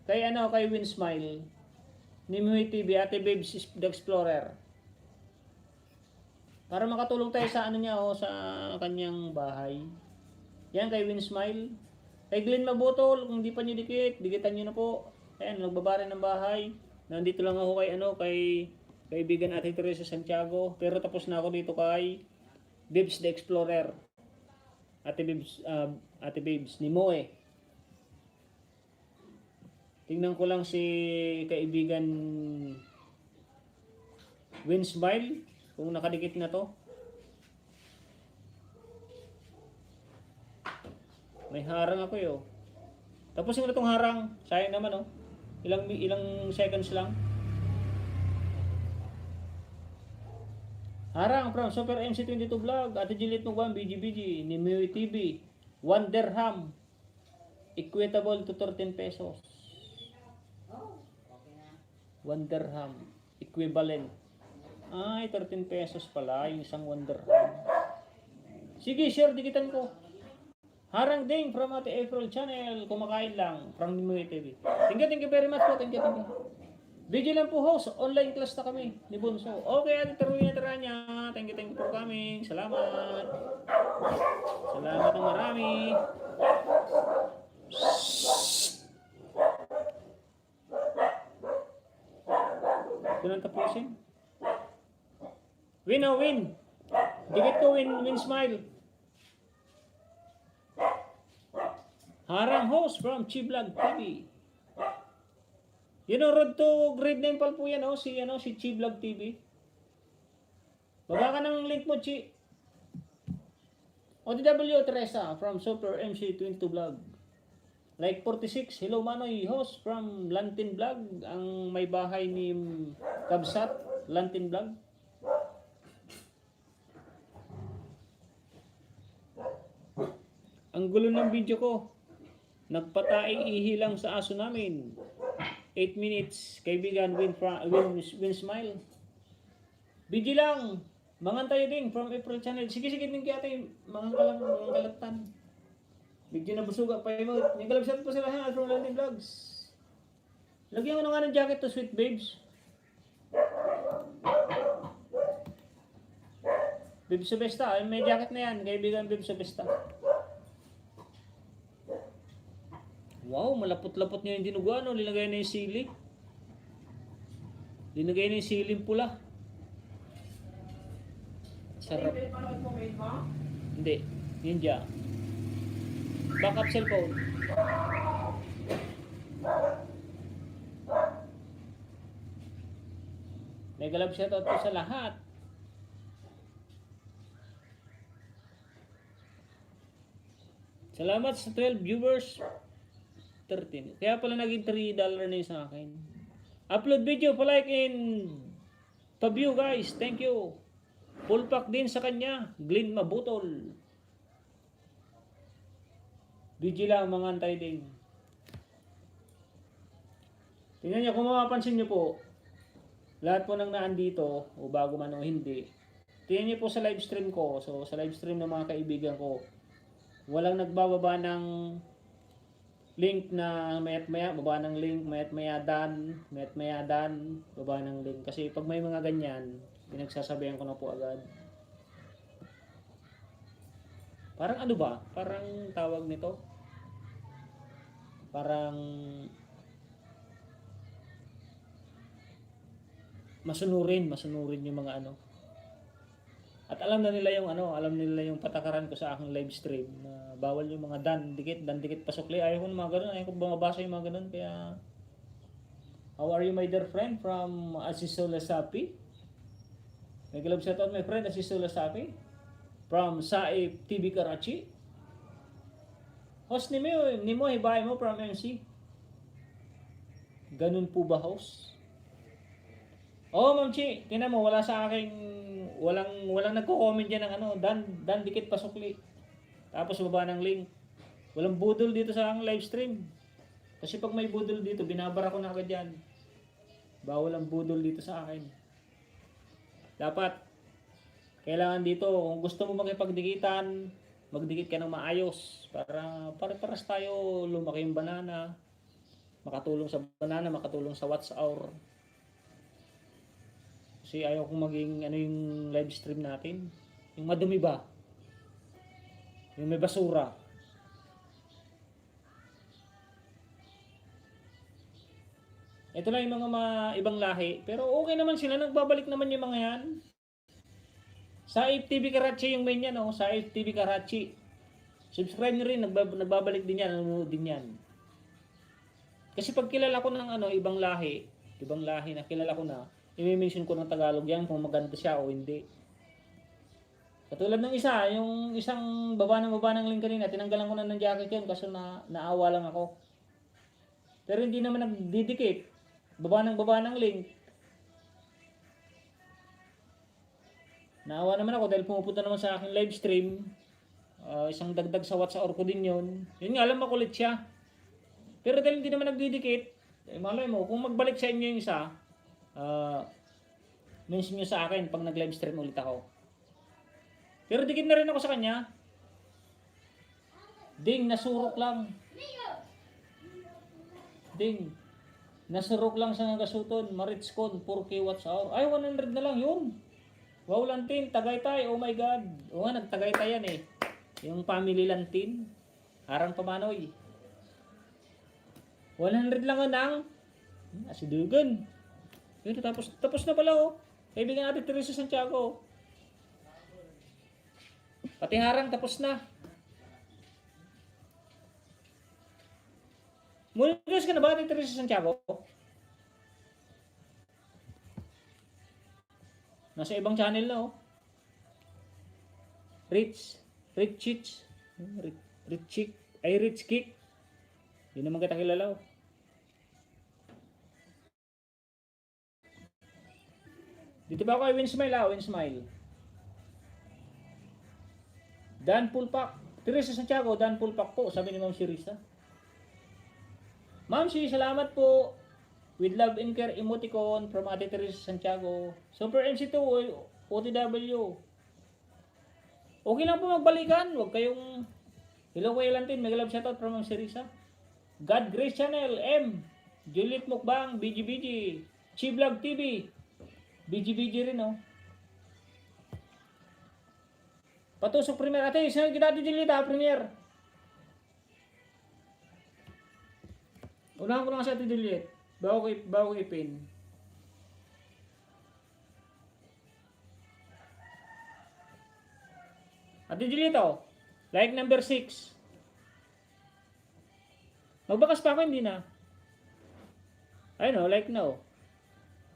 Kay When Smile. Nimuhi TV, Ate Babes the Explorer. Para makatulong tayo sa sa kanyang bahay. Yan kay Win Smile. Kay Glenn Mabutol, kung di pa nyo dikitan nyo na po. Ayan, nagbabara ng bahay. Nandito lang ako kay kaibigan Ate Teresa Santiago. Pero tapos na ako dito kay Babes the Explorer. Ate Babes ni Moe. Tingnan ko lang si kaibigan Win Smile kung nakadikit na to. May harang ako yo. Tapos yung itong harang, sayang naman oh. Ilang seconds lang. Harang from Super MC22 Vlog, Ate Juliet Mugwan, BGBG, Nimue TV, 1 dirham, equatable to 13 pesos. 1 dirham, equivalent. Ay, 13 pesos pala, yung isang 1 dirham. Sige, share, dikitan ko. Harang ding from Ate April Channel, kumakain lang, from Nimue TV. Thank you very much po, thank you. Video lang po host, online class na kami ni Bunso. Okay, Ate Terwina Teranya, thank you for coming. Salamat. Salamat ng marami. Ito nang tapusin. Win o win. Dikit ko win smile. Harang host from Chiblog TV. Road to grade 9 pal po yan, si Chiblog TV. Baba ka ng link mo, Chi. ODW Teresa from Super MC22 Vlog. Like 46, hello Manoy, host from Lantin Vlog, ang may bahay ni Kabsat, Lantin Vlog. Ang gulo ng video ko. Nagpataing ihilang sa aso namin. 8 minutes, kaibigan, win smile. Video lang, mangantay din from April Channel. Sige, din kaya tayo, mga kalatan. Video na busuga pa yun. May kalabsat po sila ha, from Landing Vlogs. Lagyan ko na nga ng jacket to Sweet Babes. Babes Subesta, may jacket na yan, kaibigan Babes Subesta. Wow, malapot-lapot niya yung dinuguan, no? Linagay na yung sili. Linagay na yung siling pula. Sarap. Hindi, ninja. Backup cellphone. Mega love shoutout po sa lahat. Salamat sa 12 viewers. 13. Kaya pala naging $3 na yun sa akin. Upload video, pa-like and pa-view guys. Thank you. Full pack din sa kanya. Glenn Mabutol. Video lang mga antay din. Tingnan nyo, kung mapapansin nyo po, lahat po nang naandito, o bago man o hindi, tingnan nyo po sa live stream ko. So sa live stream ng mga kaibigan ko, walang nagbababa ng link na mayat maya, baba ng link, mayat maya dan, baba ng link. Kasi pag may mga ganyan, pinagsasabihan ko na po agad. Parang ano ba? Parang tawag nito? Parang masunurin yung mga ano. At alam nila yung patakaran ko sa aking live stream na bawal yung mga dan dikit pasukli. Ayaw ko ng mga ganun, ayaw ko bumabasa yung mga ganun. Kaya, how are you my dear friend from Asiso Lasapi? May galab shout out my friend Asiso Lasapi from Saip TV Karachi. Host ni mo hibay mo from MC. Ganun po ba host? Oh, Ma'am Chi, tingnan mo, wala sa aking, walang nagko-comment diyan ng dan dikit pasukli. Tapos baba ng link. Walang budol dito sa aking live stream. Kasi pag may budol dito, binabara ko na agad yan. Bawal ang budol dito sa akin. Dapat, kailangan dito, kung gusto mo makipagdikitan, magdikit ka ng maayos. Para pare-paras tayo lumaki yung banana. Makatulong sa banana, makatulong sa watch hour. Kasi ayaw kong maging yung live stream natin. Yung madumi ba? Yung may basura. Ito lang yung mga ibang lahi. Pero okay naman sila. Nagbabalik naman yung mga yan. Sa FTV Karachi yung main yan. Sa FTV Karachi. Subscribe nyo rin. Nagbabalik din yan. Nanonood din yan. Kasi pag kilala ko ng ibang lahi na kilala ko na, i-mention ko ng Tagalog yan kung maganda siya o hindi. Katulad ng isa, yung isang baba ng link kanina, tinanggalan ko na ng jacket yun kaso naawa lang ako. Pero hindi naman nagdidikit. Baba ng link. Naawa naman ako dahil pumupunta naman sa aking live stream. Isang dagdag sa WhatsApp ko din yun. Yun nga, alam makulit siya. Pero dahil hindi naman nagdidikit, malay mo, kung magbalik sa inyo yung isa, mention nyo sa akin pag nag-live stream ulit ako. Pero dikit na rin ako sa kanya. Ding, nasurok lang. Ding, nasurok lang sa gasuton. Maritskon, 4K watts hour. Ay, 100 na lang yun. Wow, Lantin, Tagaytay. Oh my God. Oo nga, nagtagaytay yan eh. Yung family Lantin. Harang Pamanoy. 100 lang ang asidugan. Yun, tapos na pala oh. Kaibigan natin Teresa Santiago. Pati harang tapos na. Muligas ka na ba natin Teresa Santiago? Nasa ibang channel na oh. Rich Kick. Yun naman kita kilala oh. Dito ba ako ay Winsmile? Dan Pulpak. Teresa Santiago, Dan Pulpak po, sabi ni Ma'am Sirisa. Ma'am Si, salamat po. With love and care emoticon from Ate Teresa Santiago. Super MC2, OTW. Okay lang po magbalikan. Huwag kayong... Hello Kuya Lantin, mega love shoutout from Ma'am Sirisa. God Grace Channel, M. Juliet Mukbang, BGBG. Chi-Vlog TV. BGBG rin oh. Patusok premier. Ate, sino kita Ate Juliet premier? Unahan ko lang sa Ate Juliet. Bago ipin. Ate Juliet oh. Like number 6. Magbakas pa ako, hindi na. Ayun oh, like no.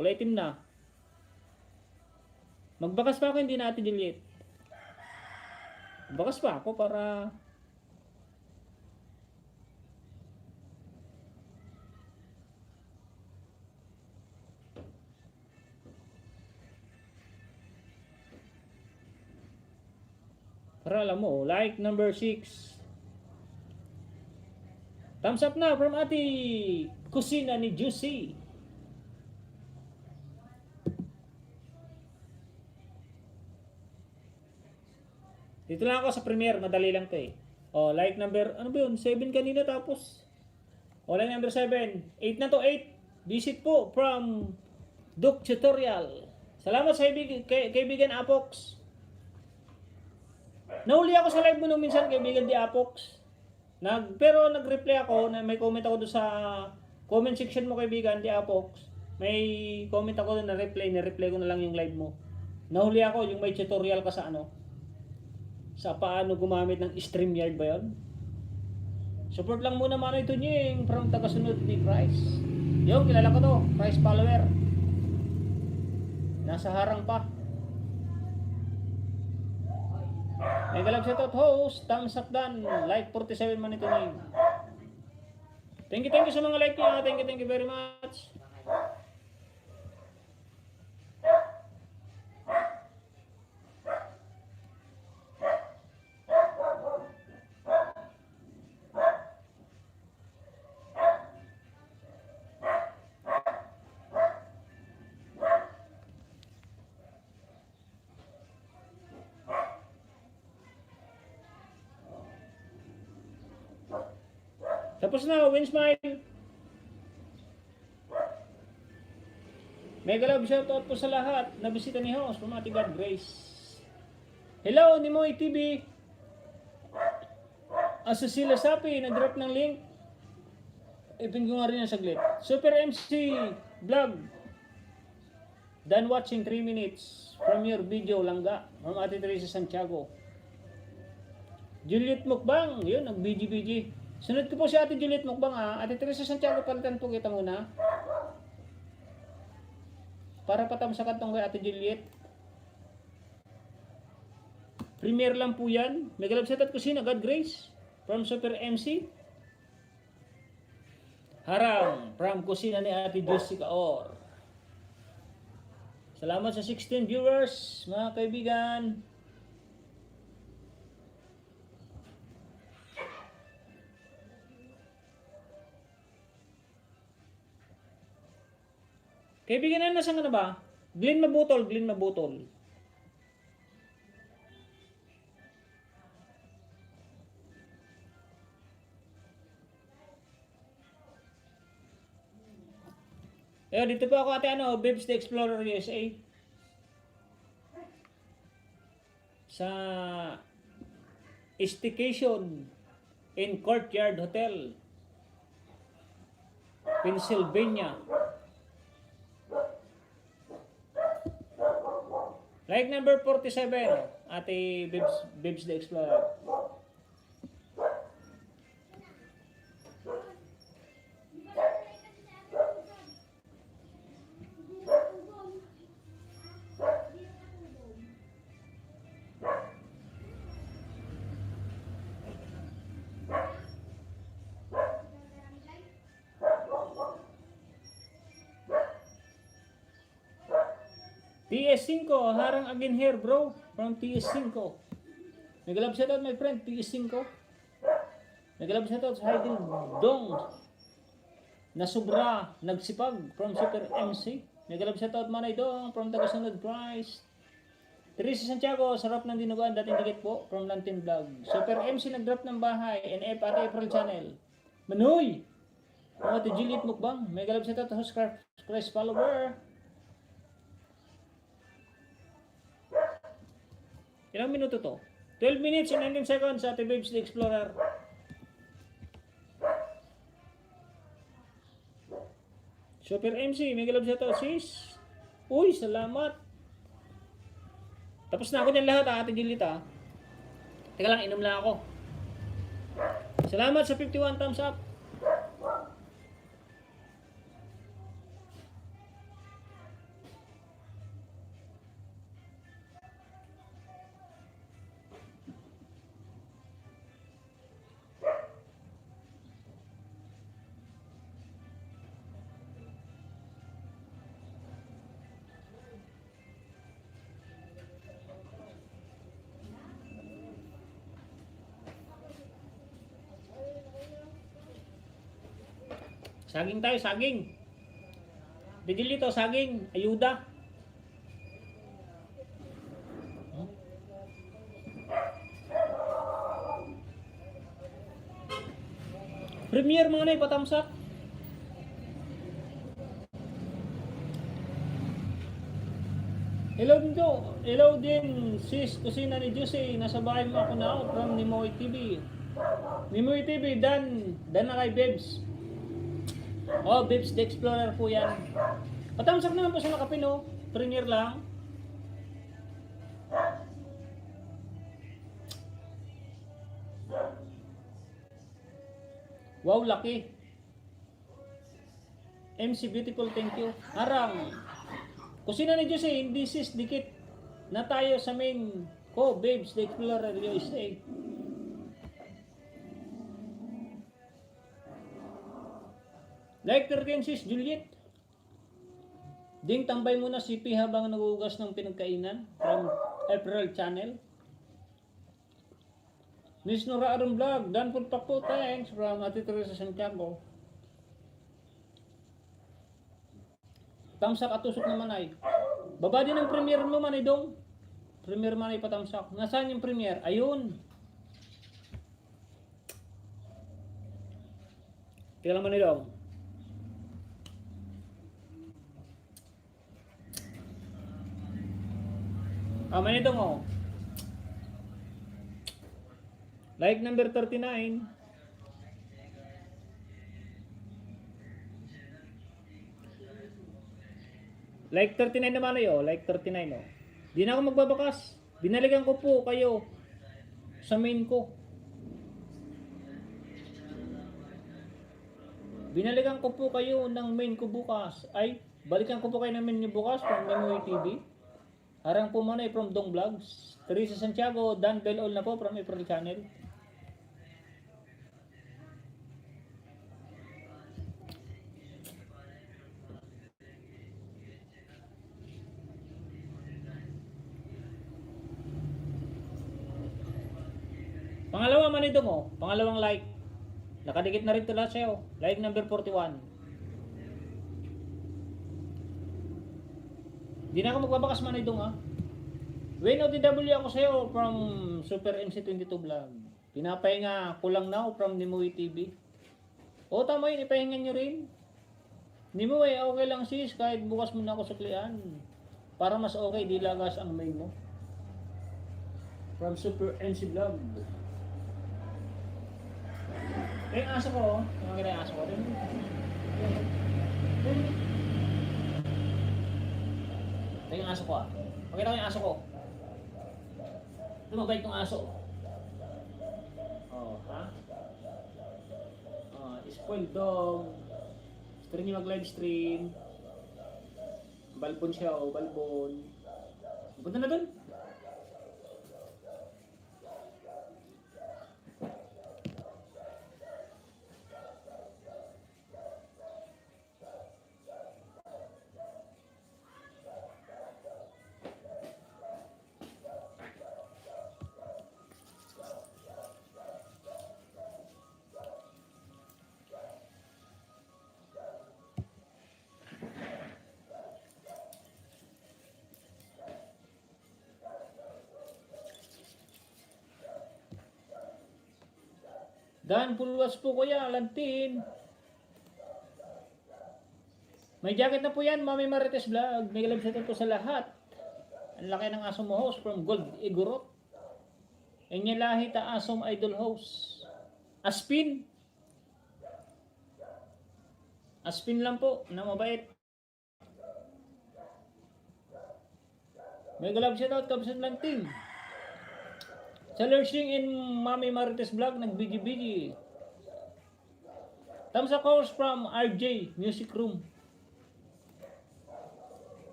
Kulay itim na. Magbakas pa ako, hindi na Ate Juliet. Magbakas pa ako para... Para alam mo, like number 6. Thumbs up na from Ate Kusina ni Juicy. Dito lang ako sa premiere, madali lang 'to eh. Oh, like number, ano ba 'yun? 7 kanina tapos. Oh, like number 7. 8 na to, 8. Visit po from Duke Tutorial. Salamat sa kaibigan Apox. Nahuli ako sa live mo nung minsan, kaibigan di Apox. Pero nag-reply ako, na may comment ako doon sa comment section mo, kaibigan di Apox. May comment ako doon na reply ko na lang yung live mo. Nahuli ako, yung may tutorial ka sa ano, sa paano gumamit ng StreamYard ba yun? Support lang muna mano ito Nying from tagasunod ni Price. Yung kilala ko to, Price follower. Nasa harang pa. May galag sa tot host, thumbs up dan, like 47 man ito Nying. Thank you sa mga like niya. Thank you very much. Tapos na, Winsmile. Mega love shoutout po sa lahat na bisita ni host, Pamati God Grace. Hello, Nimoy TV. Asusila Sapi, nag-drop ng link. Ipin ko nga rin yung saglit. Super MC Vlog. Done watching 3 minutes from your video, Langga. From Ate Teresa Santiago. Juliet Mukbang, yun, nag-BG-BG. Sunod ko po si Ate Juliet Mukbang ha. Ate Teresa Santiago, palitan po kita muna. Para patamsakan tong kay Ate Juliet. Premier lang po yan. Mega love shoutout kusina, God Grace. From Super MC. Harang, from kusina ni Ate Jessica Or. Salamat sa 16 viewers, mga kaibigan. Kaibigan na, nasaan ka na ba? Glenn Mabutol, Glenn Mabutol. Dito po ako ate Bibs the Explorer USA. Sa staycation in Courtyard Hotel, Pennsylvania. Like number 47, ate Bibs the Explorer. TS5, harang again here bro, from TS5. Nagalab shoutout my friend, TS5. Nagalab shoutout sa Heidi Dong na sobra, nagsipag, from Super MC. Nagalab shoutout Manay Dong, from Tagasunod Price. Teresa Santiago, sarap ng dinuguan, dating dikit po, from Lantin Vlog. Super MC nag-drop ng bahay, NF at April Channel. Manoy! Ate Juliet Mukbang, nagalab shoutout host Christ follower. Ilang minuto to? 12 minutes and 19 seconds sa Ate Babes the Explorer. Super MC, may galab siya to, sis. Uy, salamat. Tapos na ako dyan lahat, Ate Julieta. Teka lang, inom lang ako. Salamat sa 51 thumbs up. Saging tayo, saging. Bigil dito, saging. Ayuda. Premier mga na ipatamsak. Hello dito. Hello din sis kusina ni Juicy. Nasa bahay mo ako na from Nimoy TV. Nimoy TV, dan na kay Bebs. Oh, Bibs the Explorer po yan. Patamsak naman po sa nakapino. Premier lang. Wow, laki. MC Beautiful, thank you. Harang. Kusina ni Jose, hindi sis, dikit. Na tayo sa main ko, Bibs the Explorer USA. Like 13 sis Juliet. Ding tambay muna si P habang nagugas ng pinagkainan from April Channel. Miss Nora Aron Vlog, Dan po Papo, thanks from Ate Teresa Santiago. Tamsak at tusok naman ay. Baba din ang premiere mo man ay dong. Premiere man ay patamsak. Nasaan yung premiere? Ayun. Kailan man ay dong. Manito mo. Like number 39. Like 39 naman ayo, like 39 oh. Di na ako magbabakas. Binalikan ko po kayo sa main ko. Binalikan ko po kayo ng main ko bukas. Ay, balikan ko po kayo ng main niyo bukas from Memory TV. Harang po muna from Dong Vlogs. Teresa Santiago, Dan Bell All na po from April Channel. Pangalawa man ito mo, pangalawang like. Nakadikit na rin ito lahat sa'yo. Like number 41. Di na ako magbabakas man ito nga. Wayne OTW ako sa'yo from Super MC22 Vlog. Pinapahinga ko lang now from Nimuwi TV. O tama yun, ipahinga nyo rin. Nimuwi, okay lang sis, kahit bukas mo na ako suklian. Para mas okay, di lagas ang main mo. From Super MC Vlog. Eh, yung aso ko, yung mga aso ko. Ito yung aso ko ah. Pakita ko yung aso ko. Ito mabait yung aso. Oh, ha? Spoiled dog. Gusto rin niya mag-live stream. Balbon siya oh, balbon. Punta na dun. Dan, pulwas po kuya, lantin. May jacket na po yan, Mami Marites Vlog. May galab po sa lahat. Ang laki ng asom mo host from Gold Igorot. Yan yung lahi ta asom idol host. Aspin. Aspin lang po, na mabait. May galab shoutout, kabsat lantin. Sa Lersing in Mami Marites Vlog, nag-bigi-bigi. Thumbs up course from RJ Music Room.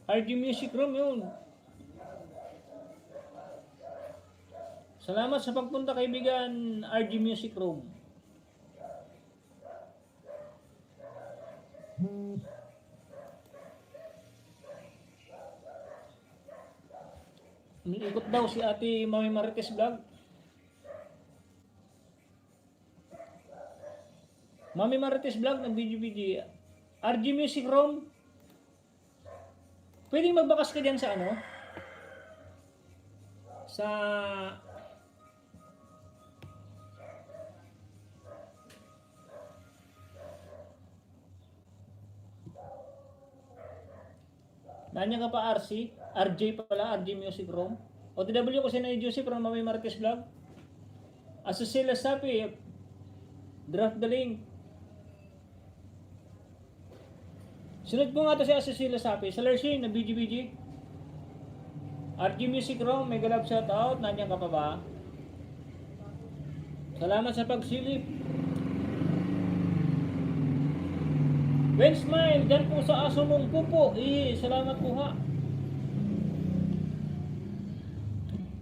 RJ Music Room yun. Salamat sa pagpunta kaibigan RJ Music Room. Ikot daw si Ate Mami Marites Vlog. Mami Marites Vlog, nag-video-video. RG Music Room. Pwedeng magbakas ka dyan sa ano? Sa... Nanya ka pa RC? RJ pala, RJ Music Room. OTW ko si Nay Juicy from Mami Marites Vlog. Asusila Sapi, draft the link. Sunod mo nga to si Asusila Sapi. Sa Lersing, na BG. RJ Music Room, may galab shoutout. Nandiyan ka pa ba? Salamat sa pagsilip. Ben Smile, dyan po sa aso mong pupo. Salamat po ha.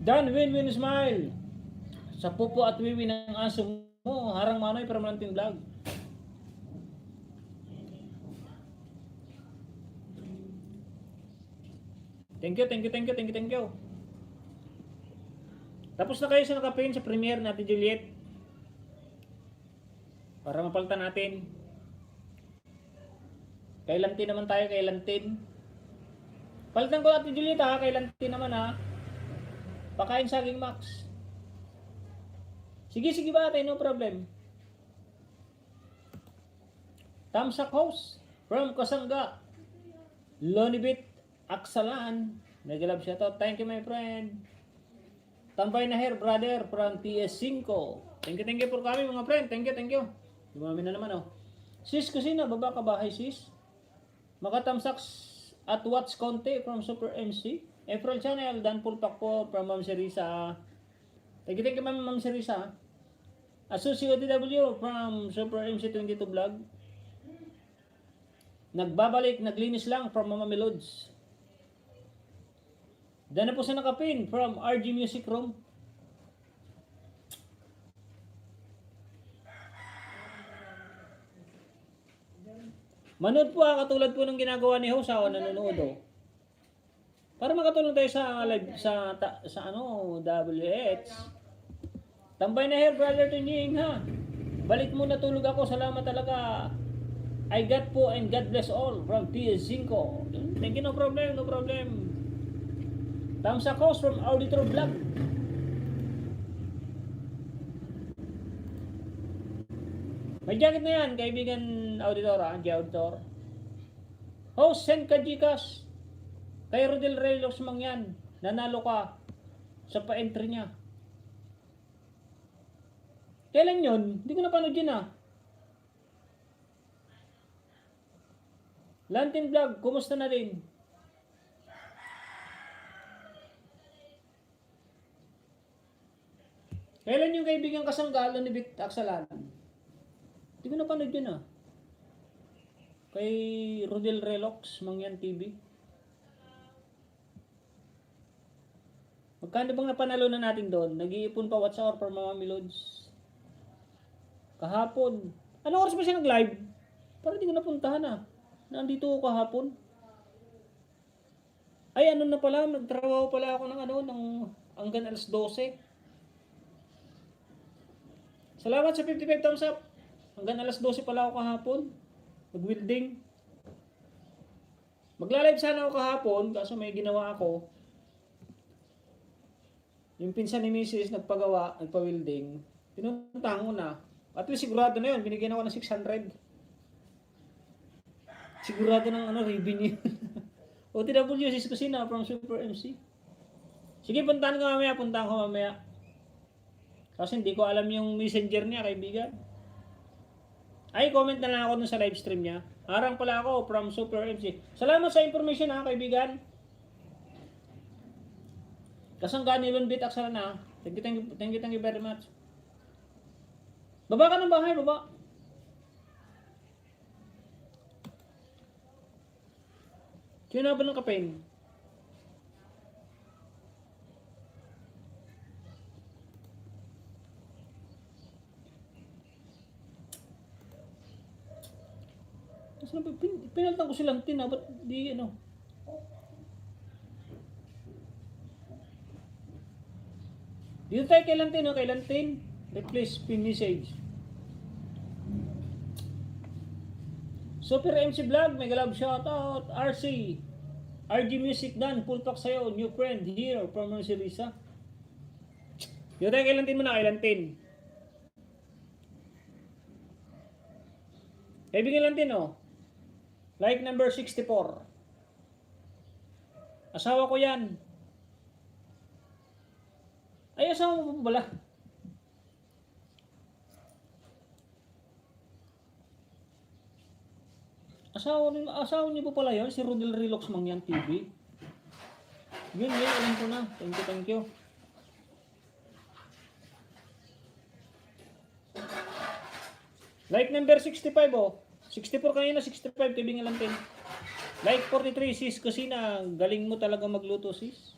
Dan Win Smile. Sa pupo at wiwi ng aso mo, harang manoy permanenteng vlog. Thank you. Tapos na kayo sa nakapain sa premiere natin, Juliet. Para mapalitan natin. Kailantin naman tayo, kailantin. Palitan ko natin, Juliet ha, kailantin naman ha. Pakain saging Max. Sige ba ate, no problem. Tamsak host from Kasangga. Lonibit Aksalan. Mega love shoutout. Thank you my friend. Tambay na hair brother from TS5. Thank you for kami mga friend. Thank you. Dumami na naman oh. Sis kusina, baba ka bahay sis. Makatamsak at watch konti from Super MC. April Channel, Dan Pulpak po from Ma'am Serisa. Thank you, Ma'am Serisa. Asusio DW from Super MC22 Vlog. Nagbabalik, naglinis lang from Mama Melods. Dahil na po sa nakapin from RG Music Room. Manood po katulad po ng ginagawa ni Host ako nanonood Para makatulong tayo sa live sa WH. Tambay na here, brother Tunying ha. Balik muna tulog ako. Salamat talaga. I got po and God bless all from PS5. Thank you, no problem, no problem. Thumbs up host from Auditor Vlog. May jacket na yan, kaibigan auditor auditor. Host, send ka Gcash. Kay Rodel Relox mang yan. Nanalo ka sa pa-entry niya. Kailan yun? Hindi ko napanood yun Lantin Vlog, kumusta na rin? Kailan yung kaibigan kasanggalan ni Vic Aksalan? Hindi ko napanood yun Kay Rodel Relox, Mangyan TV. Magkano bang napanalo na natin doon? Nag-iipon pa what's our for Mama Melods. Kahapon. Anong oras ba siya nag-live? Parang hindi ko napuntahan Nandito ako kahapon. Ay, ano na pala, nagtrabaho pala ako ng hanggang alas 12. Salamat sa 55 thumbs up. Hanggang alas 12 pala ako kahapon. Mag-welding. Magla-live sana ako kahapon, kaso may ginawa ako. Yung pinsan ni Mrs. nagpa-welding. Pinuntahan ko na. At least sigurado na yun, binigyan ako ng 600. Sigurado ng revenue. OTW, sis Kusina from Super MC. Sige, puntahan ko mamaya. Kasi hindi ko alam yung messenger niya, kaibigan. Ay, comment na lang ako dun sa live stream niya. Harang pala ako from Super MC. Salamat sa information kaibigan. Kasangga ni Lunbit Aksalan Thank you very much. Baba ka ng bahay, baba. Sino na ba ng kapen? Pinaltan ko silang ba't di Dito tayo kay Lantin, replace pin message. Super MC Vlog, mega love shoutout. RG Music Dan, full pack sa'yo. New friend here from Marcelisa. Dito tayo kay Lantin muna, kay Lantin. Kaibigan Lantin like number 64. Asawa ko yan. Ay, asawa mo pa pala. Asawa niyo po pala yun, si Rodel Relox Mangyan TV. Yun, alam ko na. Thank you. Like number 65 64 kanina, 65 kaibigan Lantin. Like 43, sis Kusina, galing mo talaga magluto, sis.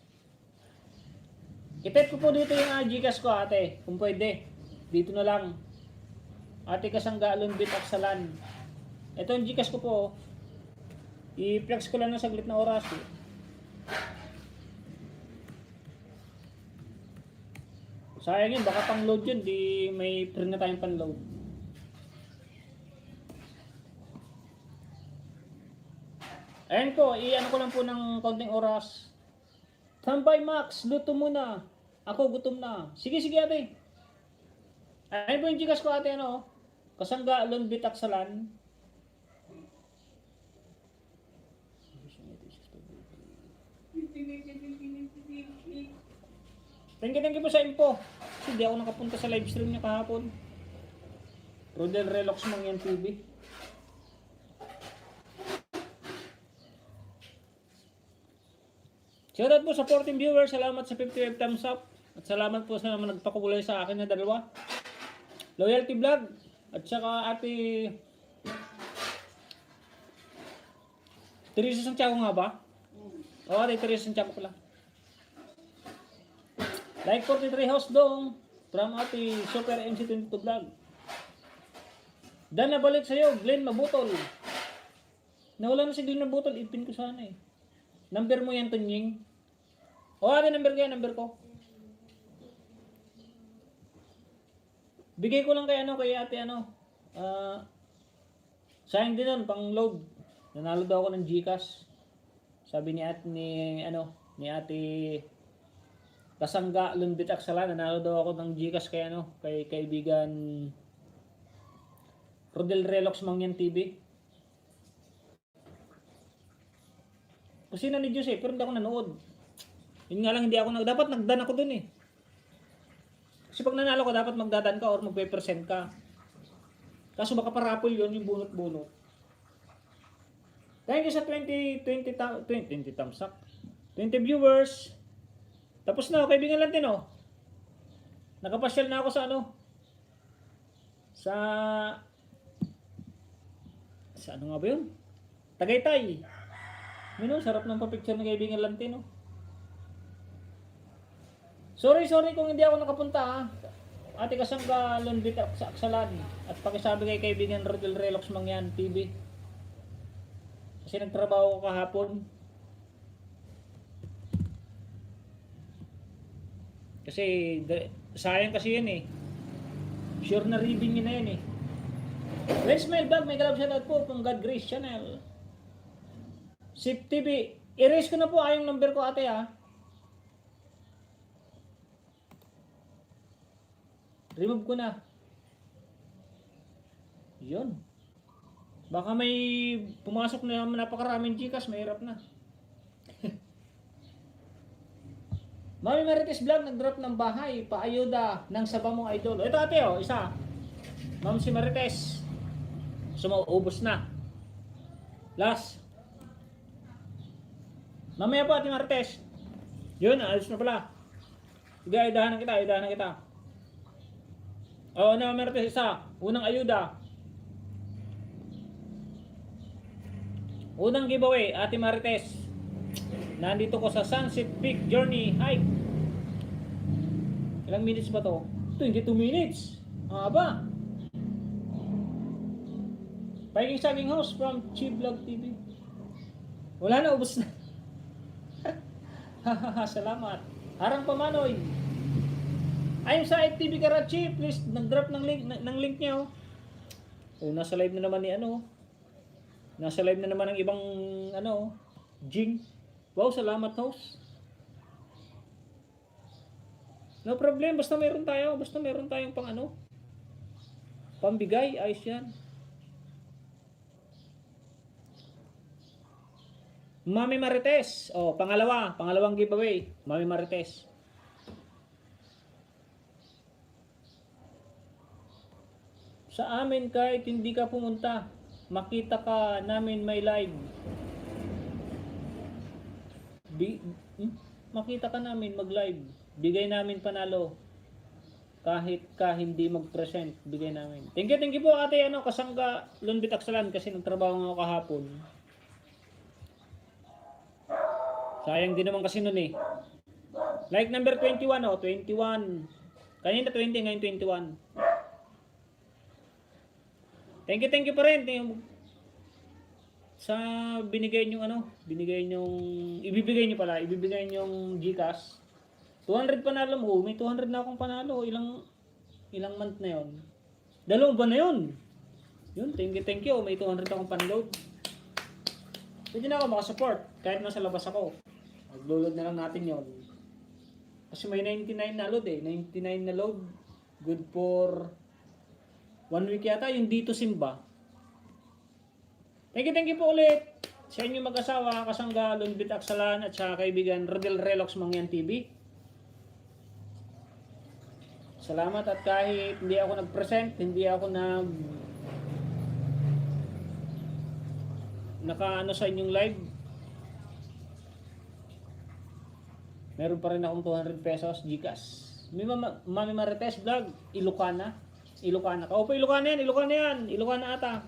I-type ko po dito yung Gcash ko, ate, kung pwede. Dito na lang. Ate Kasangga Lunbit Aksalan. Ito yung Gcash ko po. I-flex ko lang ng saglit na oras. Sayang yun, baka pang load yun, di may print na tayong pan load. Ayan po, i-ano ko lang po ng konting oras. Tambay Max, luto muna. Ako gutom na. Sige ate. Ayan po yung Gcash ko ate Kasangga Lunbit Aksalan. Thank you po sa info. Kasi di ako nakapunta sa live stream niya kahapon. Rodel Relox Mangyan TV. Shoutout po sa 14 viewers. Salamat sa 55 thumbs up. At salamat po sa mga nagpakulay sa akin na dalawa. Loyalty Vlog at saka Ate Teresa Santiago nga ba? Oo, Ate Teresa Santiago pala. Like 43 house dong from Ate Super MC22 Vlog. Dan nabalik sa'yo, Glenn Mabutol. Nawala na si Glenn Mabutol, ipin ko sana eh. Number mo yan, Tunying. O, Ate, number ko yan, number ko. Bigay ko lang kay Ate sayang din nun, pang load. Nanalo daw ako ng GCash. Sabi ni Ate Kasangga Lunbit Aksala, nanalo daw ako ng GCash kay kaibigan Rodel Relox Mangyan TV. Kasi na ni Diyos pero hindi ako nanood. Yun nga lang, dapat nagdan ako dun eh. Kasi pag nanalo ka, dapat magdadan ka or magpe-present ka. Kaso baka parapol yun, yung bunot-bunot. Thank you sa 20 thumbs up. 20 viewers. Tapos na, kaibigan lang din oh. Nakapasyal na ako sa sa ano nga ba yun? Tagaytay. Sarap ng papicture ng kaibigan lang din oh. Sorry kung hindi ako nakapunta ha. Ate Kasangga Lunbit sa Aksalan. At pakisabi kay kaibigan Rodel Relox Mangyan TV. Kasi nagtrabaho ko kahapon. Kasi sayang kasi yun eh. Sure na reading nyo na yun eh. Let's mail back. May galap shoutout po from God Grace Channel. Sip TV. Erase ko na po yung number ko ate ha. Remove ko na. Yun. Baka may pumasok na napakaraming Gcash, mahirap na. Mami Marites Vlog, nag-drop ng bahay, paayuda ng saba mong idol. Ito ate isa. Ma'am si Marites. Sumuubos na. Last. Mamaya po ate Marites. Yun, alis na pala. Sige, idahan kita. Oo na, Marites, isa. Unang ayuda. Unang giveaway, Ate Marites. Nandito ko sa Sunset Peak Journey Hike. Ilang minutes ba to? 22 minutes. Aba. Biking Saging House from Chi Vlog TV. Wala na, ubos na. Salamat. Harang Pamanoy. Ayun sa FTV Karachi, please nag-drop ng link niya oh. Nasa live na naman ni Nasa live na naman ng ibang Jing. Wow, salamat host. No problem, basta meron tayong pambigay, ayos yan. Mami Marites, pangalawang giveaway, Mami Marites. Sa amin kahit hindi ka pumunta, makita ka namin may live. Makita ka namin mag-live. Bigay namin panalo. Kahit ka hindi mag-present, bigay namin. Thank you po ate Kasangga Lunbit Aksalan kasi nagtrabaho nga ako kahapon. Sayang din naman kasi nun eh. Like number 21 21. Kanina 20, ngayon 21. Thank you pa rin sa ibibigay niyong GCash. 200 panalo mo, may 200 na akong panalo. Ilang month na yon? 2 buwan na yon. Yun, thank you. May 200 akong panload. Pwede na ako makasupport kahit nasa labas ako. Mag-load na lang natin yon. Kasi may 99 na load eh. 99 na load. Good for 1 week yata yung dito Simba. Thank you po ulit sa inyo mag-asawa, Kasangga Lunbit Aksalan at sa kaibigan Rodel Relox Mangyan TV. Salamat at kahit hindi ako nag-present, hindi ako naka sa inyong live. Meron pa rin akong 200 pesos Gcash. May Mami Marites Vlog, Ilocana. Ilocana ka. Opo, Ilocana yan, Ilocana yan. Ilocana ata.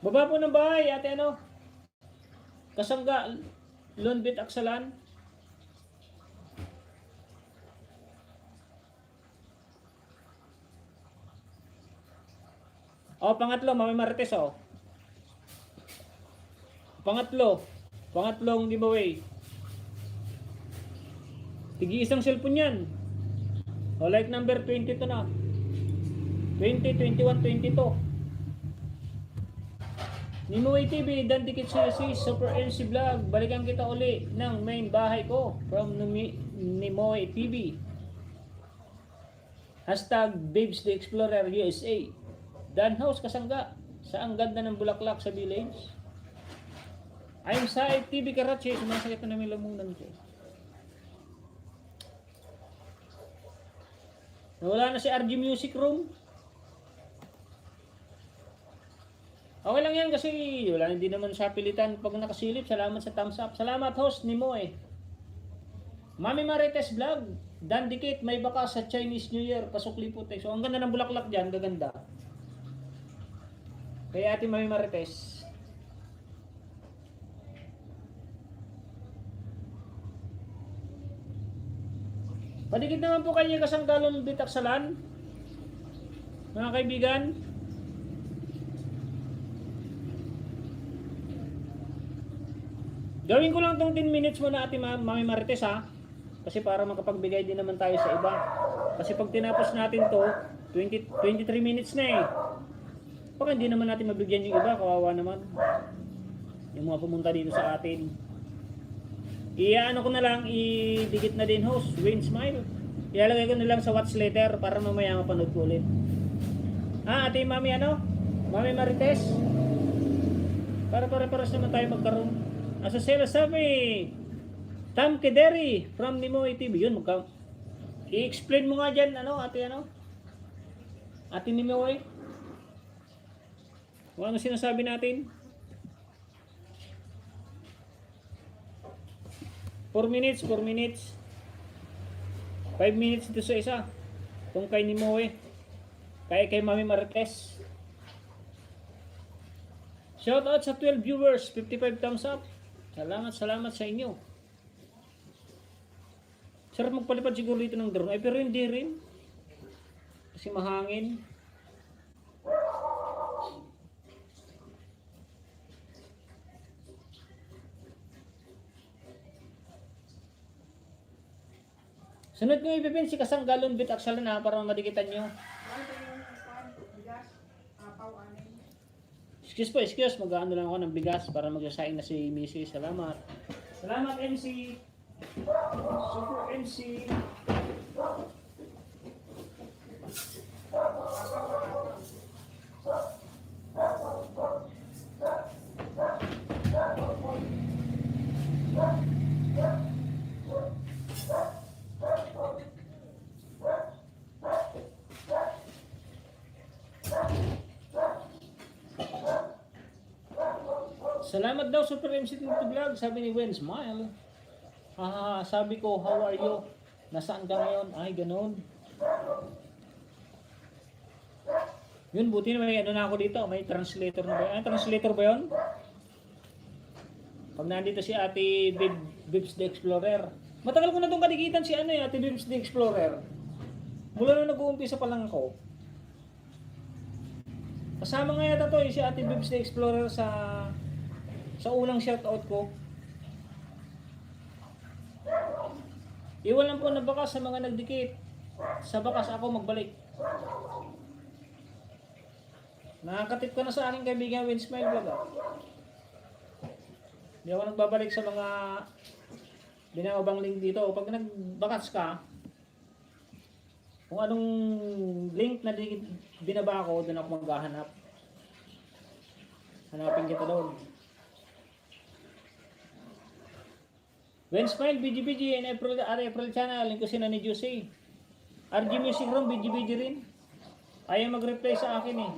Baba po ng bahay, ate ano? Kasangga, Lonbit Aksalan. Oh, pangatlo, Mami Marites, oh. Pangatlong giveaway. Tigi isang cellphone yan. O, like number 20 to na. 20, 21, 22. Nimoy TV, Dan Dikit si Super MC Vlog. Balikan kita uli ng main bahay ko from Nimoy TV. Hashtag Babes the Explorer USA. Dan House Kasangga. Sa ang ganda ng bulaklak sa village. I'm sa TV Karachi. Sumasakit na namin lamunan ko. Nawala na si RG Music Room. Okay lang yan kasi wala hindi naman sa pilitan pag nakasilip. Salamat sa thumbs up. Salamat host ni Moe. Mami Marites Vlog. Dan Dikit, may baka sa Chinese New Year. Pasukli puti. So ang ganda ng bulaklak dyan. Gaganda. Kaya ate Mami Marites. Padikit naman po kayo kasanggalon bitaksalan. Mga kaibigan. Gawin ko lang tong 10 minutes muna ate Mami Marites ha. Kasi para makapagbigay din naman tayo sa iba. Kasi pag tinapos natin to, 23 minutes na eh. Baka hindi naman natin mabigyan yung iba, kawawa naman. Yung mga pumunta dito sa atin. Iyaano ko na lang, idikit na din host, Wayne Smile. Ilalagay ko na lang sa watch later para mamaya mapanood ko ulit. Ate Mami ano? Mami Marites? Para pare-paras naman tayo magkaroon. Asosela sabi, Tam Kederi from Nimoy TV. Yun, i-explain mo nga dyan, ano, ate ano? Ate Nimoy? Ano sinasabi natin? 4 minutes, 4 minutes. 5 minutes ito sa isa. Itong kay Nimoy. Kay Mami Marites. Shout out sa 12 viewers, 55 thumbs up. Salamat sa inyo. Sarap magpalipad siguro dito ng drone. Ay pero hindi rin. Kasi mahangin. Sunod nyo ibibin si Kasanggalon Bit Aksalan na para madikitan nyo. Excuse, mag-ano lang ako ng bigas para magsasaing na si Missy. Salamat. Salamat MC. Super MC. Salamat daw Super MC to vlog, sabi ni Wen Smile. Sabi ko, how are you? Nasaan ka ngayon? Ay, ganoon. Yun, buti na may ano na ako dito. May translator na ba yun? Translator ba yun? Pag nandito si Ate Bibs the Explorer. Matagal ko na itong kadikitan si ano Ate Bibs the Explorer. Mula nung nag-uumpisa pa lang ako. Kasama nga yata to si Ate Bibs the Explorer sa unang shoutout ko. Iwan lang po na bakas sa mga nagdikit. Sa bakas ako magbalik. Nakakatip ka na sa aking kaibigan Win Smile Vlog. Hindi ako nagbabalik sa mga binabang link dito. Pag nagbakas ka, kung anong link na binaba ko, doon ako maghahanap. Hanapin kita doon. When Smile, BGBG, and April channel, link ko sila ni Juicy. RG Music Room, BGBG rin. Ayaw mag-reply sa akin eh,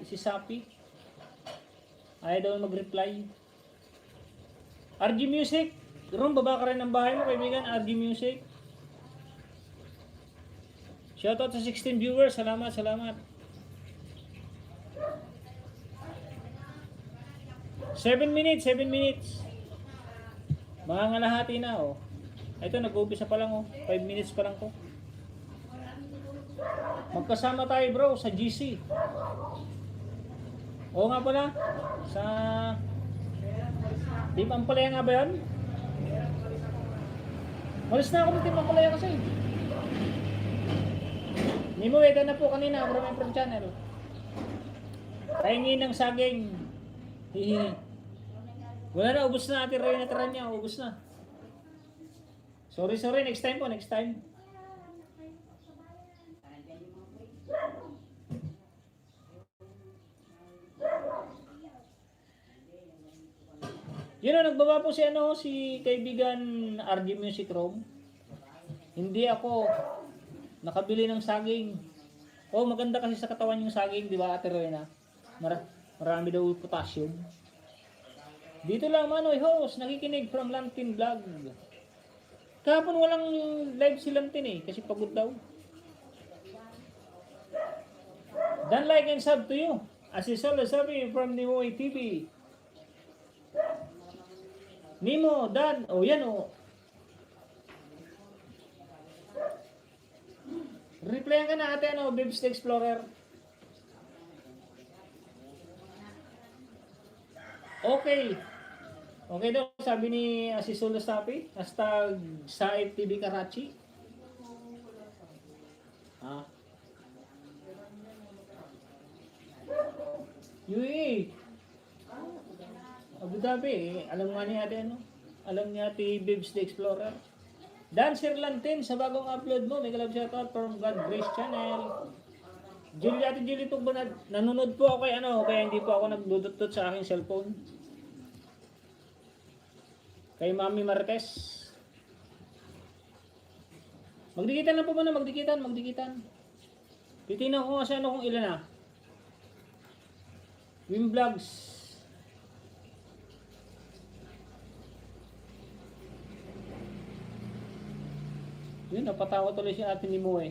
si Sapi. Ayaw daw mag-reply. RG Music. Ron, baba ka rin ng bahay mo, kaibigan. RG Music. Shoutout sa 16 viewers. Salamat, salamat. 7 minutes, 7 minutes. Mga ngalahati na, oh. Ito, nag-umpisa pa lang, oh. 5 minutes pa lang to. Magkasama tayo, bro, sa GC. Oo nga pala. Sa... Team Ampalaya nga ba yun? Malis na ako ng Team Ampalaya kasi. Nimo, weta na po kanina, from channel. Kaingin ng saging. Hihi. Wala na, ubos na. Ate Ray na tira niya, ubos na. Sorry, next time po, next time. Yun o, nagbaba po si kaibigan RG Music Room. Hindi ako nakabili ng saging. Oh, maganda kasi sa katawan yung saging, di ba, Ate Rowena? Marami daw potassium. Dito lang, Manoy Host, nakikinig from Lantin Vlog. Kahapon walang live si Lantin eh, kasi pagod daw. Dan like and sub to you. As is always sabi from Nimoy TV. Nimo, Dan, oh yan oh. Replyan ka na ate, ano, Bibs the Explorer. Okay. Okay daw, sabi ni Asisulo Sapi, hashtag Saip TV Karachi. Ha? UAE. Abu Dhabi, alam nga ni ate ano? Alam ni ate Bibs the Explorer. Dancer Lantin, sa bagong upload mo, may kalab shoutout from God Grace Channel. Ate Julie Tugbo, nanonood po ako kay ano, kaya hindi po ako nagdudot sa aking cellphone. Kay Mami Martes. Magdikitan na po muna, magdikitan. Titignan ko nga sa ano kung ilan na. Wim Vlogs. Yun, napatawa tuloy si ate ni Mo eh.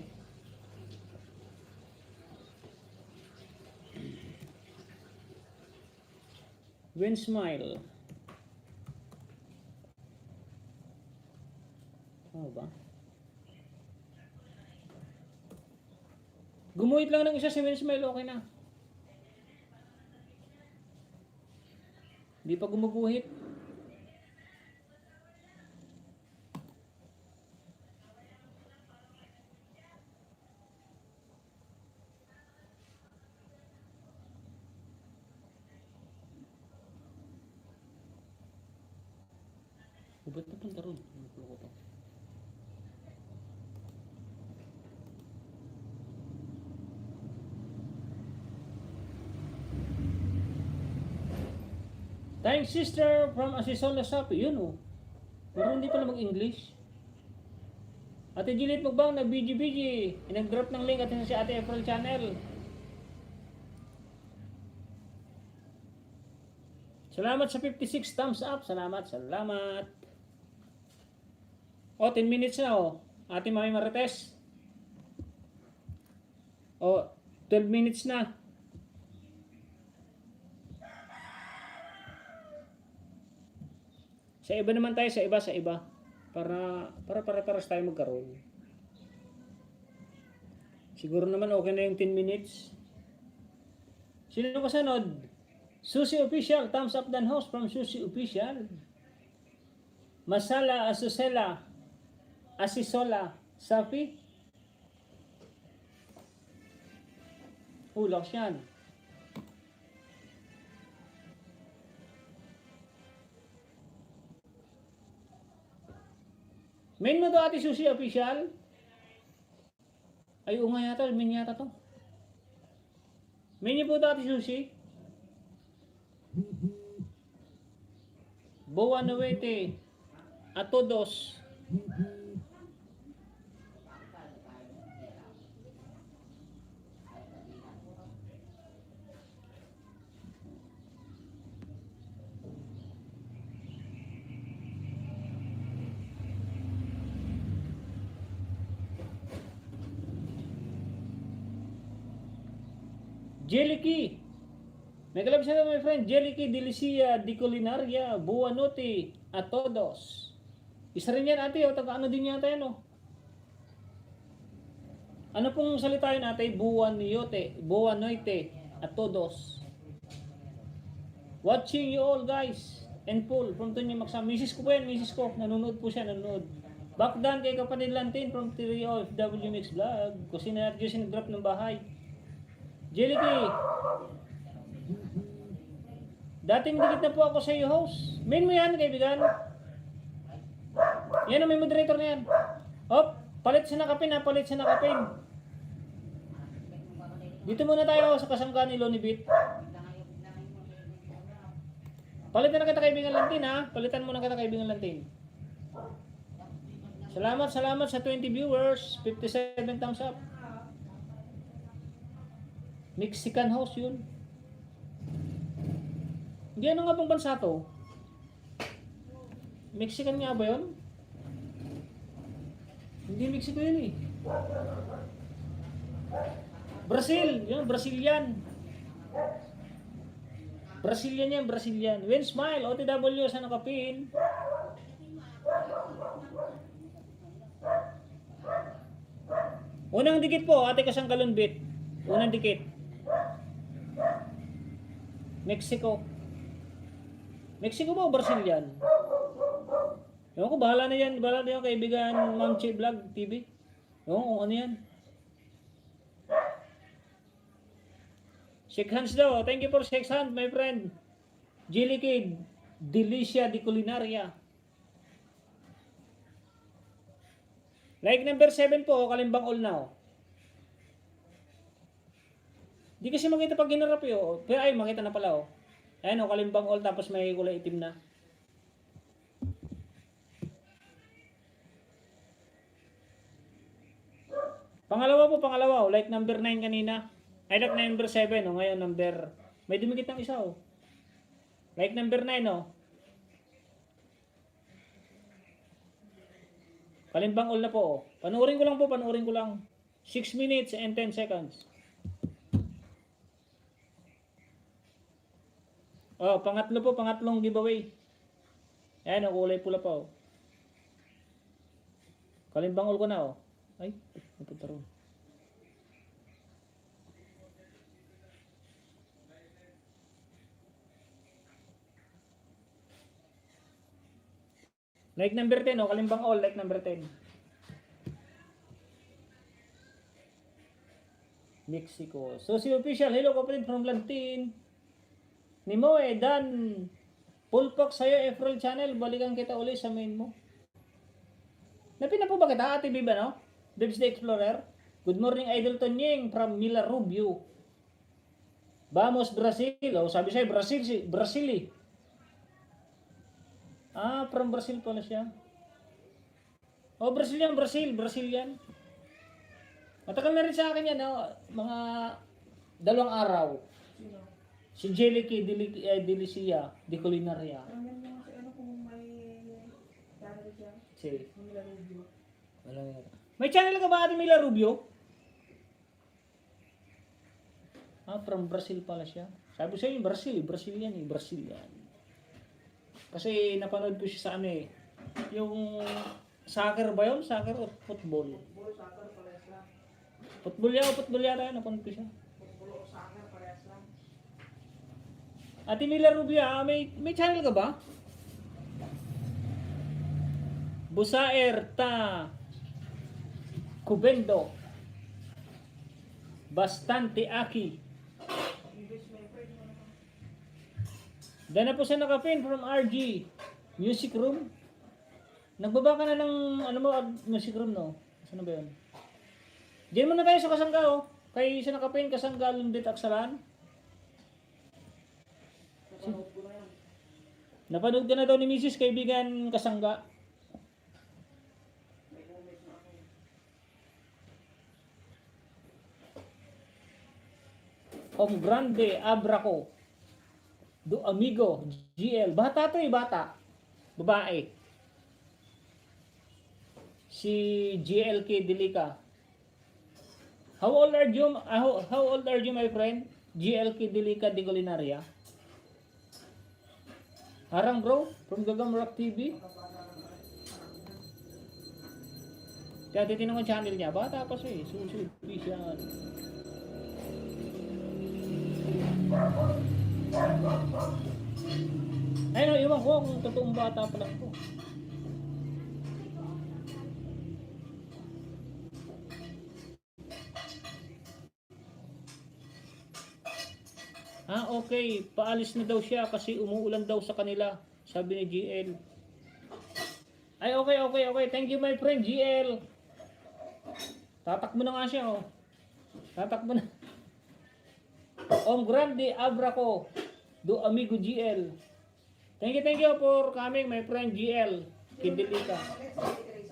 Win Smile. Ano ba? Gumuhit lang ng isa si Win Smile, okay na. Hindi pa gumuguhit. Ba't napunta ron? Napulo ko to. Thanks sister from Asisol Sapi. Yun oh. Pero hindi pala mag-English. Ate Juliet Magbang na BG. Inag-drop ng link at si Ate April Channel. Salamat sa 56 thumbs up. Salamat. Oh, 10 minutes na oh. Ate Mami Marites. Oh, 12 minutes na. Sa iba naman tayo, sa iba. Para tayo magkaroon. Siguro naman okay na yung 10 minutes. Sino kasunod? Susi Official, thumbs up dan host from Susi Official. Masala Asusela Asisola Safi. Ulok yan. Main mo to Ate Susi Official? Ay, nga yata. Main yata to. Main niyo po to Ate Susi? Boa Nuete a todos. Jelly Key. May kalab siya my friend. Jelly Key Delicia di Culinaria. Buanote a todos. Isa rin yan ate. O taga ano din yata yan o. Ano pong salita yun ate? Buanote. Buanote a todos. Watching you all guys. And Paul from Tunyo Magsam. Misis ko po yan. Misis ko. Nanonood po siya. Nanonood. Back down kay kapatid Lantin from Trio of W Mix Vlog. Kusina at Diyos drop ng bahay. Jelly Key. Dating dikit na po ako sa iyo, host. Main mo yan, kaibigan. Yan ang may moderator na yan. Hop, palit sa nakapin ha, palit sa nakapin. Dito muna tayo sa kasangka ni Lonnie Beat. Palitan na kita kaibigan Lantin ha. Palitan muna kita kaibigan Lantin. Salamat sa 20 viewers. 57 thumbs up. Mexican house yun. Hindi, ano nga bang bansa to? Mexican nga ba yun? Hindi Mexico yun eh. Brazil! Yun, Brazilian. Brazilian yan, Brazilian. When smile, OTW sa nakapin. Unang dikit po, ate Kasangkalon Bit. Unang dikit. Mexico. Mexico ba o Brazilian? Ewan ko, bahala na yan kaibigan Ma'am Che Vlog TV. Ewan ko kung ano yan. Shake hands daw. Thank you for shake hands, my friend. Jelly Kid, Delicia di Culinaria. Like number 7 po, Kalimbang All Now. Di kasi makita pag hinarap yun. Pero ay, makita na pala oh. Ayan o, Kalimbang All tapos may kulay itim na. Pangalawa po, pangalawa o. Like number 9 kanina. Ay, like number 7 o. Ngayon number... May dumikit ng isa o. Like number 9 o. Kalimbang All na po o. Panuorin ko lang po, panuorin ko lang. 6 minutes and 10 seconds. Oh, pangatlo po, pangatlong giveaway. Ayan, ang kulay pula pa oh. Kalimbang All ko na oh. Ay, napunta ron. Like number 10 oh, Kalimbang All, like number 10. Mexico. So si official, hello kapatid from Lantin. Ni Moe, Dan, Pulpak sa'yo, April Channel, balikan kita uli sa main mo. Napin na po ba kita, Ate Biba, no? Bibs the Explorer. Good morning, Idol Tonying from Mila Rubio. Vamos, Brazil. Oh, sabi sa'yo, Brazil eh. Ah, from Brazil pala siya. Oh, Brazilian. Matagal na rin sa akin yan, no? Mga 2 araw. Sino? Si Jelly Key Delicia di Culinaria. Ano yung si ano kung may channel siya? Si. Mila Rubio. Wala nga. May channel ka ba Ate Mila Rubio? Ah, from Brazil pala siya. Sabi ko sa'yo, Brazilian. Kasi napanood ko siya sa ano eh. Yung soccer ba yun? Soccer o football? Football, soccer, parehas lang. Football yata yun. Napanood ko siya. Football o soccer, parehas lang. Ate Mila Rubio, may channel ka ba? Busaer ta Cubendo Bastante Aki. English my friend mo naman. Dana po siya nakapin from RG Music Room. Nagbaba ka na ng ano mo, music room no? Saan ba yun? Diyan muna tayo sa Kasangga oh. Kay siya nakapin, Kasangga Lundit Aksalan. Napanood ko na yan. Napanood ka na daw ni Mrs. kaibigan Kasangga. May comment na ako. Om Grande Abraco Do Amigo GL. Bata to eh, bata. Babae. Si GLK Delica. How old are you my friend? GLK Delica de Culinaria. Harang bro, from Gagam Rock TV. Kaya titignan ko yung channel niya. Bata pa siya eh. Susunod official. Ayun, iwan ko kung totoong bata pa lang po. Okay. Paalis na daw siya kasi umuulan daw sa kanila. Sabi ni GL. Ay, okay. Thank you, my friend, GL. Tatakbo na nga siya, oh. Tatakbo na. Om Grande Abraco do amigo GL. Thank you for coming, my friend GL. Kidilita.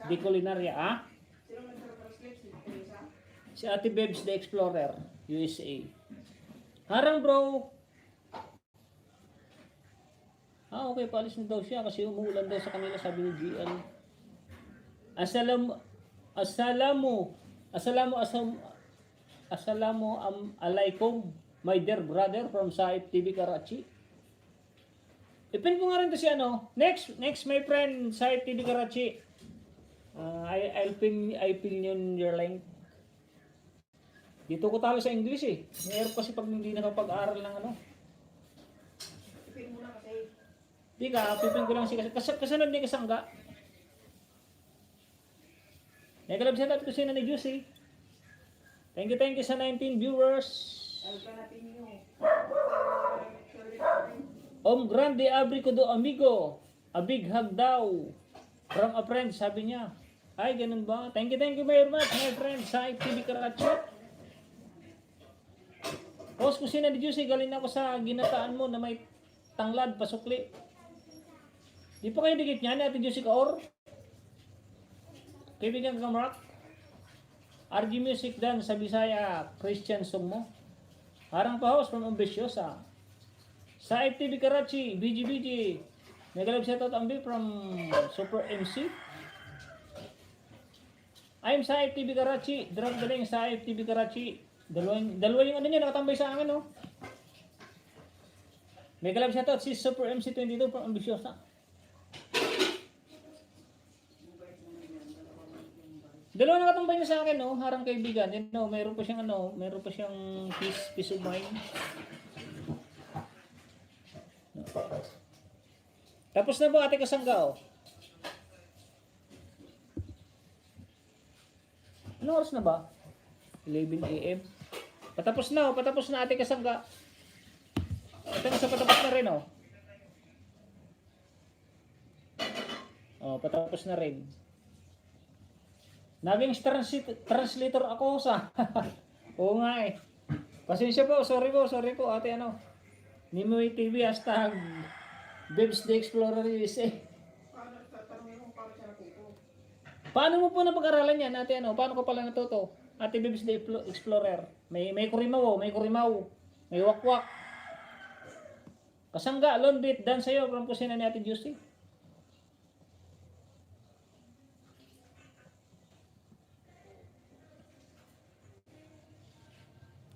Di Culinaria, ah? Sino nag-translate? Si Teresa? Si Ate Bebs the Explorer, USA. Harang bro. Okay, paalis na daw siya kasi umuulan daw sa kanila, sabi ni GL. Assalamu alaikum, my dear brother from Saif TV Karachi. Ipin ko nga rin to si ano. Next my friend Saif TV Karachi. I'll pin your link. Dito ko talo sa English eh. Mayroon kasi pag hindi nakapag-aral ng ano. Ipin mo na kasi. Di ka, pipin ko lang si kasunod ni kasangga. Nagalab siya tayo kasi na ni Juicy. Thank you sa 19 viewers. Ay, kanapin nyo. Om Grande Abrico do Amigo. A big hug daw. From a friend, sabi niya. Ay, ganun ba? Thank you very much, my friend. Sa TV Karachi. Boss, kusina ni Juicy, galing ako sa ginataan mo na may tanglad, pasukli. Di pa kayo dikit niya ni Ate Juicy Kaor? Kaibigan ka Mark? RG Music dan sa Bisaya, Christian song mo. Harang pa host from Ambisyosa. Sa FTV Karachi, BG. Nagalab shoutout ambi from Super MC. I'm sa FTV Karachi. Drop the link sa FTV Karachi. Dalawa yung ano niya nakatambay sa akin, no? Nagalab shoutout si Super MC 22 from Ambisyosa. Dalawa nakatambay niya sa akin, no? Harang kaibigan. You know, meron pa siyang peace of mind. Tapos na ba ate kasangga, oh? Ano oras na ba? 11 AM. Patapos na ate kasangga. Ito na sa patapos na rin, oh. Patapos na rin. Naging translator ako sa... Oo nga eh. Pasensya po, sorry po, ate ano. Nimoy TV, hashtag Bebs the Explorer USA. Paano mo po napag-aralan yan, ate ano? Paano ko pala natuto? Ate Bebs the Explorer. May kurimaw, may wakwak. Kasangga, Londit, dan sa'yo, from kusina ni Ate Juicy.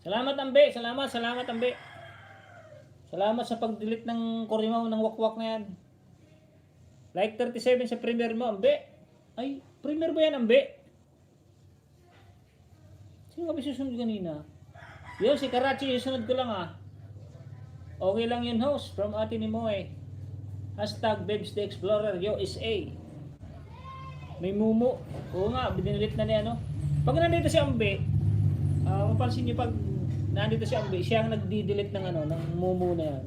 Salamat Ambe, salamat Ambe. Salamat sa pag-delete ng kurimaw ng wakwak na yan. Like 37 sa premiere mo, Ambe. Ay, premiere ba yan, Ambe? Sino ka ba susunod kanina? Yun, si Karachi, susunod ko lang ah. Okay lang yun, host. From Ate ni Moe. Hashtag Bebs the Explorer, USA. May mumu. Oo nga, binilit na niya, no? Pag nandito si Ambe, mapansin niyo pag nandito si Ambe, siya ang nagdi-delete ng ano, ng mumu na yan.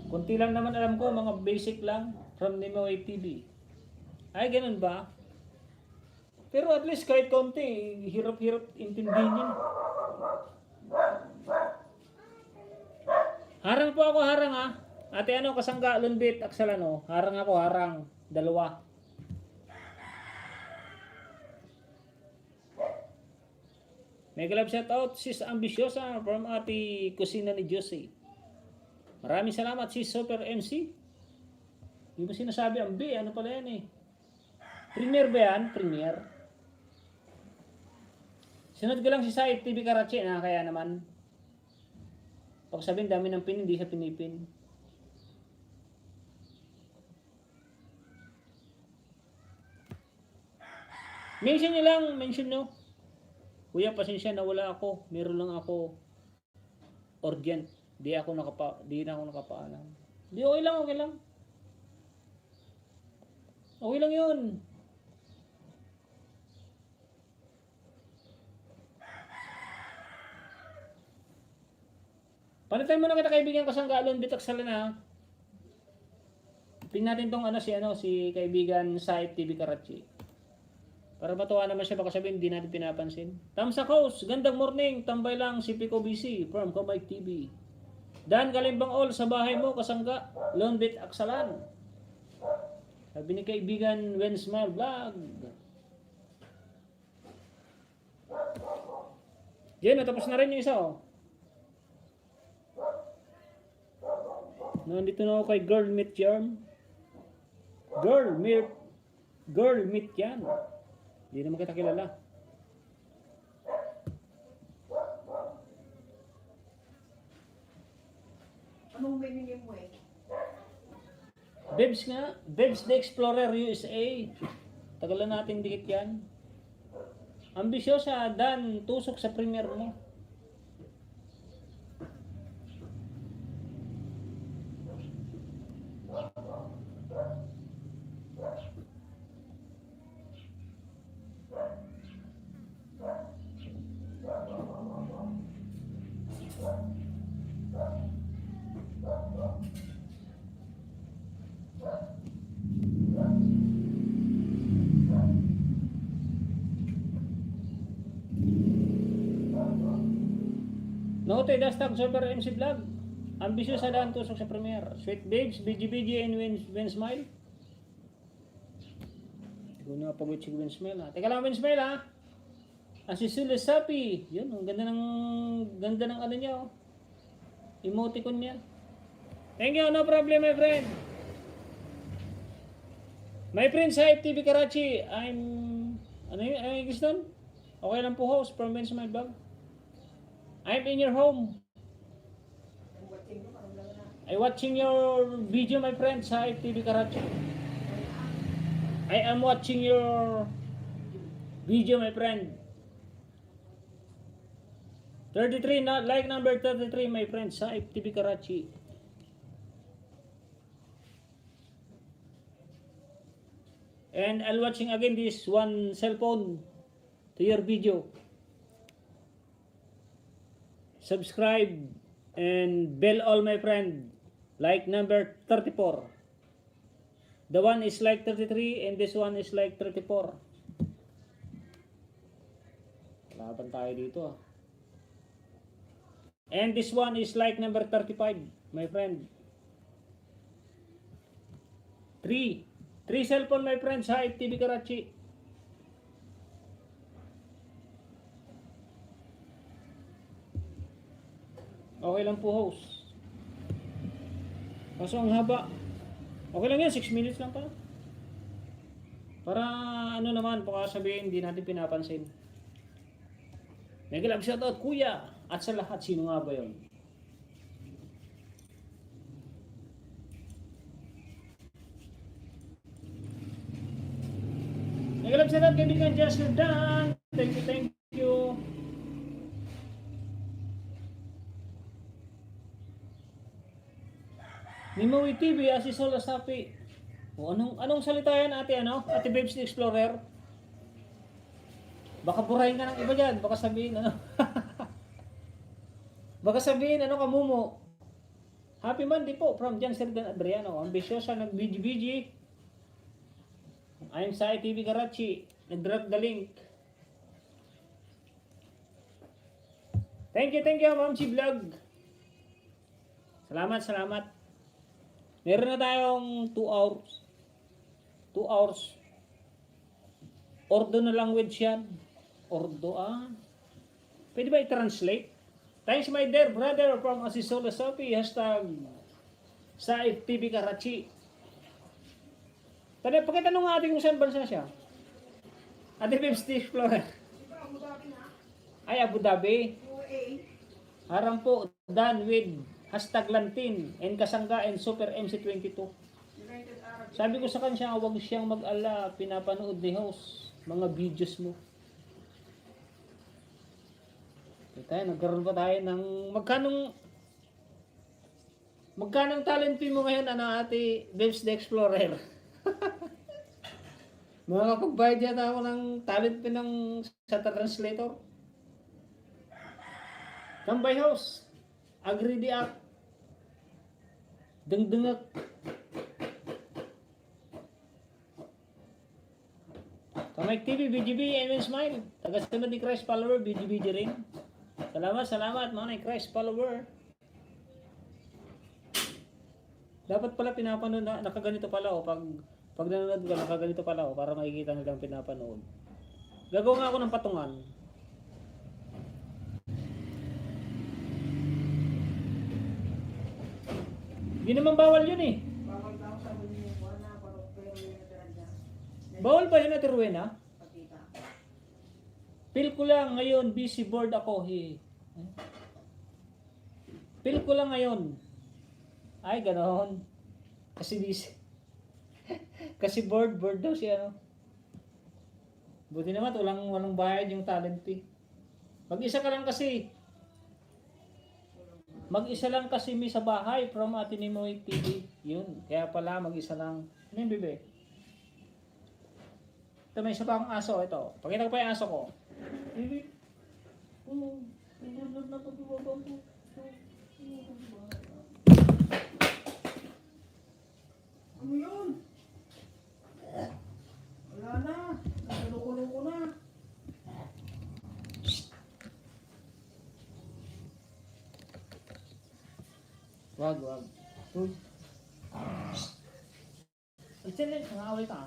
Kunti lang naman alam ko, mga basic lang from Nimoy TV. Ay, ganun ba? Pero at least kahit konti, hirap-hirap intindihin yun. Harang po ako, harang ha. Ate ano, kasangga, Lunbit, Aksalano. Harang ako, harang. Dalawa. Mega love shout out sis Ambisyosa from Ate Kusina ni Josie. Maraming salamat sis Super MC. Hindi mo sinasabi ang B, ano pala yan eh. Premier ba yan? Premier. Sunod ko lang si Said TV Karachi na kaya naman. Pag sabihin dami ng pin, hindi siya pinipin. Mention nyo lang, mention nyo. Kuya, pasensya na wala ako. Meron lang ako urgent. Di na ako nakapaalam. Di okay lang, okay lang. Okay lang yun. Palitan mo na kita kaibigan kasanggalon bitak sala na. Tingnan natin tong si kaibigan Said TV Karachi. Para matuwa naman siya, baka sabihin hindi natin pinapansin. Tamsa Coast, gandang morning, tambay lang si Pico BC from Kamay TV. Dan Kalimbang All, sa bahay mo, kasangga, Lone Bit Aksalan. Sabi ni kaibigan When Smile Vlog. Diyan, natapos na rin yung isa oh. Nandito na ako kay Girl Meet Yarn. Girl Meet yan. Hindi naman kita kilala. Anong meaning mo eh? Bebs nga. Bebs the Explorer USA. Tagal na natin dikit yan. Ambisyosa, Dan. Tusok sa premier mo. Noted hashtag Super MC Vlog. Ambitious sa daan tusok sa premier. Sweet Babes, BGBG and Win Smile. Hindi ko na pag-wait si Win Smile ha. Teka lang Win Smile ha. Si Sule Sapi. Yun, ang ganda ng ano niya oh. Emoticon niya. Thank you, no problem my friend. My friend sa TV Karachi, ano gusto nun? Okay lang po host from Win Smile Vlog. I'm in your home. I'm watching your video, my friend, sa TV Karachi. I am watching your video, my friend. 33, like number 33, my friend, sa TV Karachi. And I'll watching again this one cell phone to your video. Subscribe and bell all my friend. Like number 34. The one is like 33 and this one is like 34. Laban tayo dito ah. And this one is like number 35, my friend. 3 cellphone my friend sa TV Karachi. Okay lang po host. Kaso ang haba. Okay lang yan, 6 minutes lang pala. Para ano naman, baka sabihin hindi natin pinapansin. Mega love shoutout kuya. At sa lahat, sino nga ba yun? Mega love shoutout kaibigan Justin Dan. Thank you. Mimoy TV, si Sola Sapi. O anong salita yan ate Ate Babes the Explorer? Baka burahin ka ng iba dyan. Baka sabihin Baka sabihin kamumo. Happy Monday po from Jan Serdan Adriano. Ambisyosa nag-BGBG. I'm sa TV Karachi. Nag-drop the link. Thank you Ma'am Chi Vlog. Salamat. Meron na tayong 2 hours. 2 hours. Ordo na language yan. Ordo Pwede ba i-translate? Thanks my dear brother from Asisola Sophie. Hashtag sa TV Karachi. Pakitanong nga atin kung saan bansa siya. Ate Babes the Explorer. Ay, Abu Dhabi. UAE. Harang po, done with hashtag Lantin and Kasangga and Super MC22. United Arab. Sabi ko sa kanya, huwag siyang mag-ala, pinapanood ni host, mga videos mo. Tayo, nagkaroon pa tayo ng magkanong talent fee mo ngayon, ano, ate Bebs the Explorer? Makakapagbayad yata ako ng talent fee sa translator. Tambay house, agree di act, dengdengak. Kamay TV, BGB, Evan Smile, taga-sunod ni Christ follower, BGB rin. Salamat mga Christ follower. Dapat pala pinapanood na nakaganito pala oh, pag nanonood ka nakaganito pala oh, para makikita nilang pinapanood. Gagawa nga ako ng patungan. Hindi naman bawal yun eh. Bawal daw sa mga wala pero yun na talaga. Bawal ba yun na Rowena? Pakita. Feel ko lang ngayon, busy board ako. Feel ko lang ngayon. Ay, ganoon. Kasi busy. Kasi board daw siya, no? Buti naman, walang bayad yung talent fee. Mag-isa lang kasi may sa bahay from Ate Nimoy TV. Yun, kaya pala mag-isa lang. Ano yun, bebe? Ito, may isa pa akong aso. Ito, pakita ko pa yung aso ko. Bebe. Ano yun? Wala na. Naguluko na. Wag. Uy. Sige, nangaway ka.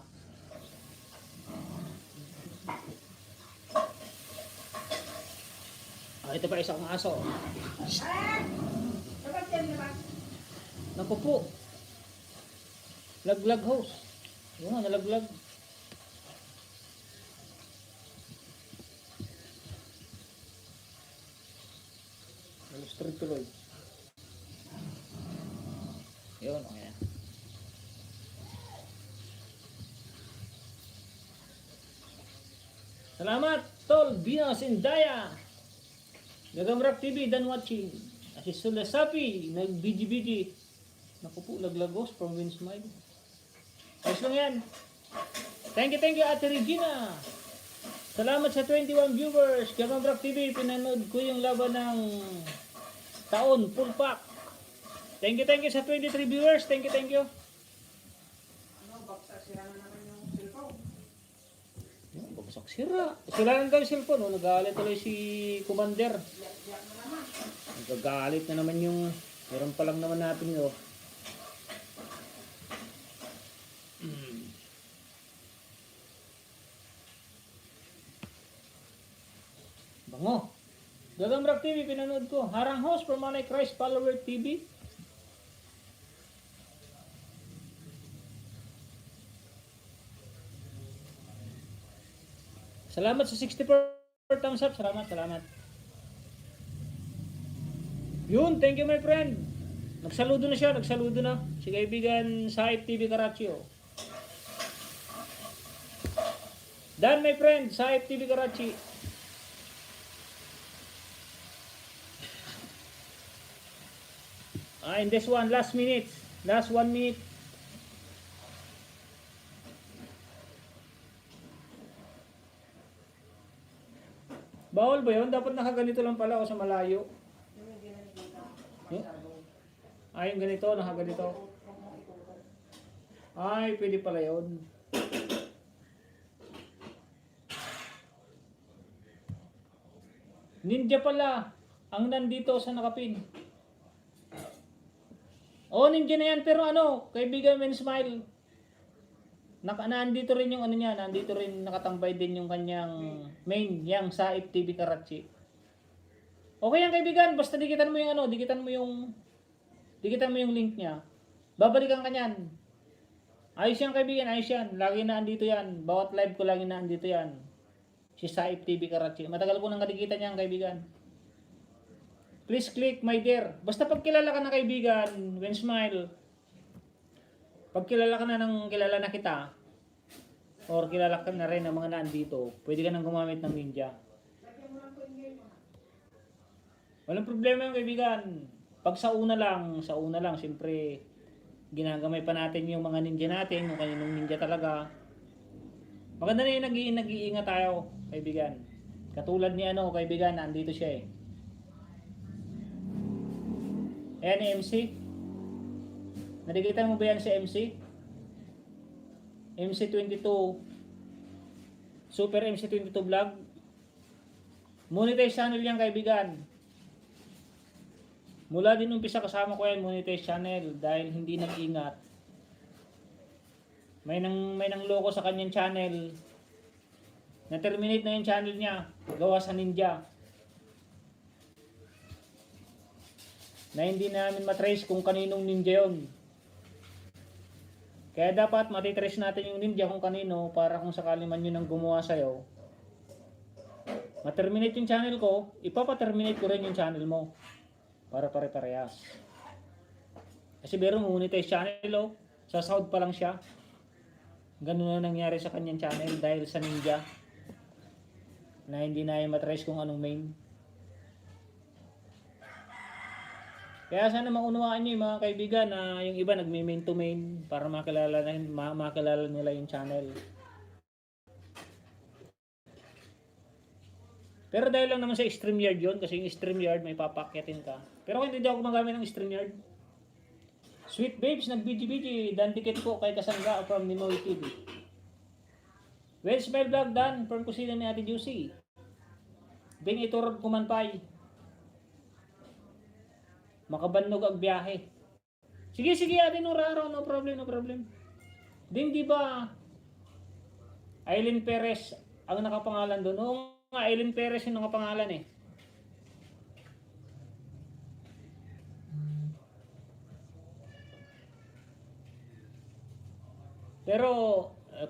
Ito pa isa kong aso. Dapat yan diba? Naku po. Laglag host. Yung nga, nalaglag. Street tuloy. Yun, okay na. Salamat, Tol, Binas, and Daya. Gagamrak TV, done watching. Asi Sulasapi, nag-BGBG. Naku po, laglagos from Winsmile. Ayos lang yan. Thank you, Ate Regina. Salamat sa 21 viewers. Gagamrak TV, pinanood ko yung laban ng taon, full pack. Thank you sa 23 viewers. Thank you. Ano, baksa sira na naman yung cellphone. Bagsak sira. Sira lang daw yung cellphone. Oh. Nagalit tuloy si Commander. Yak na naman. Nagagalit na naman yung meron pa lang naman natin yun. Bango. Gagamrak TV, pinanood ko. Harang host from Manay Christ Follower TV. Salamat sa 64 thumbs up. Salamat. Yun, thank you my friend. Nagsaludo na siya. Si kaibigan Saip TV Karachi. Oh. Dan my friend, Saip TV Karachi. In this one, last 1 minute. Bawal ba yun? Dapat nakaganito lang pala ako sa malayo. Yung hindi na nakita. Huh? Masyado. Yung ganito, nakaganito. Huwag mo itutok. Ay, pwede pala yun. Ninja pala ang nandito sa nakapin. Ninja na yan, pero kaibigan men smile. Nandito rin yung niya, nandito rin nakatambay din yung kanyang main, yang Saip TV Karachi. Okay yan kaibigan, basta dikitan mo yung link niya. Babalikan ka niyan. Ayos yan kaibigan, ayos yan. Lagi na andito yan. Bawat live ko lagi na andito yan. Si Saip TV Karachi. Matagal ko nang nakikita niyan, kaibigan. Please click my dear. Basta pag kilala ka na kaibigan, when smile. Pag kilala ka na ng kilala na kita, or kilala ka na rin ng mga nandito, pwede ka nang gumamit ng ninja. Walang problema yung kaibigan. Pag sa una lang, siyempre, ginagamay pa natin yung mga ninja natin, yung kaninong ninja talaga. Maganda na yung nag-iingat tayo, kaibigan. Katulad ni kaibigan, nandito siya eh. Ayan, MC. Nakikita mo ba yan si MC? MC22. Super MC22 vlog. Monetize channel yan, kaibigan. Mula din umpisa kasama ko yan, monetize channel. Dahil hindi nag-ingat. May nang loko sa kanyang channel. Na-terminate na yung channel niya. Gawa sa ninja. Na hindi namin matrace kung kaninong ninja yon. Kaya dapat matitrace natin yung ninja kung kanino para kung sakali man yun ang gumawa sa'yo. Ma-terminate yung channel ko, ipapaterminate ko rin yung channel mo. Para pare-parehas. Kasi biro monetize channel sa Saudi pa lang siya. Ganun na nangyari sa kanyang channel dahil sa ninja. Na hindi na yung matrace kung anong main. Kaya sana maunawaan niyo yung mga kaibigan na yung iba nagme-main to main para makilala nila yung channel. Pero dahil lang naman sa StreamYard yun, kasi yung StreamYard may papakyatin ka. Pero kung hindi ako gumagamit ng StreamYard, Sweet Babes, nag-BG-BG, dan ticket ko kay Kasangga from Nimoy TV. Well, smile vlog dan, from kusina ni Ate Juicy. Bing iturog kumanpay. Makabannog ang biyahe. Sige, Ate Nora, no problem. Din di ba Aileen Perez ang nakapangalan doon? Oo nga, Aileen Perez yung nakapangalan eh. Pero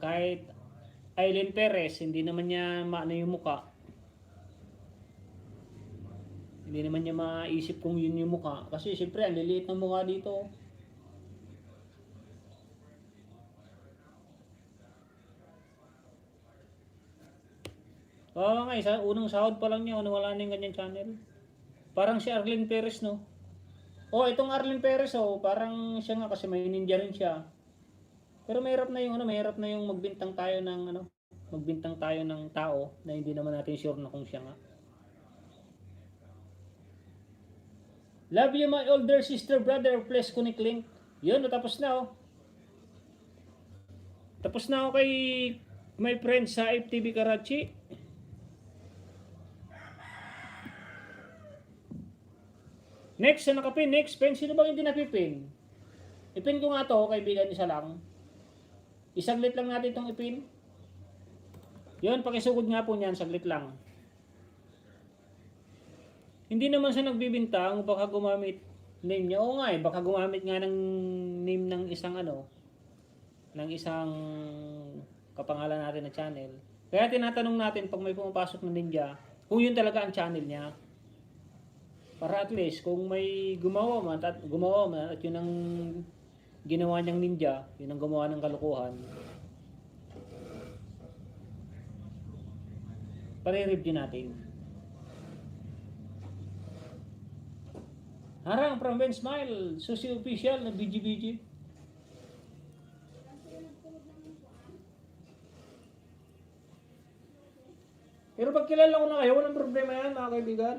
kahit Aileen Perez, hindi naman niya maano yung mukha. Hindi naman niya maisip kung yun yung mukha. Kasi siyempre, ang liliit ng mukha dito. Oo nga, unang sahod pa lang niya, wala na yung kanyang channel. Parang si Arlene Perez, no? Itong Arlene Perez, parang siya nga kasi may ninja rin siya. Pero mahirap na yung magbintang tayo ng tao na hindi naman natin sure na kung siya nga. Love you my older sister, brother, please connect link. Yun, natapos na Tapos na ako kay my friend sa FTV Karachi. Next, na nakapin, next pen. Sino bang hindi napipin? Ipin ko nga to, kaibigan, isa lang. Isaglit lang natin itong ipin. Yun, pakisugod nga po niyan, saglit lang. Hindi naman siya nagbibintang, baka gumamit name niya. Oo nga baka gumamit nga ng name ng isang kapangalan natin na channel. Kaya tinatanong natin pag may pumapasok ng ninja, kung yun talaga ang channel niya. Para at least, kung may gumawa man at yun ang ginawa niyang ninja, yun ang gumawa ng kalokohan, pare-review natin. Harang from Ben Smile, Susi Official na BG-BG. Pero pag kilala ko na kayo, walang problema yan mga kaibigan.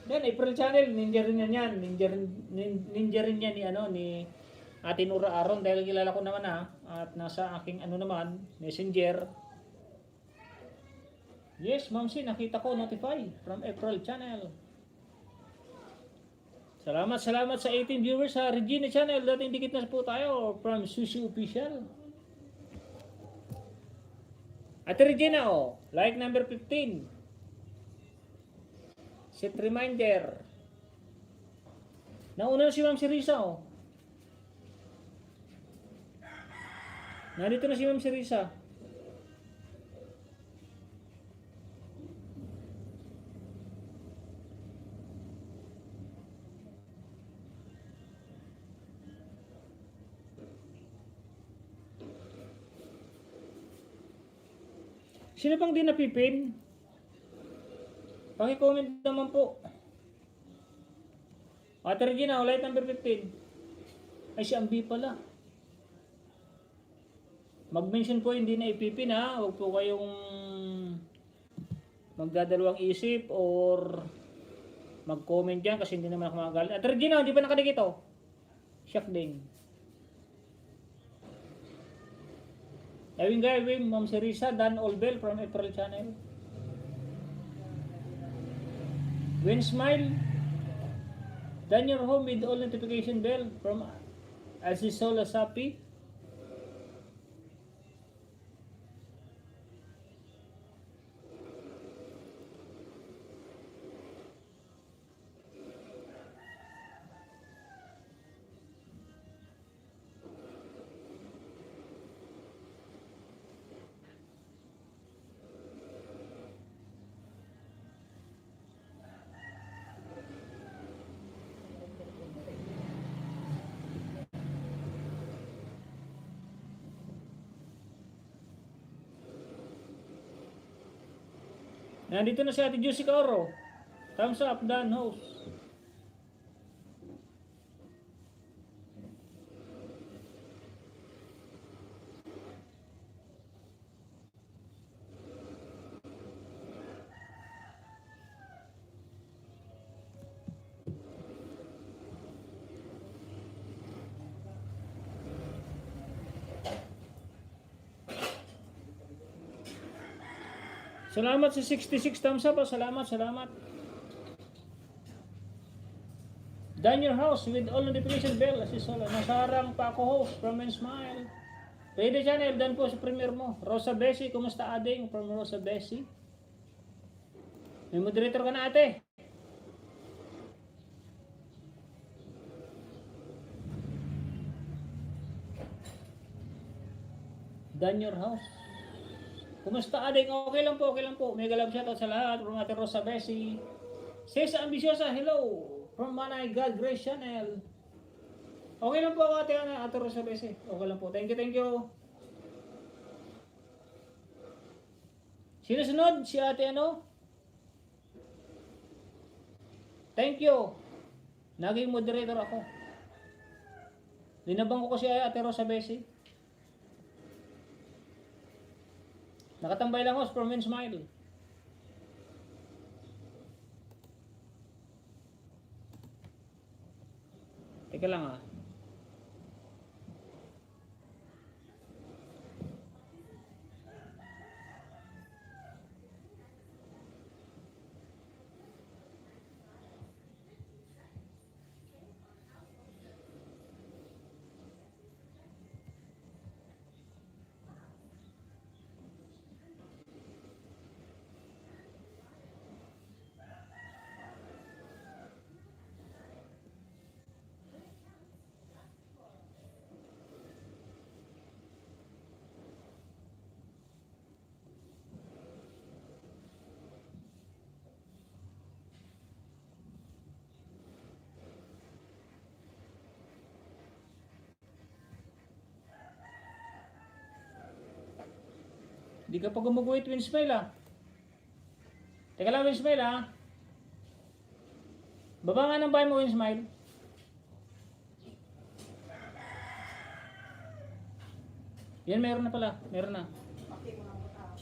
Yan, April Channel, ninja rin yan. Ninja rin yan ni Ate Nora Aron dahil kilala ko naman at nasa aking Messenger. Yes, Ma'am Si, nakita ko, notify from April Channel. Salamat sa 18 viewers sa Regina Channel. Dating dikit na po tayo from Sushi Official. Ate Regina, like number 15. Set reminder. Nauna na si Ma'am Sirisa, Nandito na si Ma'am Sirisa. Sino bang di napipin? Paki-comment naman po. Ate Regina, ulit number 15. Ay, si Ambi pala. Mag-mention po, hindi na ipipin ha. Huwag po kayong magdadalawang isip or mag-comment dyan kasi hindi naman ako magalit. Ate Regina, hindi pa nakadikit oh. Shock din. Ewing, Ma'am Serisa, Dan Olbel from April Channel. Win Smile, done your home with all notification bell from Azizola Sapi. Nandito na si Ate Jessica Oro. Thumbs up, Dan host. Salamat sa 66 thumbs up. Salamat. Done your house with all notification bell. Azizola. Nasarang pa ako host from Smile. Pwede channel, dan po sa premiere mo. Rosa Bessie, kumusta ading? From Rosa Bessie. May moderator ka na ate. Done your house. Kumusta ading? Okay lang po. Mega love shoutout sa lahat. From Ate Rosa Bessie. Cesa Ambisyosa, hello. From Manay God Grace Channel. Okay lang po ako Ate Rosa Bessie. Okay lang po. Thank you. Sino sunod? Si ate ano? Thank you. Naging moderator ako. Linabang ko kasi Ate Rosa Bessie. Nakatambay lang host from Smile. Teka lang ah. Hindi ka pa gumuguhit, Winsmile ah. Teka lang, Winsmile ah. Baba nga ng bahay mo, Winsmile. Yan, meron na pala. Meron na. Paki mo na muna.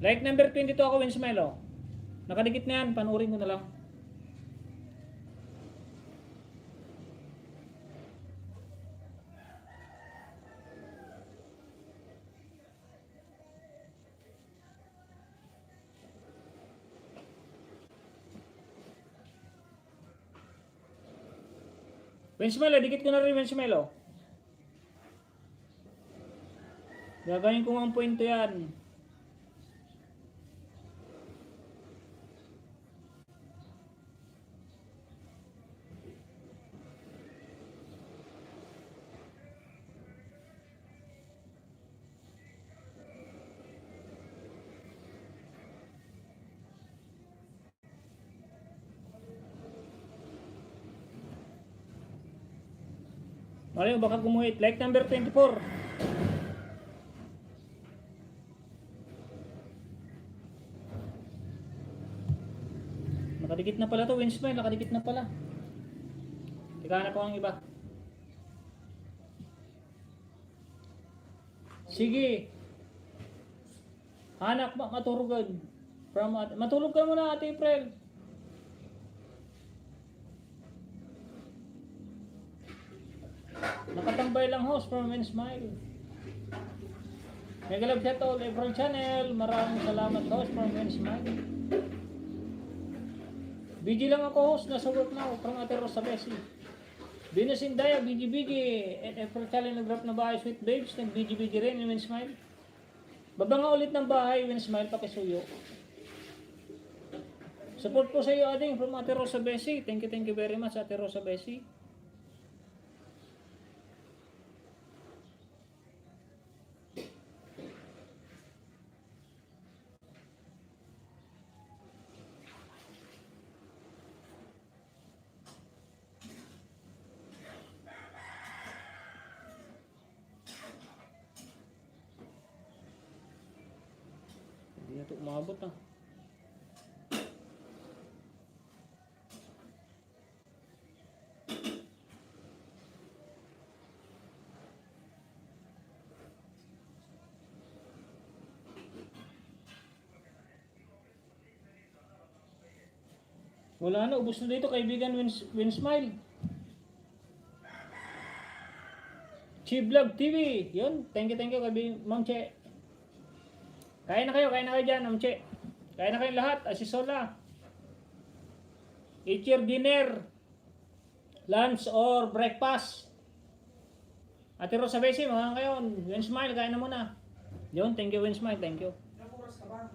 Like number 22 ako, Winsmile oh. Nakadikit na yan, panurin ko na lang. Winsmile, dikit ko na rin Winsmile oh. Gagawin ko ang punto yan. Malay mo baka gumuhit. Like number 24. Nakadikit na pala to, Winsmile. Nakadikit na pala. Teka na po ang iba. Sige. Anak, maturugan. Matulog ka muna, Ate April. Nakatambay lang host from Winsmile. Mega love shout out April Channel. Maraming salamat host from Winsmile. BG lang ako host, nasa work na ako from Ate Rosa Bessie. Venus Indaya, BG. At April Channel nag-drop na bahay, Sweet Babes. Nag-BG rin in Winsmile. Baba nga ulit ng bahay, Winsmile, pakisuyo. Support po sa iyo ading from Ate Rosa Bessie. Thank you very much Ate Rosa Bessie. Hindi na ito umabot ah. Wala na, ubos na dito kaibigan Winsmile. Chiblog TV, yun. Thank you kaibigan Ma'am Che. Kain na kayo dyan, Ma'am Che. Kain na kayo lahat, Asisola. Eat your dinner, lunch or breakfast. Ate Rosa Bessie, mga kayo, Winsmile, kain na muna. Yun, thank you Winsmile, thank you. Ilang oras ka ba?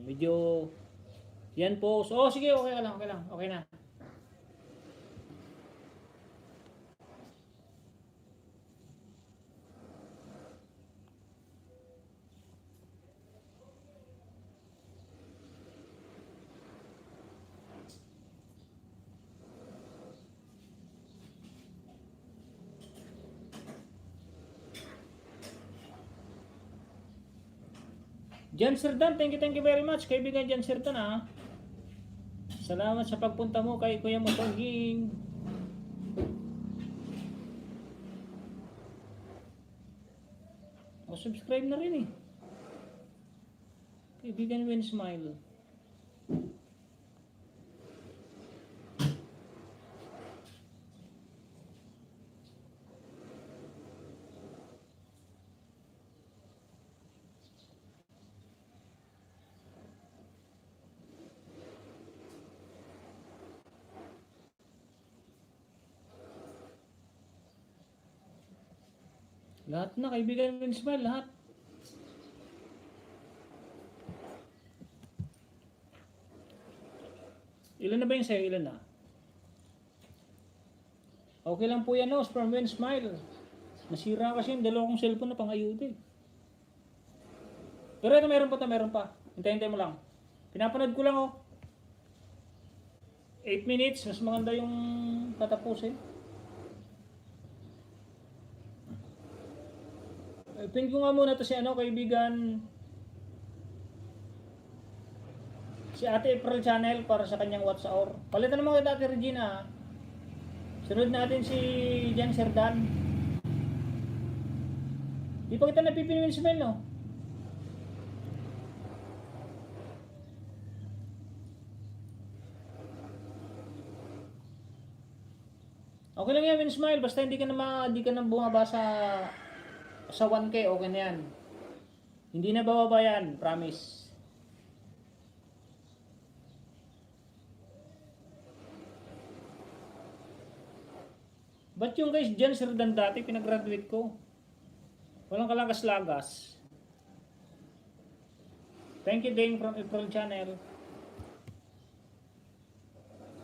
Medyo yan po. Oh, sige, okay lang. Okay na. Jan Sirdan, thank you very much kaibigan Jan Sirdan ha. Salamat sa pagpunta mo kay Kuya Motongging. Subscribe na rin eh. Kaibigan Winsmile. Lahat na kaibigan Winsmile, lahat. Ilan na ba yung sa'yo? Ilan na? Okay lang po yan, no? From Winsmile. Nasira kasi yung dalawa kong cellphone na pang-ayuda eh. Pero ito meron pa. Hintay-hintay mo lang. Pinapanood ko lang oh. 8 minutes, mas maganda yung tatapusin. Pin ko nga muna to si kaibigan si Ate April Channel para sa kanyang What's Hour. Palitan naman kita Ate Regina. Sunod natin si Jan Serdan. Di pa kita napipin Winsmile, no? Okay lang yan Winsmile, basta hindi ka na bumaba sa 1K, okay na yan. Hindi na bababa yan, promise. Ba't yung guys dyan, Sir Dan dati, pinagraduate ko. Walang kalagas-lagas. Thank you, Ding, from April Channel.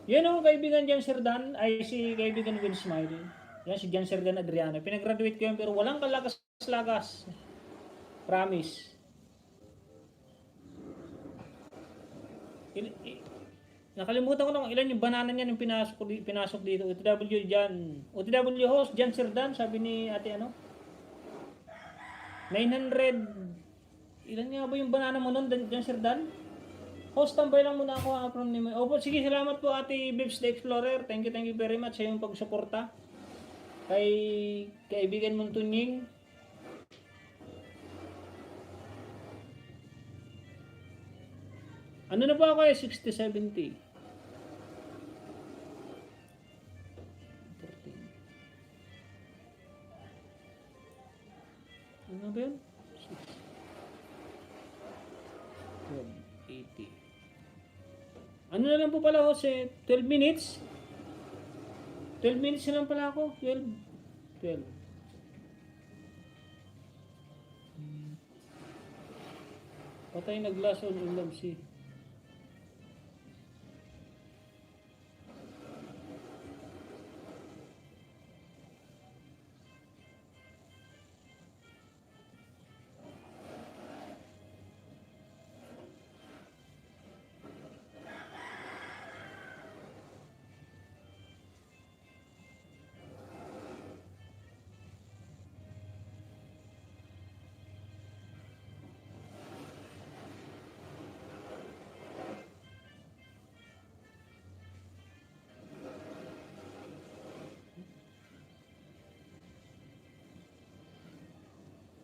Yan ang kaibigan dyan, Sir Dan, ay si kaibigan Winsmile. Yan, si Jan Sir Dan Adriano. Pinagraduate ko yan, pero walang kalagas-lagas. Promise. Nakalimutan ko na kung ilan yung banana niyan yung pinasok dito. OTW dyan. OTW host, Jan Sirdan, sabi ni ate ano? 900. Ilan nga ba yung banana mo nun, Jan Sirdan? Host, tambay lang muna ako from ni Opo, sige, salamat po ate Bibs the Explorer. Thank you very much sa iyong pagsuporta. Kay kaibigan mong Tunying. Ano na ba ako eh? 60, 70. 14. Ano ba yun? 12, 80. Ano na lang po pala Jose? 12 minutes? 12 minutes na lang pala ako. 12. 12. Patay nag-last on love si.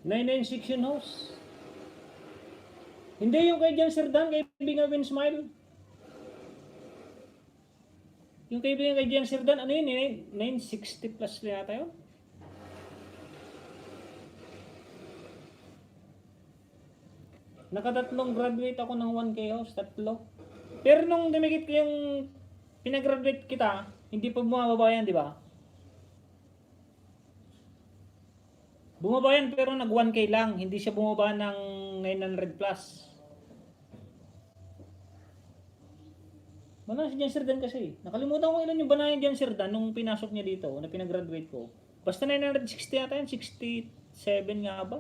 Nine Section House. Hindi yung kay Jan Sirdan, kaibigan Win Smile. Yung kaibigan kay Jan Sirdan, ano yun eh? 960 plus na yata yun. Nakatatlong graduate ako ng 1K house, tatlo. Pero nung dumikit ko yung pinagraduate kita, hindi pa bumababa yan, di ba? Bumaba yan pero nag 1K lang, hindi siya bumaba ng 900 plus. Wala si Jan Sirdan kasi. Nakalimutan ko ilan yung banana ni Jan Sirdan nung pinasok niya dito, na pinagraduate ko. Basta 960 yata yan, 67 nga ba?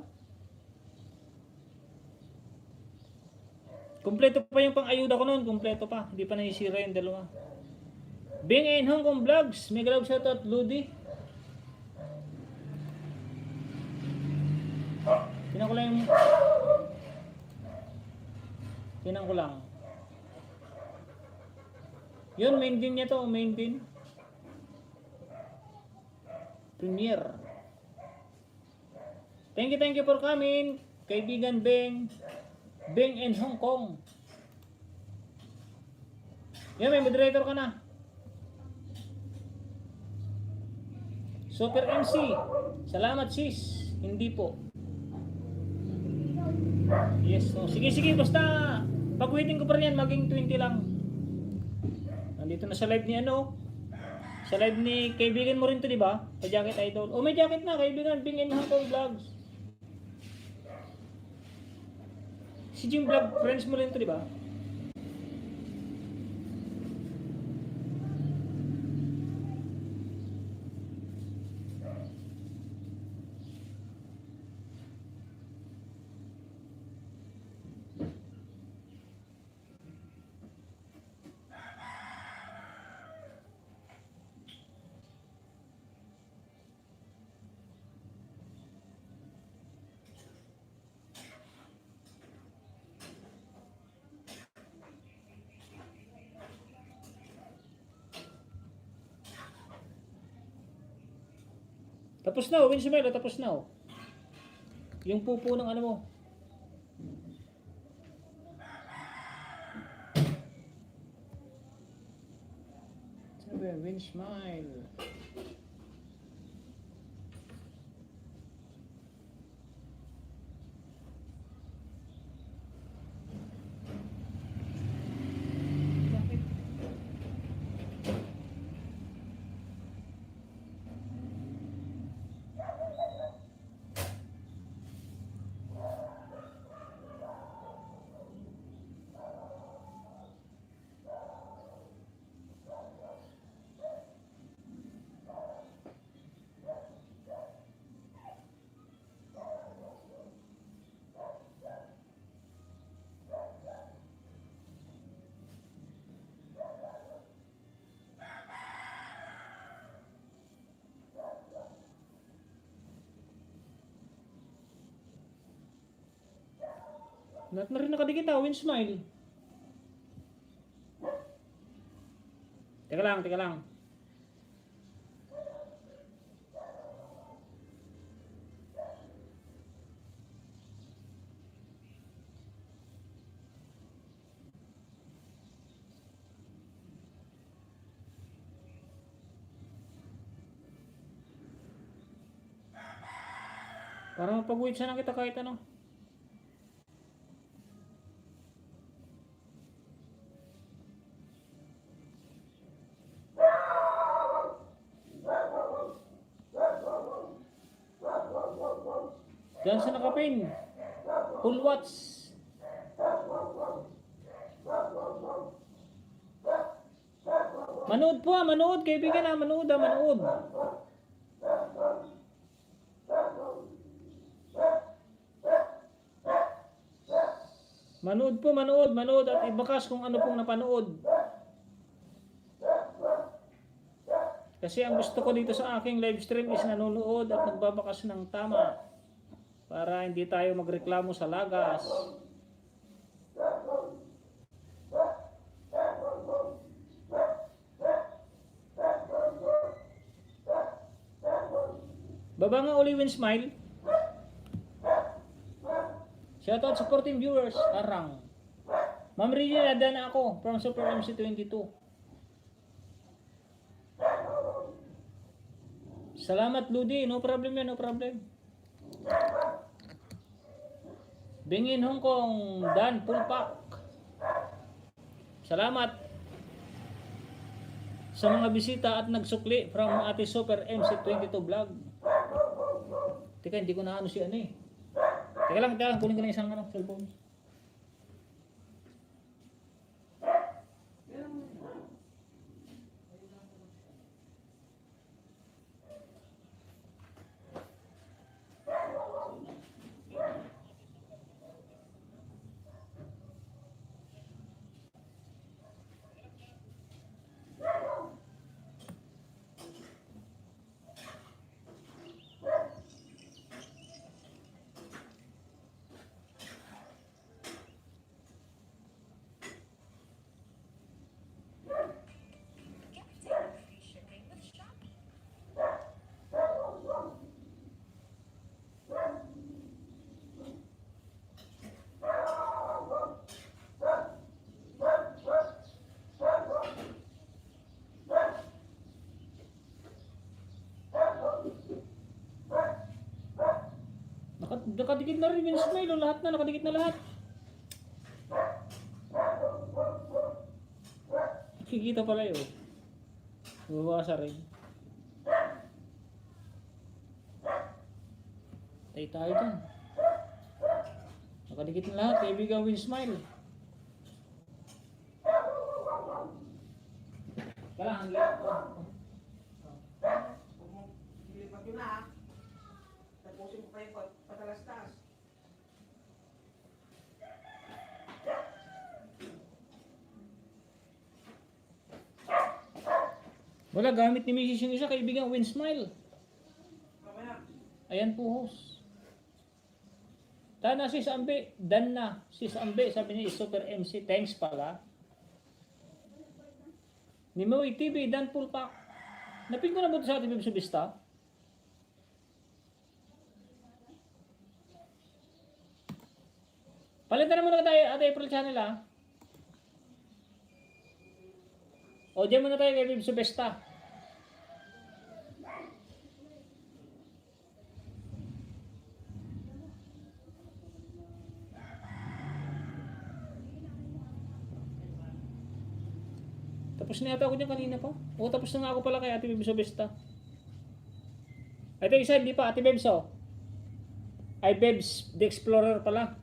Kompleto pa yung pang-ayuda ko noon, kompleto pa. Hindi pa naisira yung dalawa. Bing and Hong Kong Vlogs, mega love shoutout Ludi. Tinan ko lang yung... Tinan ko lang. Yun, main pin niya to, main pin. Premiere. Thank you for coming, kaibigan Beng. Beng and Hong Kong. Yan, may moderator ka na. Super MC. Salamat sis. Hindi po. Yes. So, sige, basta pag-waiting ko pa rin yan, maging 20 lang. Nandito na sa live ni ano. Sa live ni kaibigan mo rin to, di ba? Sa Jacket Idol. Oh, may jacket na, kaibigan. Bing and Hong Kong Vlogs. Si Jim Vlog, friends mo rin to, di ba? Tapos na, Win Sumelo, tapos na. Yung pupo ng ano mo. Sabi, Win Smile. Lahat na rin nakadikit win smile. Teka lang, teka lang. Para mapag-wait sana kita kahit ano. Diyan sa nakapin. Full watch. Manood po manood. Kaibigan manood manood. Manood po, manood at ibakas kung ano pong napanood. Kasi ang gusto ko dito sa aking live stream is nanonood at nagbabakas ng tama para hindi tayo magreklamo sa lagas. Baba nga uli win smile. Shoutout supporting viewers, Arang. Ma'am Regina, na ako from Super MC22. Salamat Ludi, no problem yan, no problem. Bingin Hong Kong, Dan Pulpak. Salamat sa mga bisita at nagsukli from Ate Super MC22 vlog. Teka, hindi ko na ano si ano eh. Teka lang, kunin ko na isang cellphone. Nakadikit na rin yung smile, lahat na, nakadikit na lahat. Kikita pala yun. Bubasa rin. Tay tayo dyan. Nakadikit na lahat, kaibigan win smile. Kailangan lang. Ilipat yun na. Tapusin mo kayo patalastas. Wala, gamit ni Mrs. yung isa, kaibigan win smile. Mamaya. Ayan po host. Tana sis Ambe, dan na. Sis Ambe, sabi ni Super MC, thanks pala. Ni Maui TV, Dan Pulpak. Napin ko na ba ito sa ating Bibsubista? Palitan na muna tayo at April channel ha. O dyan muna tayo kay Bibsubista. Tapos na yata ako dyan kanina pa. O tapos na nga ako pala kay Ate Bebs Besta. Ito isa, hindi pa Ate Bebs oh. Ay Bebs, The Explorer pala.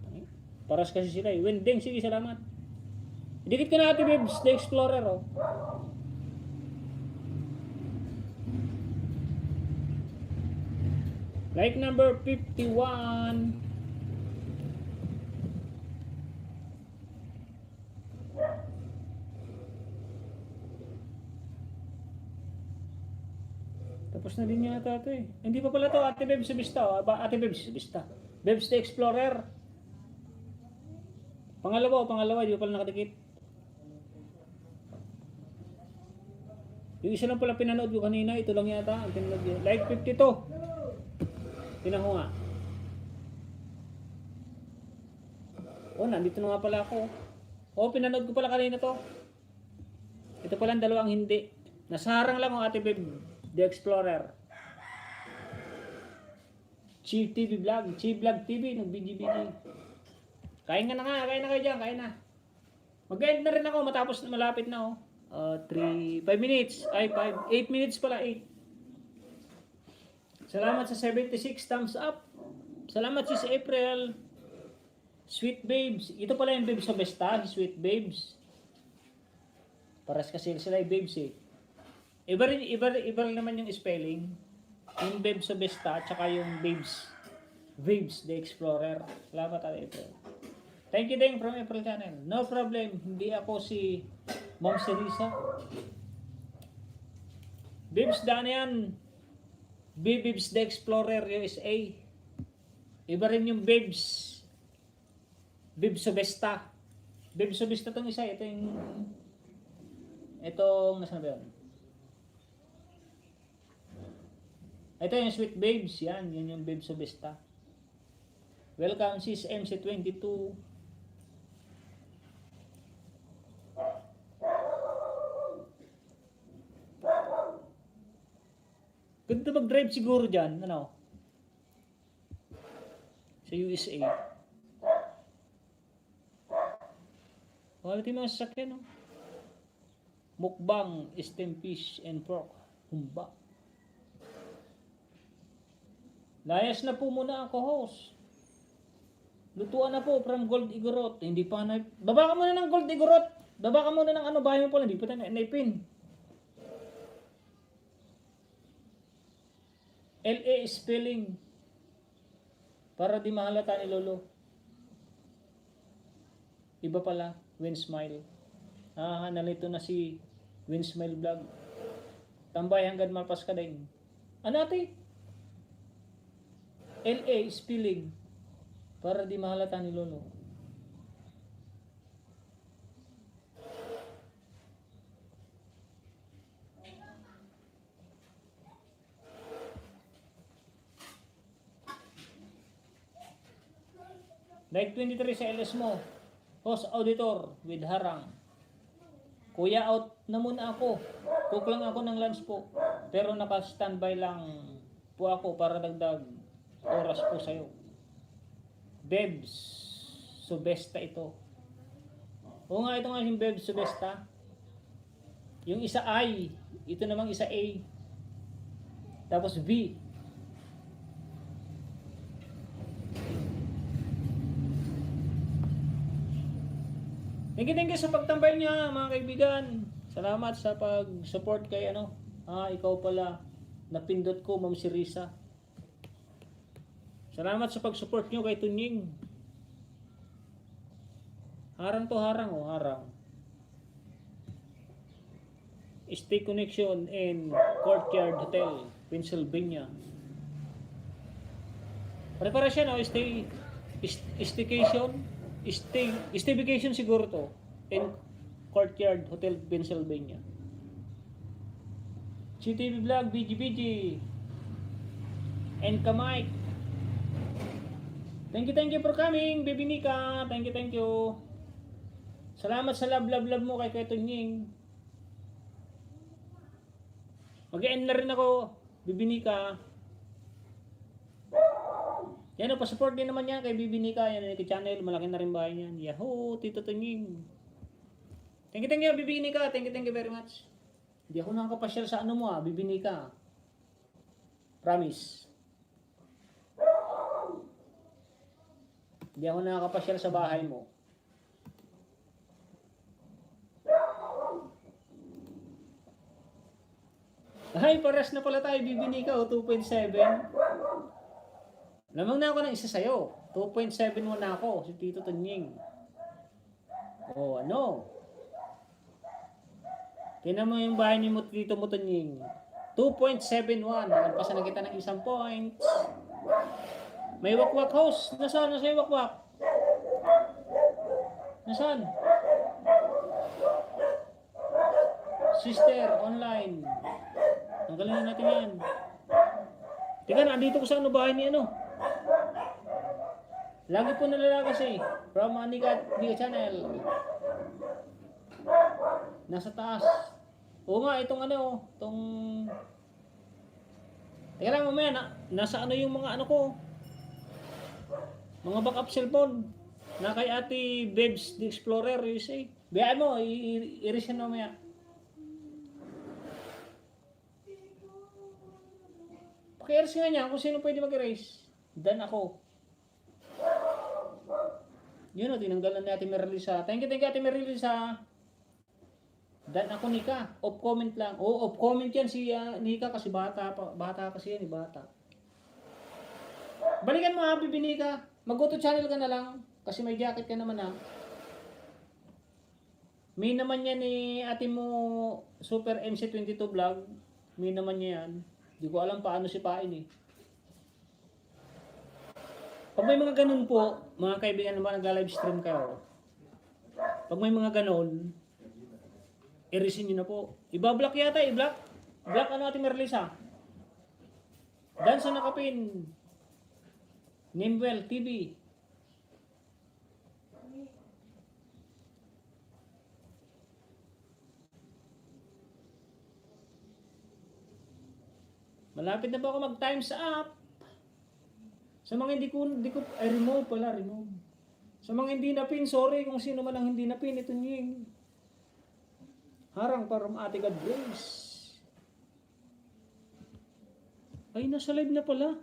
Paras kasi sila eh. Wendeng, sige salamat. Dikit ka na Ate Bebs, The Explorer oh. Like number 51. Tapos na din yata ito eh. Hindi pa pala ito, Ate Bebs Bista. Oh. Ate Bebs Bista. Bebs the Explorer. Pangalawa, di ba pala nakadikit? Yung isa lang pala pinanood ko kanina, ito lang yata ang pinanood yun. Like 52. Tingnan ko nga. Oh, nandito na nga pala ako. Oh, pinanood ko pala kanina to. Ito pala ang dalawang hindi. Nasa harang lang ang Ate Beb, The Explorer. Chi TV Vlog, Chi Vlog TV, nag-BGBG. Kain na kayo dyan, kain na. Mag-end na rin ako, matapos malapit na 5 minutes, 8 minutes pala, 8. Salamat sa 76 thumbs up. Salamat si April. Sweet Babes, ito pala yung Babes sa Besta, Sweet Babes. Paras kasi sila yung Babes eh. Iba rin naman yung spelling. Yung Babes sa Besta, tsaka yung Babes the Explorer. Salamat Ate April. Thank you din from April Channel. No problem, hindi ako si Ma'am Serisa. Babes daan yan. Babes the Explorer USA. Iba rin yung Babes sa Besta. Babes sa Besta itong isa. Itong nasaan ba yun? Ito yung Sweet Babes. Yan yung Babes sa Besta. Welcome sis MC22. Ganda mag-drive siguro dyan. Ano? Sa USA. Quality mga sasakyan. No? Mukbang, steamed fish and pork. Humba. Layas na po muna ako, host. Lutuan na po from Gold Igorot. Hindi pa na... Baba ka muna ng Gold Igorot. Baba ka muna ng ano, bahay mo pala. Hindi pa tayo naipin. LA spelling. Para di mahalata ni Lolo. Iba pala. Winsmile. Nalito na si Winsmile Vlog. Tambay hanggang malpas ka din. Ano ate? LA spelling. Para di mahalata ni Lolo. Like 23 sa LS mo. Host auditor with harang. Kuya out na muna ako. Cook lang ako ng lunch po. Pero naka-standby lang po ako para dagdag oras po sa'yo. Bebs Subesta ito. Oo nga, ito nga yung Bebs Subesta. Yung isa I, ito namang isa A. Tapos V. Thank you sa pagtambay niya mga kaibigan. Salamat sa pag-support kay ikaw pala napindot ko, Ma'am Sirisa. Salamat sa pag-support niyo kay Tunying. Harang to harang harang. Stay Connection in Courtyard Hotel, Pennsylvania. Para siya staycation siguro to in Courtyard Hotel, Pennsylvania. CTV Vlog, BGBG and Kamike. Thank you for coming, Baby Nika. Thank you. Salamat sa love mo kay Tunying. Mag-end na rin ako, Baby Nika. Yan o, pa-support din naman yan kay Bibi Nika. Yan yung channel, malaki na rin bahay niyan. Yahoo, Tito Tunying. Thank you Bibi Nika. Thank you very much. Hindi ako nakakapasyal sa mo Bibi Nika. Promise. Hindi ako nakakapasyal sa bahay mo. Ay, paras na pala tayo, Bibi Nika, 2.7. Lamang na ako ng isa sa'yo. 2.71 na ako, si Tito Tunying. Tingnan mo yung bahay ni Tito mo, Tunying. 2.71. Nagpasan na kita ng 1 point. May wakwak host. Nasaan na sa'yo wakwak? Nasaan? Sister, online. Tanggalin na natin yan. Teka, nandito ko sa ano bahay ni ano. Lagi po nalalagas eh. From Anika Channel. Nasa taas. Oo nga, itong ano, itong... Teka lang mamaya, nasa ano yung mga ano ko. Mga backup cellphone. Na kay Ate Babes the Explorer USA. Bayaan mo, i-erase yan mamaya. Paki-erase nga niya kung sino pwede mag-erase. Dan ako. Yun o, tinanggalan ni Ate Merilisa. Thank you Ate Merilisa. Dan ako Nika. Off comment lang. Oo, off comment yan si Nika kasi bata pa. Bata kasi yan, bata. Balikan mo ha, Bibi Nika. Mag-auto channel ka na lang. Kasi may jacket ka naman ha. May naman yan ni ate mo Super MC22 vlog. May naman niya yan. Hindi ko alam paano sipain eh. Pag may mga ganun po, mga kaibigan naman nag-live stream kayo. Pag may mga ganun, i-resin nyo na po. Iba-block yata, i-block. Block ano ate Merlisa? Dance na nakapin. Nimwell TV. Malapit na po ako mag-times up. Sa mga hindi ko ay remove pala, remove. Sa mga hindi napin, sorry kung sino man ang hindi napin, ito nying. Harang from Ate God Grace. Ay, nasa live na pala.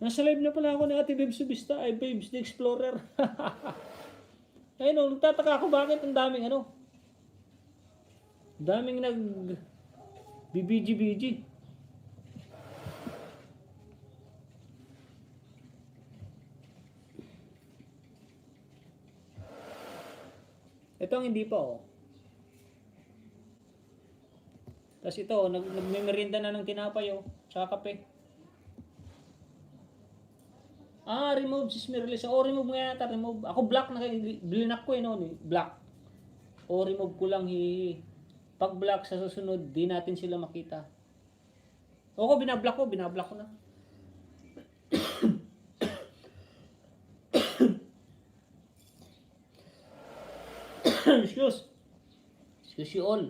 Nasa live na pala ako ni Ate Babes Subista, ay Babes the Explorer. Ayun, nagtataka ako bakit ang daming ano. Daming nag BBG. Ito ang hindi pa oh. Tapos ito, nagmemerienda na ng tinapay oh, tsaka kape. Remove si Smirlisa. Remove nga yata, remove. Ako black na, blinak ko eh noon eh, black. Remove ko lang pag black sa susunod, di natin sila makita. Oo, binablock ko na. Excuse you all.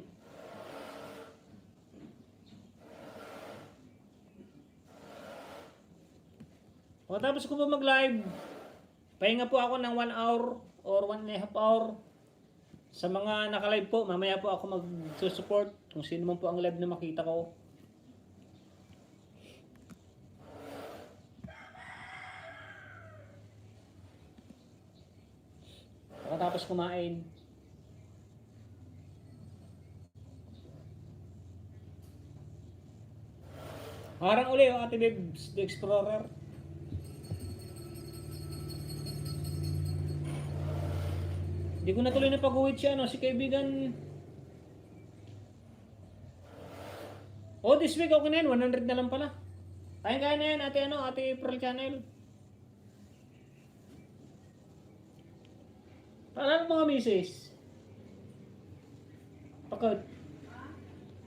O tapos ko po mag-live, pahinga po ako ng 1 hour or 1.5 hour. Sa mga naka-live po, mamaya po ako mag-support kung sino man po ang live na makita ko. Pagkatapos kumain. Harang uli yung Ate Babes the Explorer. Hindi ko natuloy na pag-uwit siya, si kaibigan. This week okay na yan, 100 na lang pala. Kaya na yan, Ate Pearl Channel. Paalala mga misis.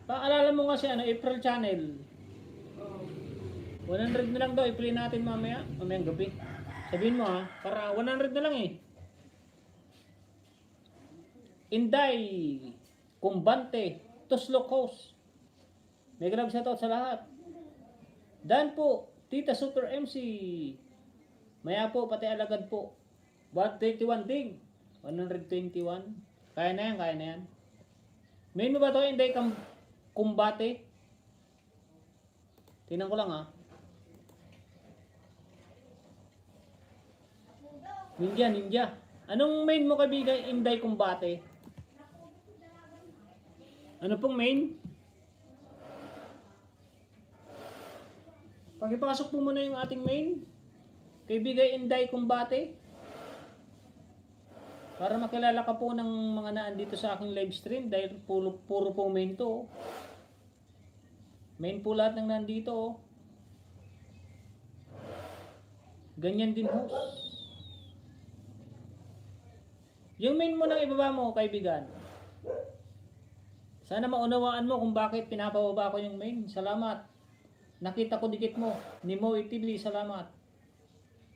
Paalala mo nga si April Channel. 100 na lang daw, i-play natin mamayang gabi. Sabihin mo para 100 na lang eh. Inday, Kumbante, Tuslo Coast. May grab shoutout sa lahat. Dan po, Tita Super MC. Maya po, pati alagad po. 121 ding. 121. Kaya na yan. Main mo ba ito, Inday Kumbate? Tingnan ko lang Ninja. Anong main mo kaibigan, Inday Kumbate? Ano pong main? Pakipasok po muna yung ating main. Kaibigan Inday Kumbate. Para makilala ka po ng mga naandito sa aking live stream dahil puro po main to. Main po lahat ng nandito. Ganyan din host. Yung main mo nang ibaba mo, kaibigan. Sana maunawaan mo kung bakit pinapababa ko yung main. Salamat. Nakita ko dikit mo. Nimo Itibli, salamat.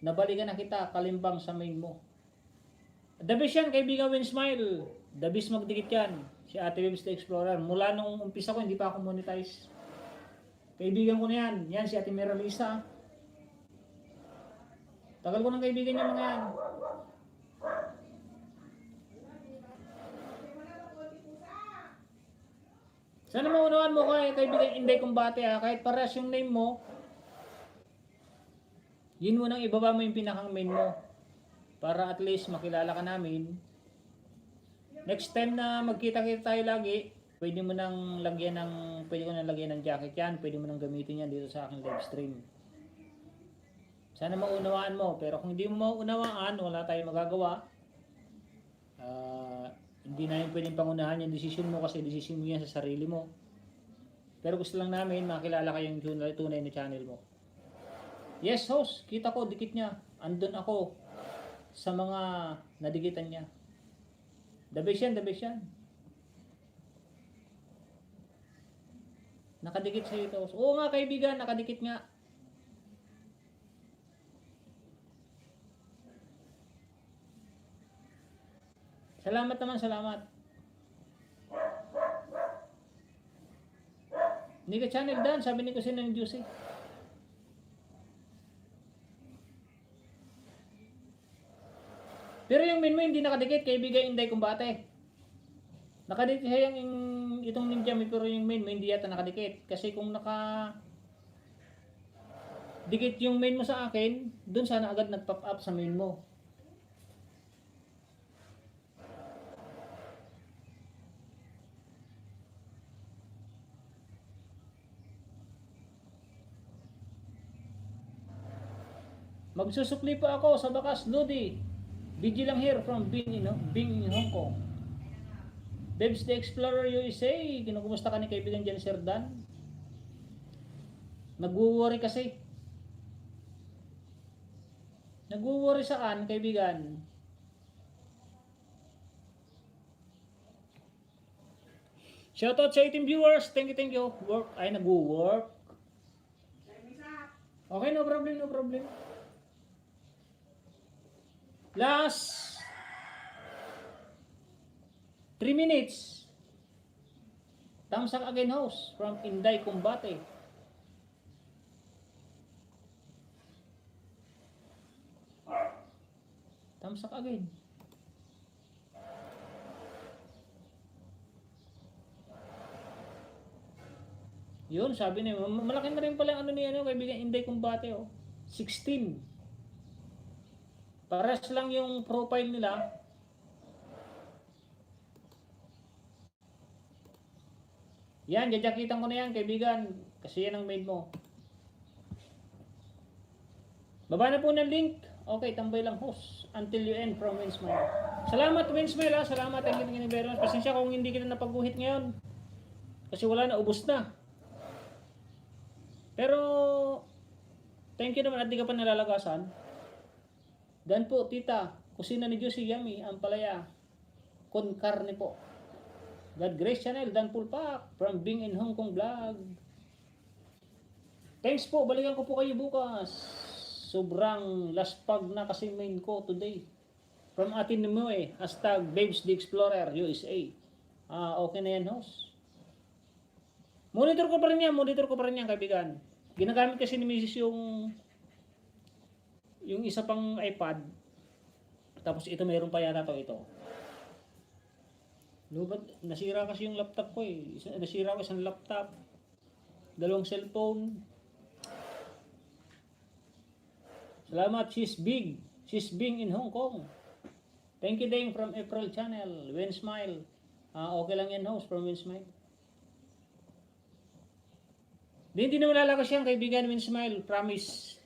Nabalikan na kita, kalimbang sa main mo. The best yan, kaibigan Win Smile. The best magdikit yan. Si Ate Webs the Explorer. Mula nung umpisa ko, hindi pa ako monetize. Kaibigan ko na yan. Yan, si Ate Meralisa. Tagal ko ng kaibigan niya mga yan. Sana maunawaan mo kaibigan Inday Kumbate ha. Kahit parehas yung name mo, yun mo nang ibaba mo yung pinakang main mo. Para at least makilala ka namin. Next time na magkita-kita tayo lagi, pwede ko nang lagyan ng jacket yan. Pwede mo nang gamitin yan dito sa aking live stream. Sana maunawaan mo. Pero kung hindi mo maunawaan, wala tayong magagawa. Hindi namin pwedeng pangunahan yung decision mo kasi decision mo yan sa sarili mo. Pero gusto lang namin makilala kayong tunay na channel mo. Yes, host. Kita ko, dikit niya. Andun ako sa mga nadikitan niya. The best yan, the best yan. Nakadikit sa ito. Oo nga kaibigan, nakadikit nga. Salamat naman, salamat. Nika channel dan, sabi ni Kusin ng Juicy. Pero yung main mo hindi nakadikit, kaibigan Inday Kumbate. Nakadikit siya yung itong ninja mo, pero yung main mo hindi yata nakadikit. Kasi kung dikit yung main mo sa akin, dun sana agad nag-pop up sa main mo. Magsusukli pa ako sa bakas, Lodi. BG lang here from Bing in Hong Kong. Bebs the Explorer USA. Kinukumusta ka ni kaibigan dyan, Sir Dan? Nag-worry kasi. Nag-worry saan, kaibigan? Shoutout sa 18 viewers. Thank you. Work. Ay, nag-work. Okay, no problem, no problem. Last 3 minutes. Thumbs up again, host from Inday Kumbate. Thumbs up again. Yun, sabi niya, malaki na rin pala ang kaibigan Inday Kumbate, oh. 16. Pares lang yung profile nila. Yan, jajakitan ko na yan, kaibigan. Kasi yan ang main mo. Baba na po ng link. Okay, tambay lang host. Until you end from Winsmile. Salamat Winsmile ha. Salamat. Thank you very much. Pasensya kung hindi kita napag-guhit ngayon. Kasi wala na, ubos na. Pero, thank you naman at di ka pa nalalagasan. Dan po, tita, kusina ni Juicy Yummy, ang palaya, con carne po. God Grace Channel, Dan Pulpak, from Bing in Hong Kong Vlog. Thanks po, balikan ko po kayo bukas. Sobrang laspag na kasi main ko today. From Atin Nimue, hashtag Babes the Explorer, USA. Okay na yan, host. Monitor ko pa rin yan, kaibigan. Ginagamit kasi ni Mrs. yung isa pang iPad, tapos ito meron pa yata ito. Nasira kasi yung laptop ko eh. Nasira ko isang laptop, dalawang cellphone. Salamat, she's big. She's Bing in Hong Kong. Thank you Deng from April Channel. Win Smile. Okay lang yan host from Win Smile. Hindi naman lalakas yan kaibigan Win Smile. Promise.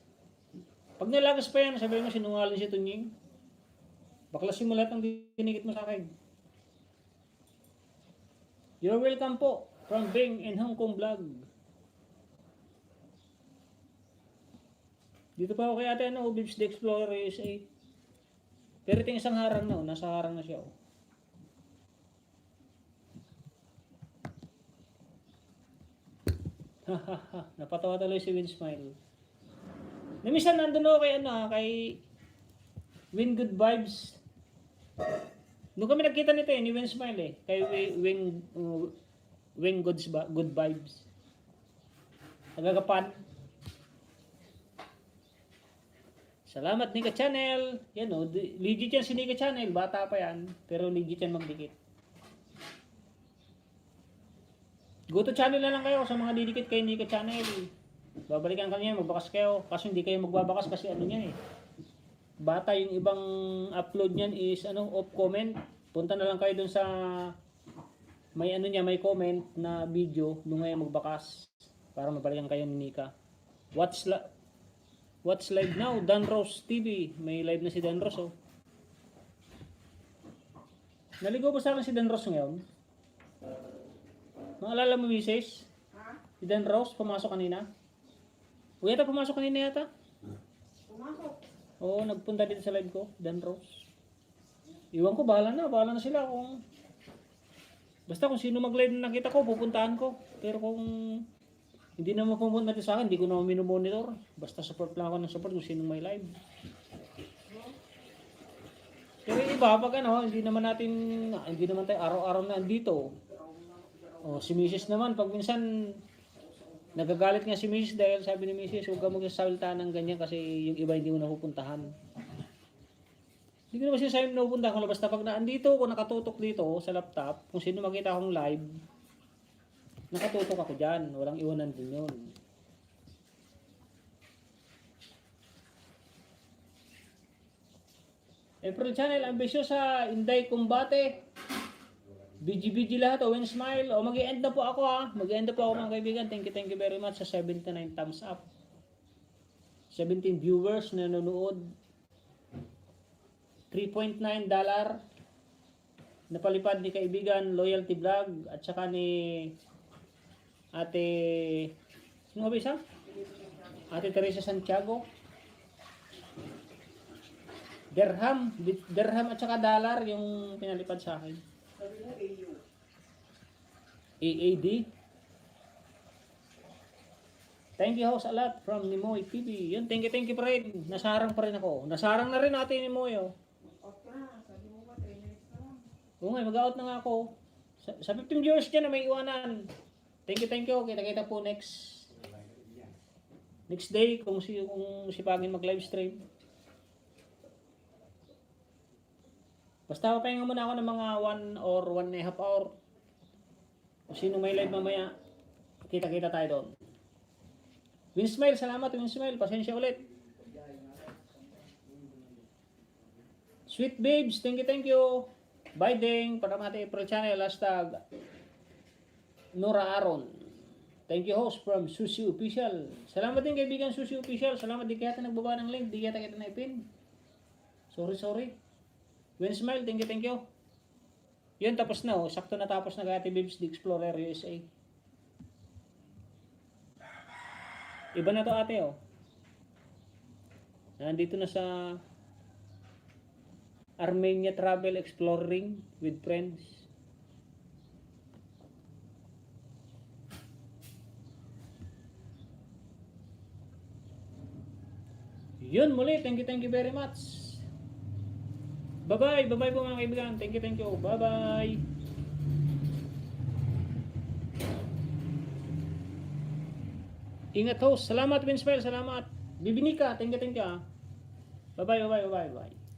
Pag nalagas pa yan, sabi mo sinungaling si Tunying. Baklasin mo lahat ng dinikit mo sa akin. You're welcome po from Bing in Hong Kong Vlog. Dito pa ako kay ate, ano, Bibs the Explorer USA. Pero ito yung isang harang na, oh. Nasa harang na siya, oh. Napatawa tuloy si Win Smile. Namisan nandun ako kay, ano, kay Win Good Vibes. Nung kami nagkita nito ni Win Smile kay Win Good Vibes. Nagagapan. Salamat Nika Channel. Yan o, legit yan si Nika Channel. Bata pa yan, pero legit yan magdikit. Go to channel na lang kayo sa mga didikit kay Nika Channel. Babalikan kanya, magbakas kayo. Kaso hindi kayo magbabakas kasi ano niya bata yung ibang upload niyan is off comment. Punta na lang kayo dun sa may may comment na video nung ngayon magbakas para mabalikan kayo ni Nika. Watch live now, Dan Rose TV. May live na si Dan Rose, oh. Naligo ba sa akin si Dan Rose ngayon? Maalala mo, Mrs.? Si Dan Rose, pumasok kanina? O yata pumasok kanina yata? Pumasok. Oo, nagpunta dito sa live ko, Dan Rose. Iwan ko, bahala na sila kung... Basta kung sino mag-live na nakita ko, pupuntahan ko. Pero kung hindi naman pumunta sa akin, hindi ko naman minomonitor. Basta support lang ako ng support kung sino may live. Pero iba, pag hindi naman tayo araw-araw na andito. O, si Mrs. naman, pag minsan nagagalit nga si Mrs. dahil sabi ni Mrs. huwag ka magsasalita ng ganyan kasi yung iba hindi mo napupuntahan. Hindi ko naman sinasabi na napupuntahan ko. Basta pag naandito ako, nakatutok dito sa laptop, kung sino makita akong live, nakatutok ako dyan. Walang iwanan din yun. April Channel, ambisyosa, Inday Kumbate. BG lahat, Win Smile. O mag-i-end na po ako Mag-i-end na po ako mga kaibigan. Thank you very much sa 79 thumbs up. 17 viewers na nanonood. $3.9 napalipad ni kaibigan Loyalty Vlog at saka ni Ate sino ba isa? Ate Teresa Santiago. Dirham at saka dollar yung pinalipad sa akin. Sabi mo, AU. AAD. Thank you host a lot from Nimoy TV. Yun, thank you pa rin. Nasarang pa rin ako. Nasarang na rin natin Nimoy, oh. Off ka na. Sabi mo ba, 3 minutes na lang. Oo nga, mag-out na nga ako. Sa 15 viewers dyan na may iwanan. Thank you. Kita-kita po next day kung sipagin mag-live stream. Basta papahinga muna ako ng mga 1 or 1.5 hour. Kung sino may live mamaya, kita-kita tayo doon. Win Smile, salamat Win Smile. Pasensya ulit. Sweet Babes, thank you. Biding, para mati April Channel, hashtag Nora Aaron. Thank you host from Sushi Official. Salamat din kaibigan Sushi Official. Salamat di kaya nagbaba ng link. Di kaya kita na-pin. Sorry. Win Smile, thank you. Yun, tapos na. Sakto na tapos na kay Ate Bibs the Explorer USA. Iba na to ate, oh. Nandito na sa Armenia Travel Exploring with Friends. Yun muli, thank you very much. Bye-bye po mga kaibigan. Thank you. Bye-bye. Ingat host. Salamat Winsfire, salamat. Bibinika, thank you. Bye-bye.